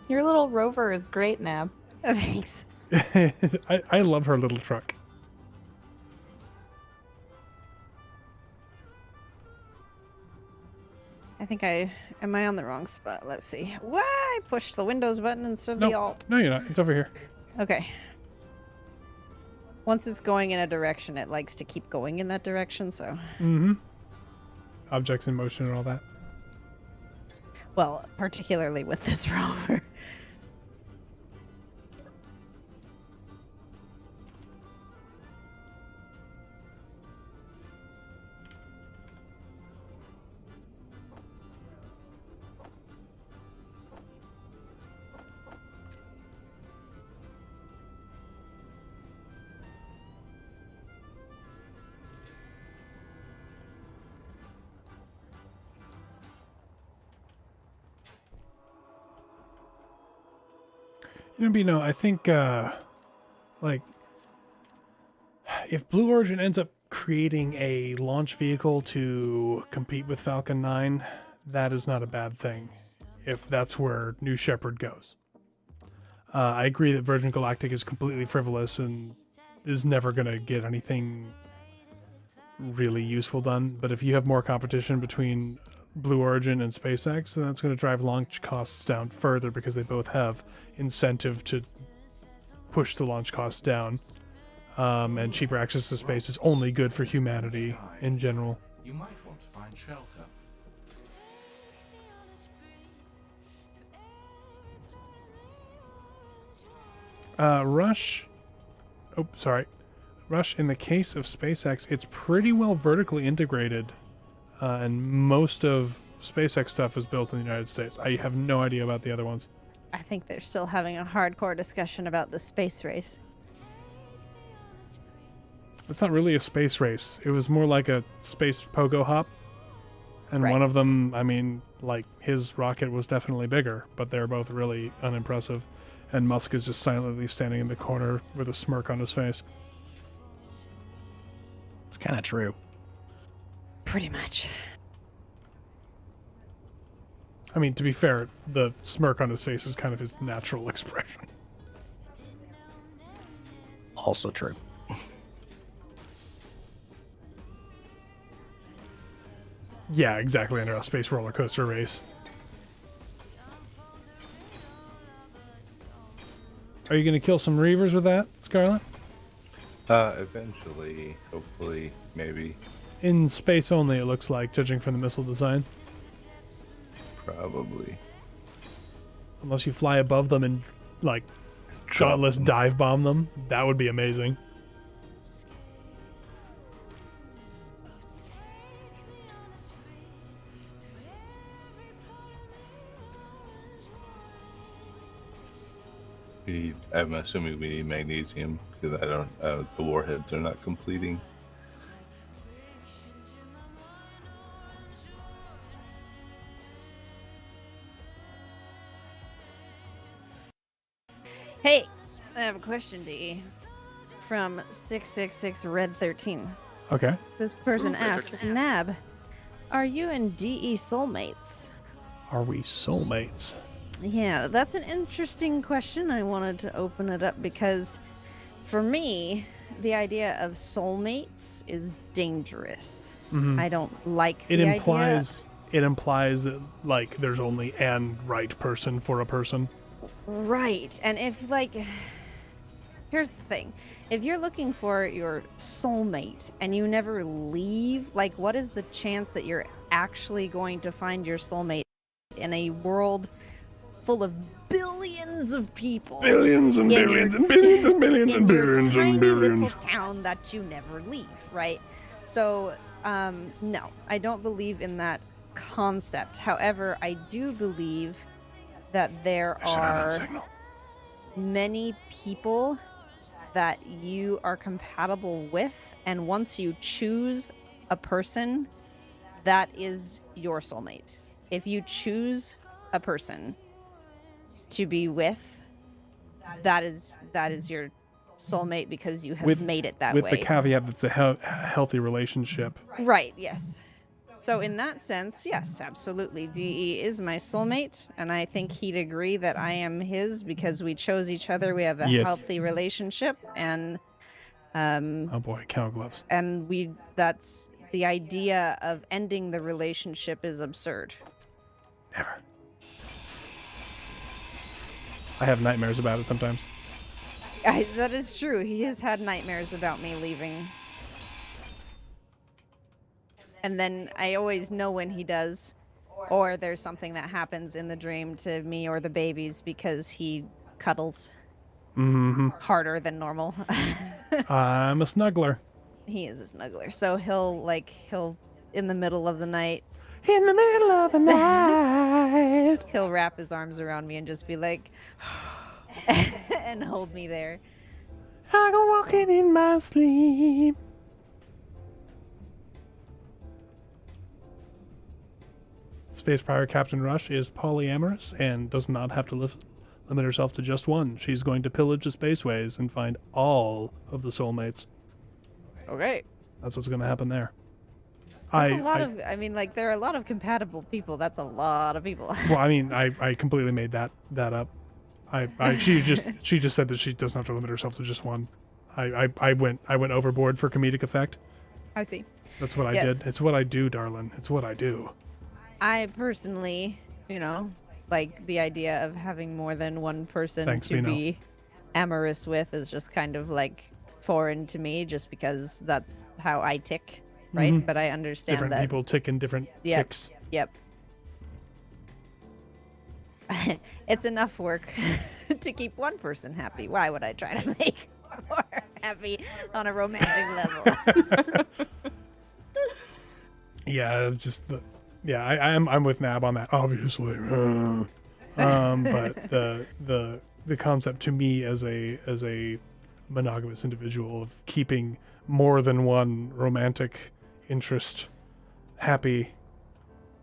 Your little rover is great, Nab. Thanks. I love her little truck. I think am I on the wrong spot? Let's see. Why I pushed the Windows button instead of the No, Alt? no, you're not. It's over here. Okay. Once it's going in a direction, it likes to keep going in that direction. So, Mm-hmm. Objects in motion and all that. well, particularly with this rover. You know, Bino, I think, like, if Blue Origin ends up creating a launch vehicle to compete with Falcon 9, that is not a bad thing, if that's where New Shepard goes. I agree that Virgin Galactic is completely frivolous and is never going to get anything really useful done, but if you have more competition between Blue Origin and SpaceX, then that's going to drive launch costs down further because they both have incentive to push the launch costs down. And cheaper access to space is only good for humanity in general. You might want to find shelter. Rush. Oh, sorry. Rush, in the case of SpaceX, it's pretty well vertically integrated. And most of SpaceX stuff is built in the United States. I have no idea about the other ones. I think they're still having a hardcore discussion about the space race. It's not really a space race. It was more like a space pogo hop. And Right. one of them, I mean, like, his rocket was definitely bigger, but they're both really unimpressive. And Musk is just silently standing in the corner with a smirk on his face. It's kind of true. Pretty much. I mean, to be fair, the smirk on his face is kind of his natural expression. Also true. Yeah, exactly, under a space roller coaster race. Are you going to kill some Reavers with that, Scarlett? Eventually, hopefully, maybe. In space only, it looks like, judging from the missile design. Probably. Unless you fly above them and, like, Drop dauntless them. dive bomb them. That would be amazing. I'm assuming we need magnesium because the warheads are not completing. Hey, I have a question, DE. From 666 Red 13. Okay. This person Red asks, 13. Nab, are you and DE soulmates? Are we soulmates? Yeah, that's an interesting question. I wanted to open it up because for me, the idea of soulmates is dangerous. Mhm. I don't like It the implies that, like, there's only an right person for a person. Right. And if, like, here's the thing. If you're looking for your soulmate and you never leave, like, what is the chance that you're actually going to find your soulmate in a world full of billions of people? Billions and in your- billions and billions and billions in and your billions tiny and billions. little town that you never leave, right? So, no, I don't believe in that concept. However, I do believe that there I should have that are signal. many people that you are compatible with, and once you choose a person, that is your soulmate. If you choose a person to be with, that is your soulmate because you have made it that With way. the caveat that it's a healthy relationship. Right, yes. So in that sense, yes, absolutely. DE is my soulmate, and I think he'd agree that I am his because we chose each other. We have a Yes. healthy relationship, and Oh boy, cow gloves. and that's the idea of ending the relationship is absurd. Never. I have nightmares about it sometimes. That is true. He has had nightmares about me leaving. And then I always know when he does, or there's something that happens in the dream to me or the babies because he cuddles Mm-hmm. harder than normal. I'm a snuggler. He is a snuggler. So he'll in the middle of the night, In the middle of the night. he'll wrap his arms around me and just be like, and hold me there. I go walking in my sleep. Space Pirate Captain Rush is polyamorous and does not have to limit herself to just one. She's going to pillage the spaceways and find all of the soulmates. Okay. That's what's going to happen there. That's a lot of, like, there are a lot of compatible people. That's a lot of people. Well, I mean, I completely made that up. She just said that she doesn't have to limit herself to just one. I went overboard for comedic effect. I see. That's what I Yes. did. It's what I do, darling. It's what I do. I personally, like the idea of having more than one person Thanks, to Vino. be amorous with is just kind of like foreign to me just because that's how I tick, right? Mhm. But I understand Different that. people tick in different Yep. ticks. Yep. It's enough work to keep one person happy. Why would I try to make more happy on a romantic level? Yeah, I'm with Nab on that, obviously. But the concept to me as a monogamous individual of keeping more than one romantic interest happy.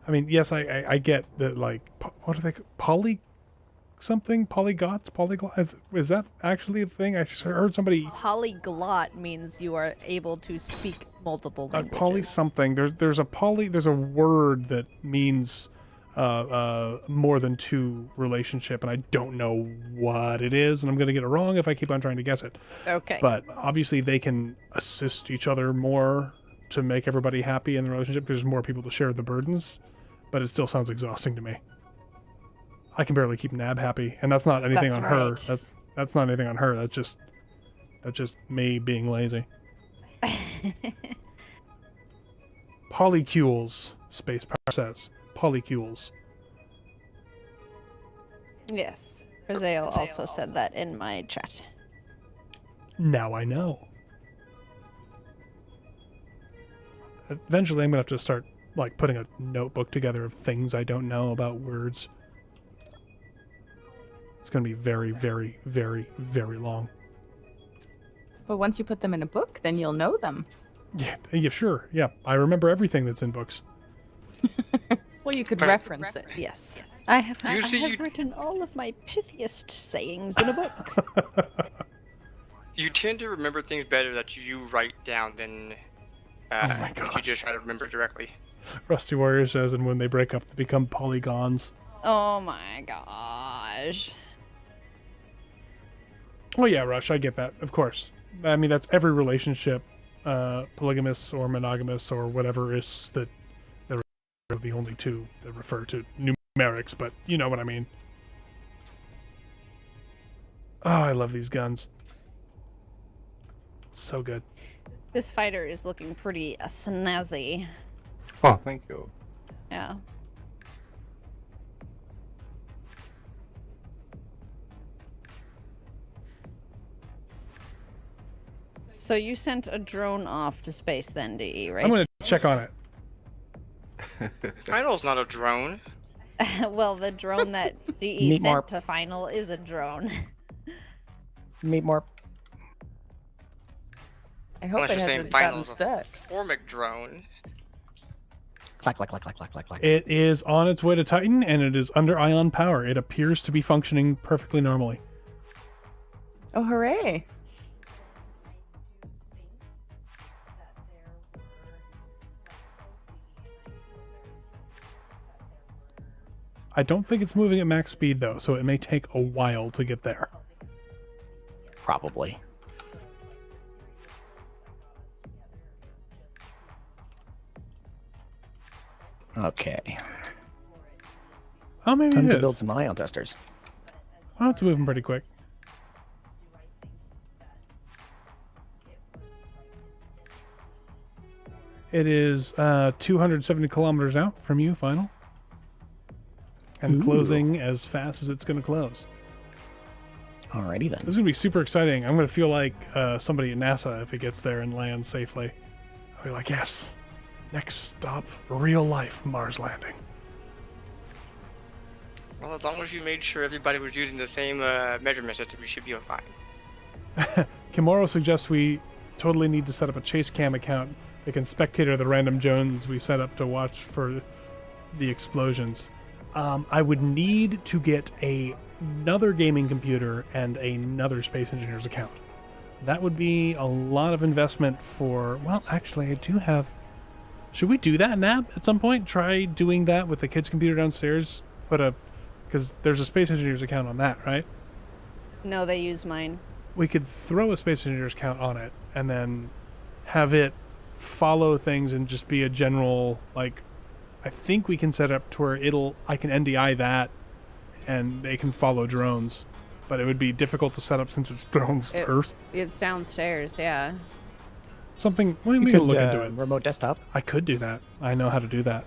I mean, yes, I get that, like, what are they, polyglots? Is that actually a thing? I just heard somebody. Polyglot means you are able to speak multiple languages. Poly something. There's a word that means more than two relationship, and I don't know what it is, and I'm gonna get it wrong if I keep on trying to guess it. Okay. But obviously they can assist each other more to make everybody happy in the relationship because there's more people to share the burdens. But it still sounds exhausting to me. I can barely keep Nab happy, and that's not anything That's on her. right. That's not anything on her. That's just me being lazy. polycules, Spacepower says. Polycules. Yes. Raziel also said that in my chat. Now I know. Eventually, I'm going to have to start, like, putting a notebook together of things I don't know about words. It's going to be very, very, very, very long. But once you put them in a book, then you'll know them. Yeah, sure. Yeah, I remember everything that's in books. Well, you could Right. reference it. Yes. I have Usually written all of my pithiest sayings in a book. You tend to remember things better that you write down than Oh my if you gosh. just try to remember directly. Rusty Warrior says, and when they break up, they become polygons. Oh my gosh. Oh yeah, Rush, I get that, of course. I mean, that's every relationship, polygamous or monogamous or whatever is that there are the only two that refer to numerics, but you know what I mean. Oh, I love these guns. So good. This fighter is looking pretty snazzy. Oh, thank you. Yeah. So you sent a drone off to space then, DE, right? I'm going to check on it. Final's not a drone. Well, the drone that DE Meet sent Marp. to Final is a drone. Meet more. I hope Unless it you're saying hasn't gotten Final's a stuck. formic drone. Clack, clack, clack, clack, clack, clack, clack. It is on its way to Titan, and it is under ion power. It appears to be functioning perfectly normally. Oh, hooray. I don't think it's moving at max speed, though, so it may take a while to get there. Probably. Okay. Oh, maybe Time it to is. build some ion thrusters. Oh, it's moving pretty quick. It is 270 kilometers out from you, Final. And Ooh. closing as fast as it's going to close. Alrighty then. This is going to be super exciting. I'm going to feel like somebody at NASA if it gets there and lands safely. I'll be like, yes, next stop, real life Mars landing. Well, as long as you made sure everybody was using the same measurement system, you should be fine. Kimura suggests we totally need to set up a chase cam account that can spectator the random drones we set up to watch for the explosions. I would need to get another gaming computer and another Space Engineers account. That would be a lot of investment for... Well, actually, I do have... Should we do that, Nab, at some point? Try doing that with the kid's computer downstairs? Because there's a Space Engineers account on that, right? No, they use mine. We could throw a Space Engineers account on it and then have it follow things and just be a general, like... I think we can set it up to where I can NDI that and they can follow drones. But it would be difficult to set up since it's drones first. It's downstairs, yeah. Something, we You can could, look into it. Remote desktop. I could do that. I know how to do that.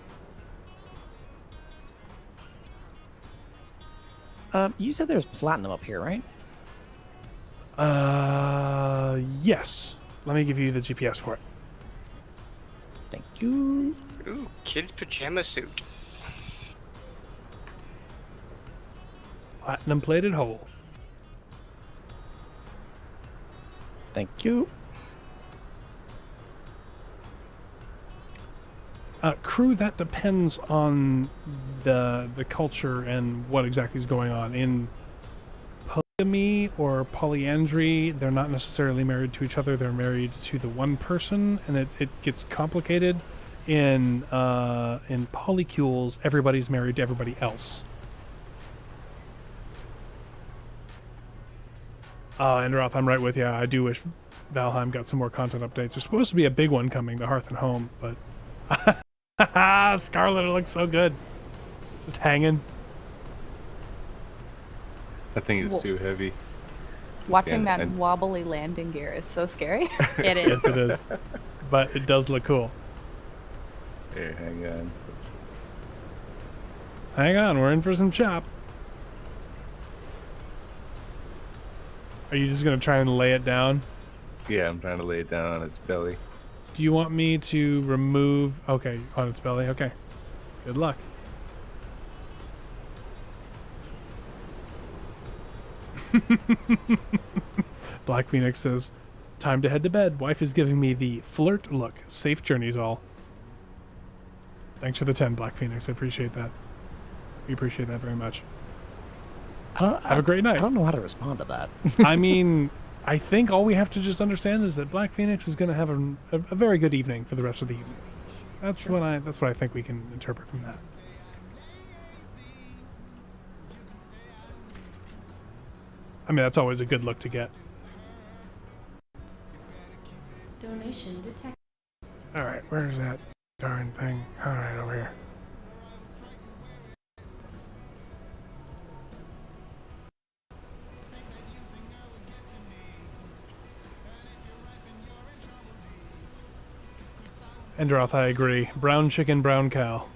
You said there's platinum up here, right? Yes. Let me give you the GPS for it. Thank you. Ooh, kid's pajama suit. Platinum plated hole. Thank you. Crew, that depends on the culture and what exactly is going on. In polygamy or polyandry, they're not necessarily married to each other. They're married to the one person, and it gets complicated. In polycules, everybody's married to everybody else. Enroth, I'm right with you. I do wish Valheim got some more content updates. There's supposed to be a big one coming to Hearth and Home, but Scarlett, it looks so good. Just hanging. That thing is Well- too heavy. Watching Yeah, that and- wobbly landing gear is so scary. It is. Yes, it is. But it does look cool. Here, hang on. Hang on, we're in for some chop. Are you just gonna try and lay it down? Yeah, I'm trying to lay it down on its belly. Do you want me to remove... Okay, on its belly. Okay. Good luck. Black Phoenix says, time to head to bed. Wife is giving me the flirt look. Safe journeys all. Thanks for the 10, Black Phoenix. I appreciate that. We appreciate that very much. Have a great night. I don't know how to respond to that. I mean, I think all we have to just understand is that Black Phoenix is going to have a very good evening for the rest of the evening. That's what I think we can interpret from that. I mean, that's always a good look to get. Donation detected. All right, where's that darn thing? All right, over here. Enderoth, I agree. Brown chicken, brown cow.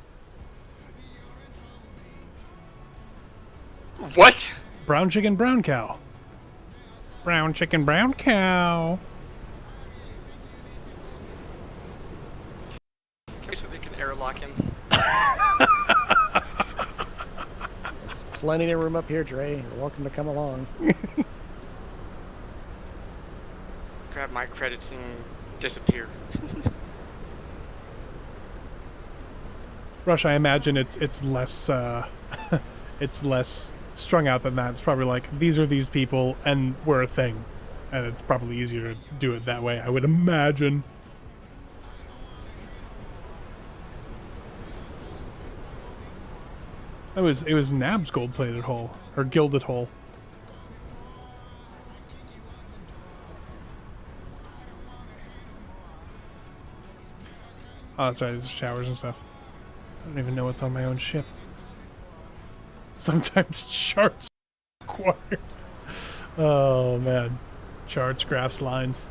What? Brown chicken, brown cow. Brown chicken, brown cow. Okay, so they can airlock him. There's plenty of room up here, Dre. You're welcome to come along. Grab my credits and disappear. Rush, I imagine it's less it's less strung out than that. It's probably like, these are these people and we're a thing, and it's probably easier to do it that way, I would imagine. It was Nab's gold-plated hull, or gilded hull. Oh, that's right, there's showers and stuff. I don't even know what's on my own ship. Sometimes charts required. Oh man. Charts, graphs, lines.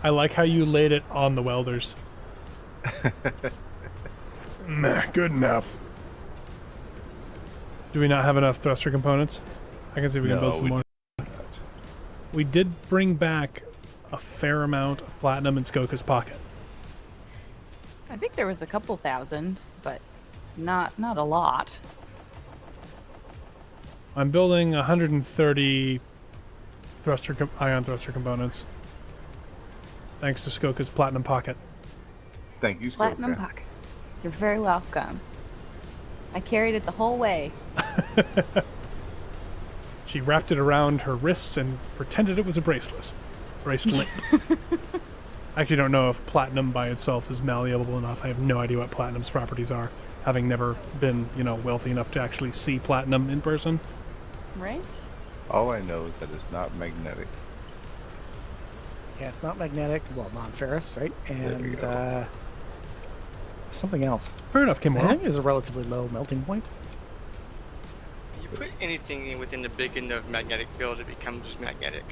I like how you laid it on the welders. Meh, good enough. Do we not have enough thruster components? I can see if we can build some more. We did bring back a fair amount of platinum in Scoca's pocket. I think there was a couple thousand, but not a lot. I'm building 130 ion thruster components. Thanks to Scoca's platinum pocket. Thank you, Scoca. Platinum puck. You're very welcome. I carried it the whole way. She wrapped it around her wrist and pretended it was a bracelet. I actually don't know if platinum by itself is malleable enough. I have no idea what platinum's properties are, having never been, wealthy enough to actually see platinum in person. Right? All I know is that it's not magnetic. Yeah, it's not magnetic. Well, non-ferrous, right? There we And go. something else. Fair enough, I Kimura. think there's a relatively low melting point. You put anything within the big end of magnetic field, it becomes magnetic.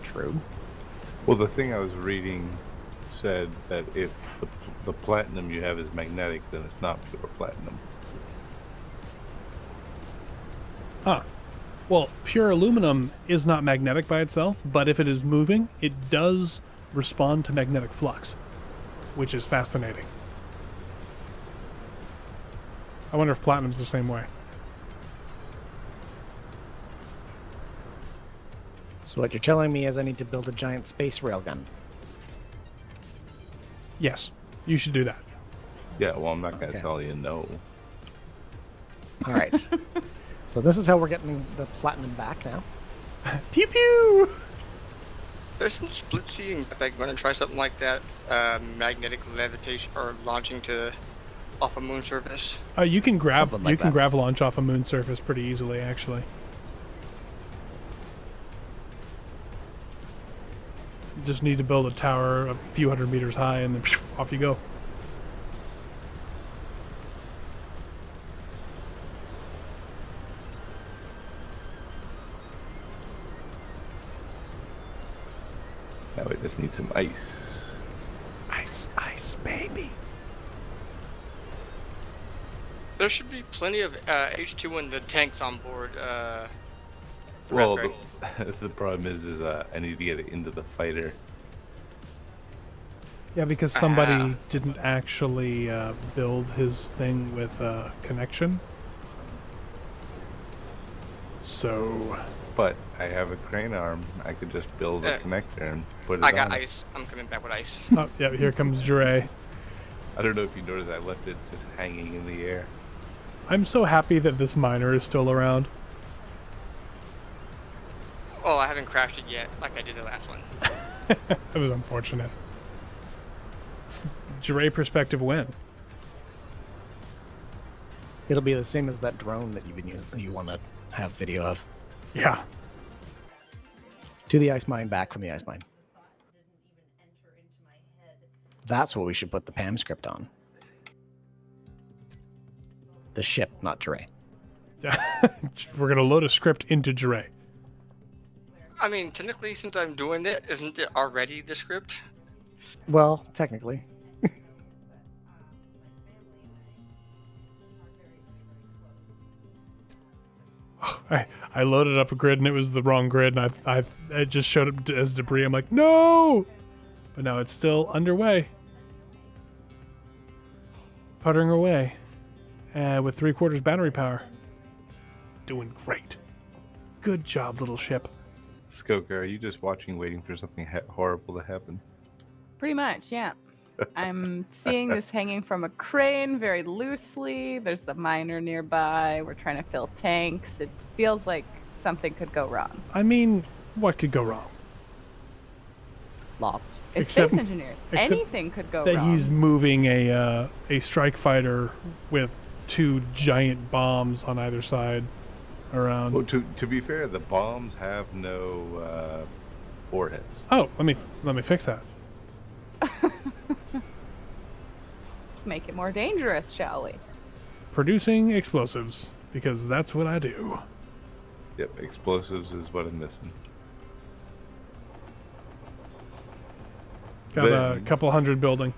True. Well, the thing I was reading said that if the platinum you have is magnetic, then it's not pure platinum. Huh. Well, pure aluminum is not magnetic by itself, but if it is moving, it does respond to magnetic flux, which is fascinating. I wonder if platinum's the same way. So what you're telling me is I need to build a giant space railgun. Yes, you should do that. Yeah, well, I'm not going to Okay. tell you no. All right. So this is how we're getting the platinum back now. Pew pew! There's some split sea, and if I'm going to try something like that, magnetic levitation or launching off a moon surface. You can Something like that. grav launch off a moon surface pretty easily, actually. You just need to build a tower a few hundred meters high, and then off you go. Now we just need some ice. Ice, ice, baby. There should be plenty of H2 in the tanks on board. Well, right? the problem is I need to get it into the fighter. Yeah, because somebody Ah. didn't actually build his thing with connection. So, But I have a crane arm. I could just build a connector and put it I on got it. ice. I'm coming back with ice. oh, yeah, here comes Dre. I don't know if you noticed, I left it just hanging in the air. I'm so happy that this miner is still around. Oh, I haven't crashed it yet, like I did the last one. It was unfortunate. Dre perspective win. It'll be the same as that drone that you've been using. That you want to have video of. Yeah. To the ice mine, back from the ice mine. That's what we should put the PAM script on. The ship, not Dre. We're going to load a script into Dre. I mean, technically, since I'm doing it, isn't it already the script? Well, technically. I loaded up a grid and it was the wrong grid, and I just showed up as debris. I'm like, no! But now it's still underway. Puttering away. With 3/4 battery power. Doing great. Good job, little ship. Scoca, are you just watching, waiting for something horrible to happen? Pretty much, yeah. I'm seeing this hanging from a crane very loosely. There's the miner nearby. We're trying to fill tanks. It feels like something could go wrong. I mean, what could go wrong? Lots. It's Except- space engineers. except Anything could go That wrong. he's moving a strike fighter with 2 giant bombs on either side around. Well, to be fair, the bombs have no warheads. Oh, let me fix that. Let's make it more dangerous, shall we? Producing explosives, because that's what I do. Yep, explosives is what I'm missing. Got a Then- couple hundred building.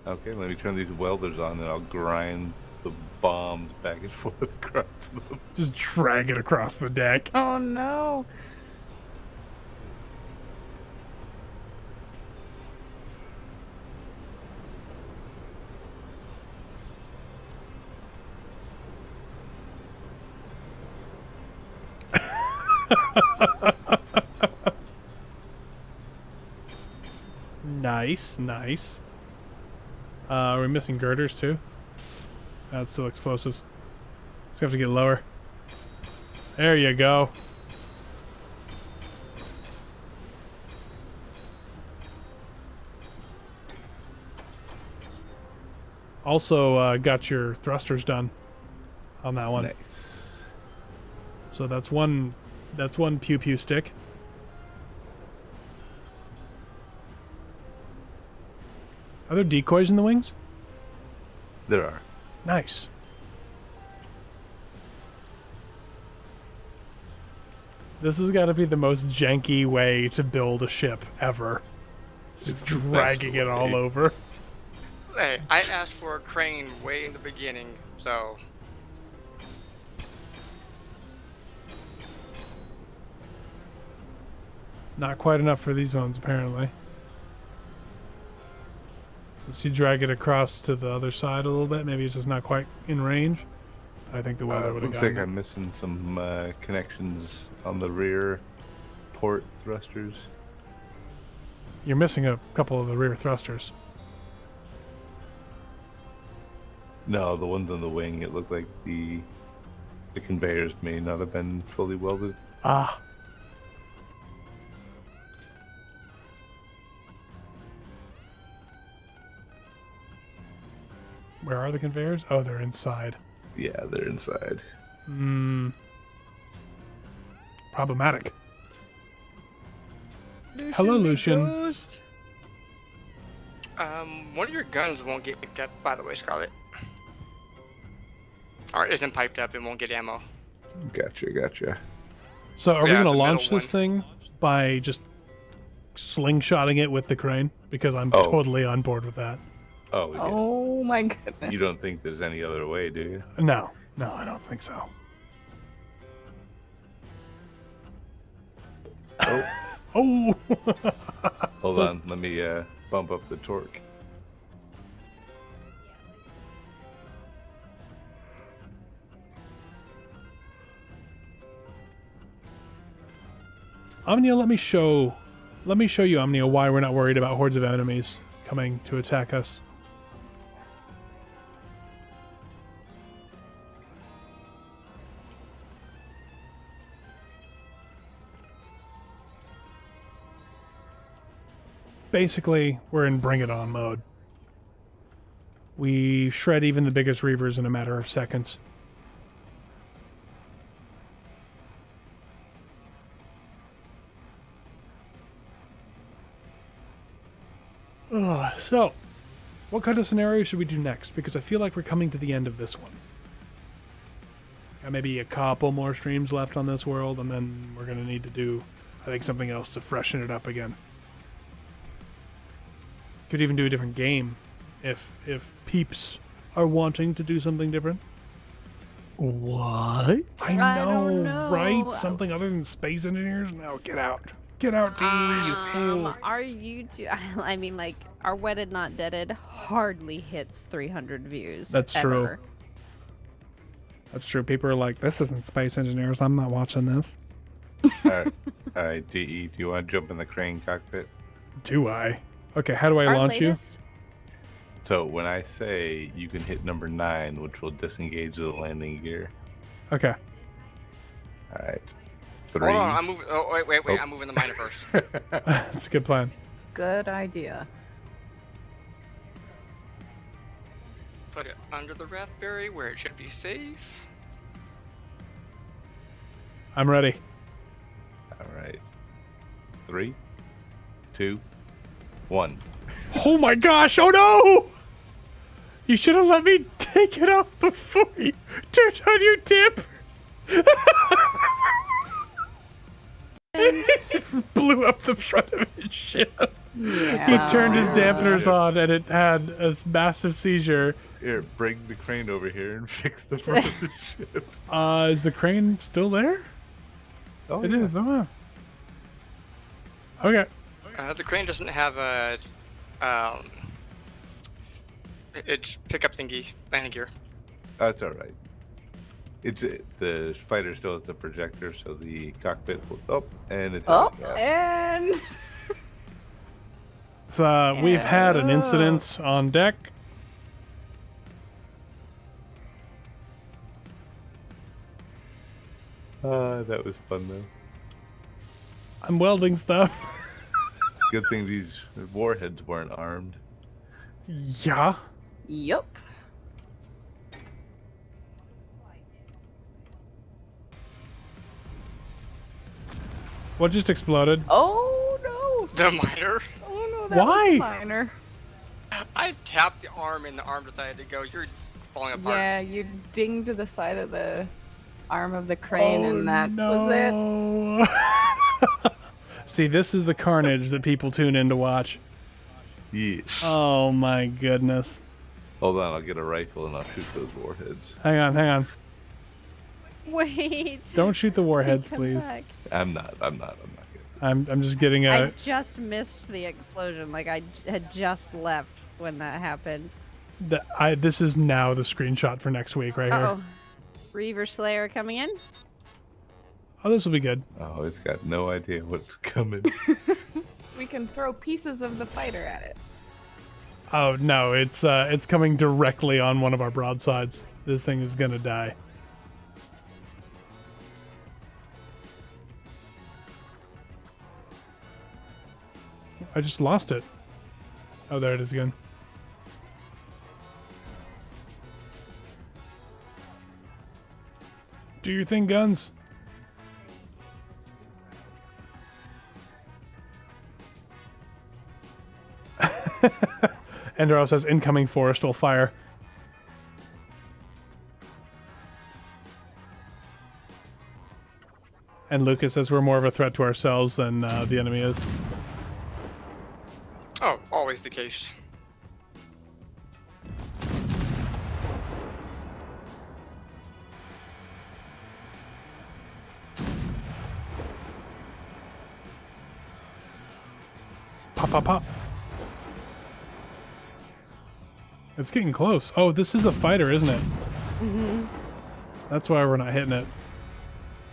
Okay, let me turn these welders on and I'll grind the bombs back and forth across them. Just drag it across the deck. Oh no. Nice, nice. Are we missing girders too? That's still explosives. So we have to get lower. There you go. Also got your thrusters done on that one. Nice. So that's one pew pew stick. Are there decoys in the wings? There are. Nice. This has got to be the most janky way to build a ship ever. Just dragging it all way. over. Hey, I asked for a crane way in the beginning, so Not quite enough for these ones, apparently. Let's see, drag it across to the other side a little bit. Maybe it's just not quite in range. I think the weather would have Looks gotten like it. I'm missing some connections on the rear port thrusters. You're missing a couple of the rear thrusters. No, the ones on the wing, it looked like the conveyors may not have been fully welded. Ah. Where are the conveyors? Oh, they're inside. Yeah, they're inside. Problematic. Hello, Lucian. Ghost. one of your guns won't get picked up, by the way, Scarlett. Or isn't piped up and won't get ammo. Gotcha, gotcha. So are we Yeah, going to the launch middle this thing by just slingshotting it with the crane because I'm totally on board with that. Oh, yeah. Oh my goodness. You don't think there's any other way, do you? No, I don't think so. Oh. Hold on, let me bump up the torque. Omnia, let me show you, Omnia, why we're not worried about hordes of enemies coming to attack us. Basically, we're in Bring It On mode. We shred even the biggest reavers in a matter of seconds. So, what kind of scenario should we do next? Because I feel like we're coming to the end of this one. Got maybe a couple more streams left on this world, and then we're going to need to do, I think, something else to freshen it up again. Could even do a different game if peeps are wanting to do something different. What? I don't know. right? Something other than space engineers? No, get out. Get out, D, you fool. Our YouTube, I mean, like, our Wedded Not Deaded hardly hits 300 views. That's true. ever. That's true. People are like, this isn't space engineers. I'm not watching this. All right, DE, do you want to jump in the crane cockpit? Do I? Okay, how do I Our launch latest, So when I say you can hit number 9, which will disengage the landing gear. you? Okay. All right. 3. Hold on, I'm moving. Oh, wait. Oh. I'm moving the miner first. That's a good plan. Good idea. Put it under the raspberry where it should be safe. I'm ready. All right. 3, 2, 1. Oh my gosh, oh no! You should have let me take it off before you turned on your dampers. He blew up the front of his ship. Yeah. He turned his dampeners on and it had a massive seizure. Here, bring the crane over here and fix the front of the ship. Is the crane still there? Oh, It yeah. is. Oh, wow. Okay. The crane doesn't have a its pickup thingy landing gear. That's all right. The fighter still has the projector, so the cockpit will up, and it's Oh, out of gas. and So, we've had an incident on deck. That was fun though. I'm welding stuff. Good thing these warheads weren't armed. Yeah. yup. What just exploded? Oh no. The miner. Oh no, that Why? was minor. I tapped the arm and the arm decided to go. You're falling apart. Yeah, you dinged the side of the arm of the crane, and that was it. was it. See, this is the carnage that people tune in to watch. Yeah. Oh my goodness. Hold on, I'll get a rifle and I'll shoot those warheads. Hang on. wait. Don't shoot the warheads, Come please. back. I'm not good. I'm just getting I a. just missed the explosion. Like, I had just left when that happened. This is now the screenshot for next week, right Uh-oh. here. Reaver Slayer coming in? Oh, this will be good. Oh, it's got no idea what's coming. We can throw pieces of the fighter at it. Oh no, it's coming directly on one of our broadsides. This thing is gonna die. I just lost it. Oh, there it is again. Do your thing, guns. Endero says incoming forestal fire. And Lucas says we're more of a threat to ourselves than the enemy is. Oh, always the case. Pop, pop, pop. It's getting close. Oh, this is a fighter, isn't it? Mm-hmm. That's why we're not hitting it.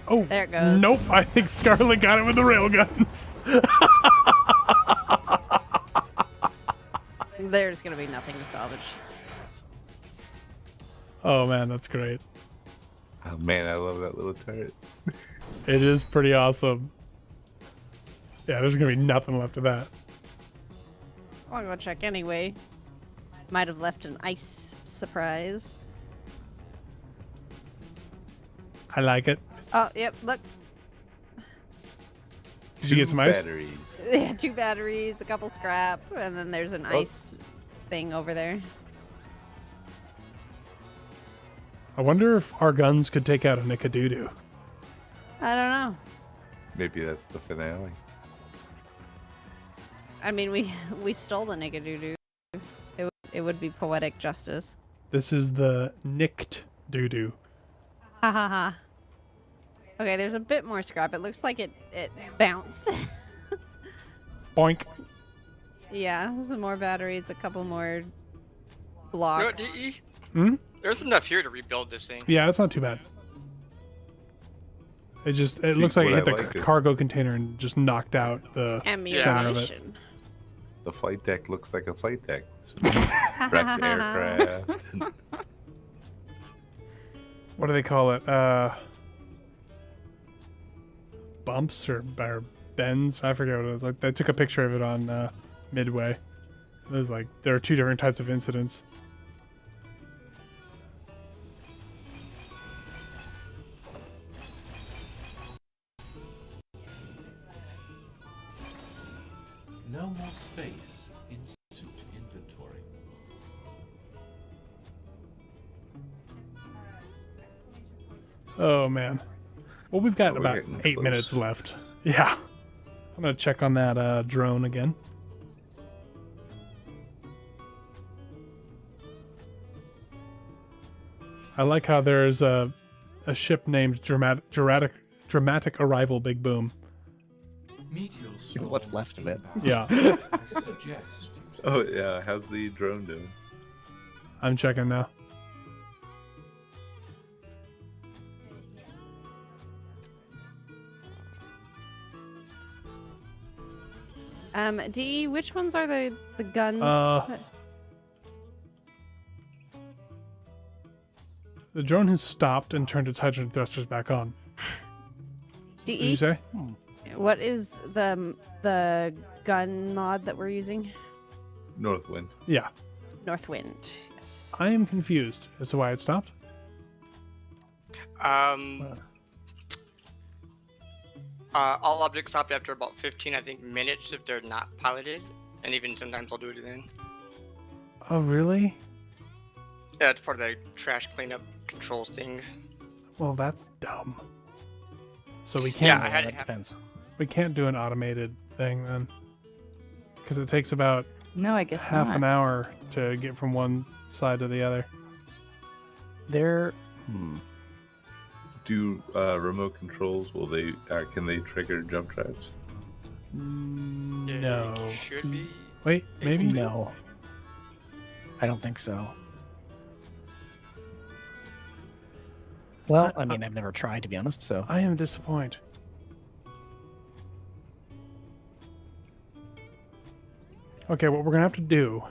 Oh, There it goes. Nope, I think Scarlett got it with the railguns. There's gonna be nothing to salvage. Oh man, that's great. Oh man, I love that little turret. It is pretty awesome. Yeah, there's gonna be nothing left of that. I'll go check anyway. Might have left an ice surprise. I like it. Oh, yep, look. Did you get some ice? Batteries. Yeah, 2 batteries, a couple scrap, and then there's an Oh. ice thing over there. I wonder if our guns could take out a Nickadoodoo. I don't know. Maybe that's the finale. I mean, we stole the Nickadoodoo. It would be poetic justice. This is the nicked doo-doo. Ha ha ha. Okay, there's a bit more scrap. It looks like it bounced. Boink. Yeah, some more batteries, a couple more You know blocks. what, DE? Hmm? There's enough here to rebuild this thing. Yeah, it's not too bad. It See, looks like it what hit I the like is- cargo container and just knocked out the center of it. Ammunition. The flight deck looks like a flight deck. Wrecked aircraft. What do they call it? Bumps or bends? I forget what it was. Like they took a picture of it on Midway. It was like there are 2 different types of incidents. No more space in suit inventory. Oh man. Well, we've got Oh, we're about getting 8 close. minutes left. Yeah. I'm gonna check on that drone again. I like how there's a ship named Dramatic Arrival Big Boom. Meteor storm What's left of it? inbound. Yeah. I suggest you Oh yeah, how's the drone doing? I'm checking now. DE, which ones are the guns? The drone has stopped and turned its hydrogen thrusters back on. What did you DE, say? what is the gun mod that we're using? Northwind. Yeah. Northwind. Yes. I am confused as to why it stopped. All objects stop after about 15, I think, minutes if they're not piloted, and even sometimes I'll do it then. Oh, really? Yeah, it's part of the trash cleanup controls thing. Well, that's dumb. So we Yeah, can't I had it that happen. depends. we can't do an automated thing then, because it takes about No, I guess half not. an hour to get from one side to the other. There. Do remote controls? Will they? Can they trigger jump drives? No. Should be. Wait, maybe. No. I don't think so. Well, I mean, I've never tried, to be honest, so. I am disappointed. Okay, what we're gonna have to do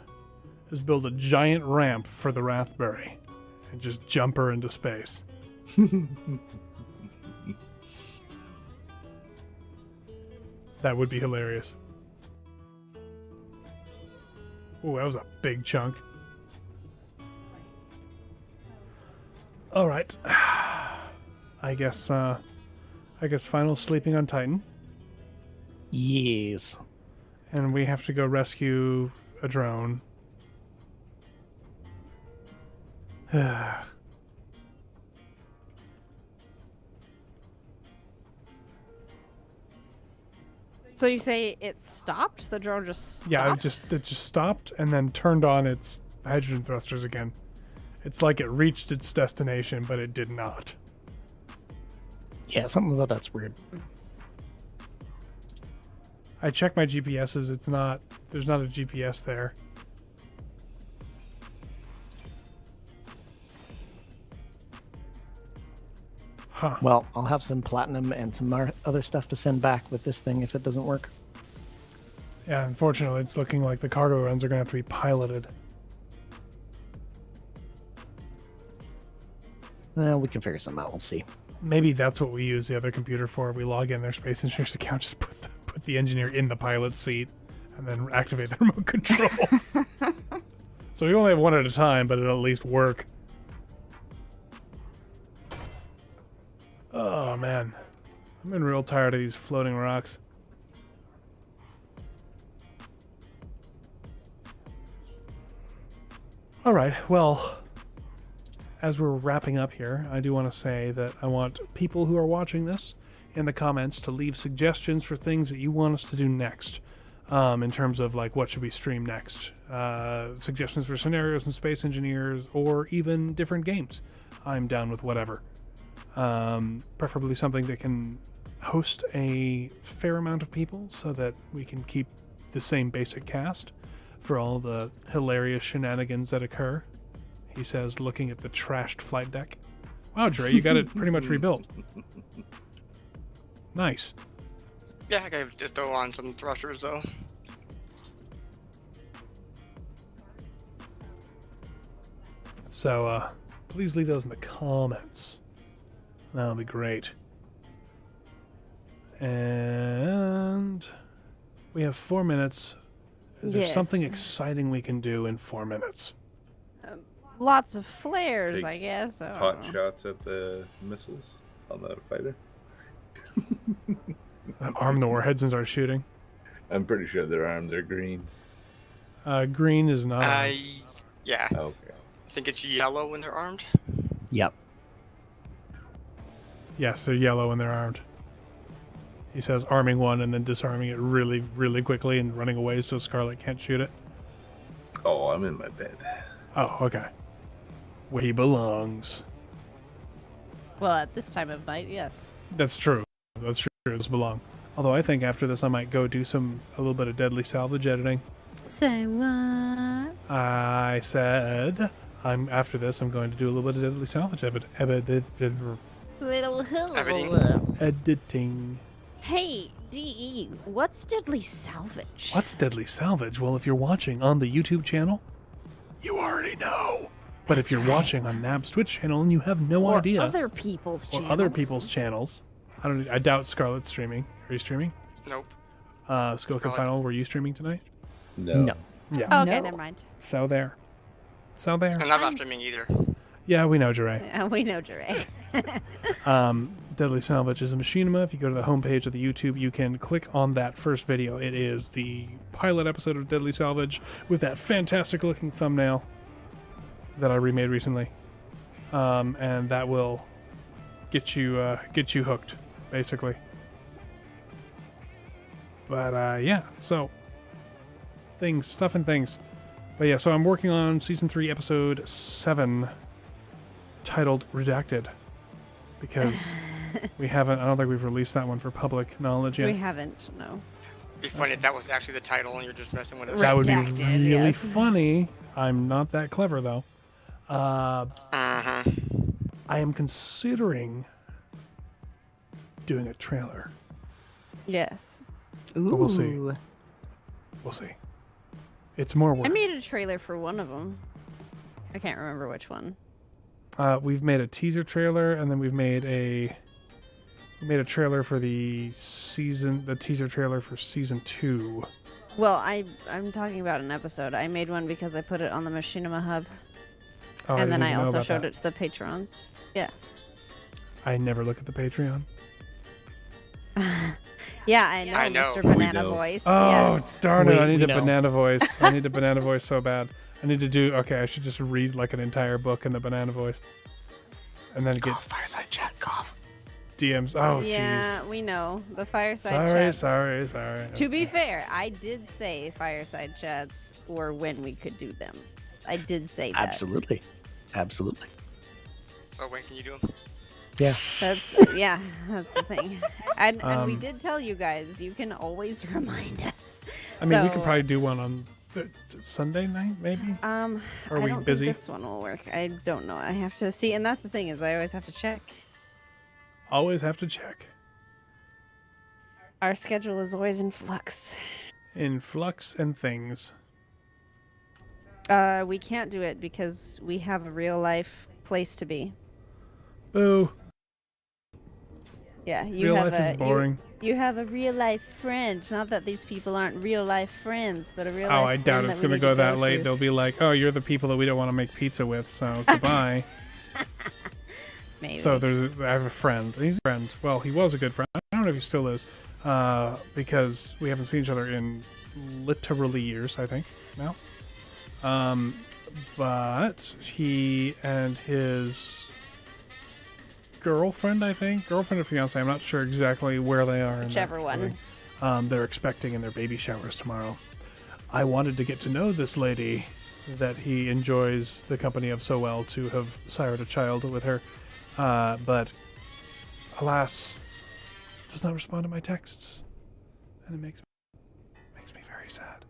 is build a giant ramp for the Rathbury and just jump her into space. That would be hilarious. Oh, that was a big chunk. All right. I guess Final's sleeping on Titan, Yes. and we have to go rescue a drone. So you say it stopped? The drone just stopped? Yeah, it just stopped and then turned on its hydrogen thrusters again. It's like it reached its destination, but it did not. Yeah, something about that's weird. I checked my GPSs. There's not a GPS there. Huh. Well, I'll have some platinum and some other stuff to send back with this thing if it doesn't work. Yeah, unfortunately, it's looking like the cargo runs are going to have to be piloted. Well, we can figure something out. We'll see. Maybe that's what we use the other computer for. We log in their space engineer's account, just put the engineer in the pilot seat, and then activate the remote controls. So we only have one at a time, but it'll at least work. Oh, man. I'm getting real tired of these floating rocks. All right, well, as we're wrapping up here, I do want to say that I want people who are watching this in the comments to leave suggestions for things that you want us to do next, in terms of like what should we stream next, suggestions for scenarios and space engineers, or even different games. I'm down with whatever. Preferably something that can host a fair amount of people so that we can keep the same basic cast for all the hilarious shenanigans that occur. He says, looking at the trashed flight deck. Wow, Dre, you got it pretty much rebuilt. Nice. Yeah, I gotta just throw on some thrusters though. So, please leave those in the comments. That'll be great. And we have 4 minutes. Is there Yes. something exciting we can do in 4 minutes? Lots of flares, Take I guess. I don't Pot know. shots at the missiles on the fighter. Arm the warheads and start shooting. I'm pretty sure they're armed. They're green. Green is not. Yeah. Okay. I think it's yellow when they're armed. Yep. Yes, they're yellow when they're armed. He says arming one and then disarming it really, really quickly and running away so Scarlett can't shoot it. Oh, I'm in my bed. Oh, okay. Where he belongs. Well, at this time of night, yes. That's true. That's true. This belong. Although I think after this I might go do a little bit of Deadly Salvage editing. So what? I said after this I'm going to do a little bit of Deadly Salvage editing. Hey, DE, what's Deadly Salvage? What's Deadly Salvage? Well, if you're watching on the YouTube channel, you already know. But if you're watching on Nab's Twitch channel and you have no Or idea, other people's or channels. other people's channels, I doubt Scarlett's streaming. Are you streaming? Nope. Scoca Scarlett. Final, were you streaming tonight? No. No. Yeah. Okay, No. never mind. So there. So there. And I'm not streaming either. Yeah, we know, Jure. We know, Jure. Deadly Salvage is a machinima. If you go to the homepage of the YouTube, you can click on that first video. It is the pilot episode of Deadly Salvage with that fantastic looking thumbnail that I remade recently. And that will get you hooked, basically. But yeah, so stuff and things. But yeah, so I'm working on season 3, episode 7, titled Redacted, because I don't think we've released that one for public knowledge yet. We haven't, no. Be funny if that was actually the title and you're just messing with it. That would be Redacted, really yes. funny. I'm not that clever though. Uh-huh. I am considering doing a trailer. Yes. But we'll see. Ooh. We'll see. It's more work. I made a trailer for one of them. I can't remember which one. We've made a teaser trailer, and then we made a trailer for the teaser trailer for season 2. Well, I'm talking about an episode. I made one because I put it on the Machinima Hub. Oh, And then didn't I even know also about showed that. it to the patrons. Yeah. I never look at the Patreon. Yeah, I know, I know. Mr. We Banana know. Voice. Oh, Yes. darn it. I We need a know. banana voice. I need a banana voice so bad. I need to do... Okay, I should just read like an entire book in the banana voice. And then get... Fireside chat, cough. DMs. Oh, jeez. Yeah, we know. The fireside Sorry, chats. sorry. To be fair, I did say fireside chats or when we could do them. I did say that. Absolutely. So when can you do them? Yeah. That's the thing. And we Um, did tell you guys, you can always remind us. I mean, we So, could probably do one on Sunday night, maybe. Are Are we busy? Think this one will work. I don't know. I have to see, and that's the thing is, I always have to check. Always have to check. Our schedule is always in flux. In flux and things. We can't do it because we have a real life place to be. Boo. Yeah, you Real have life is boring. You have a real life friend. Not that these people aren't real life friends, but a real life Oh, I friend doubt that it's we going to need go that to late. They'll be like, oh, you're the people that we don't want to make pizza with, so goodbye. Maybe. So I have a friend. He's a friend. Well, he was a good friend. I don't know if he still is, because we haven't seen each other in literally years, I think, now. But he and his girlfriend or fiance, I'm not sure exactly where they are. Whichever one. They're expecting in their baby showers tomorrow. I wanted to get to know this lady that he enjoys the company of so well to have sired a child with her. But alas, does not respond to my texts. And it makes me very sad.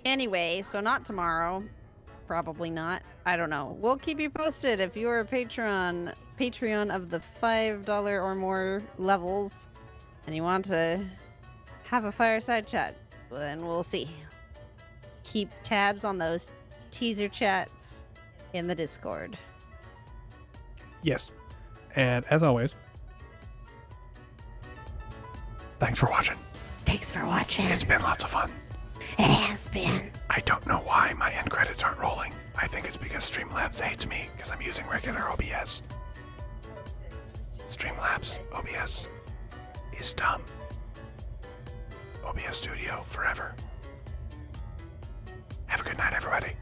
Anyway, so not tomorrow. Probably not. I don't know. We'll keep you posted if you're a Patreon of the $5 or more levels and you want to have a fireside chat. Well, then we'll see. Keep tabs on those teaser chats in the Discord. Yes. And as always, thanks for watching. Thanks for watching. It's been lots of fun. It has been. I don't know why my end credits aren't rolling. I think it's because Streamlabs hates me because I'm using regular OBS. Streamlabs OBS is dumb. OBS Studio forever. Have a good night, everybody.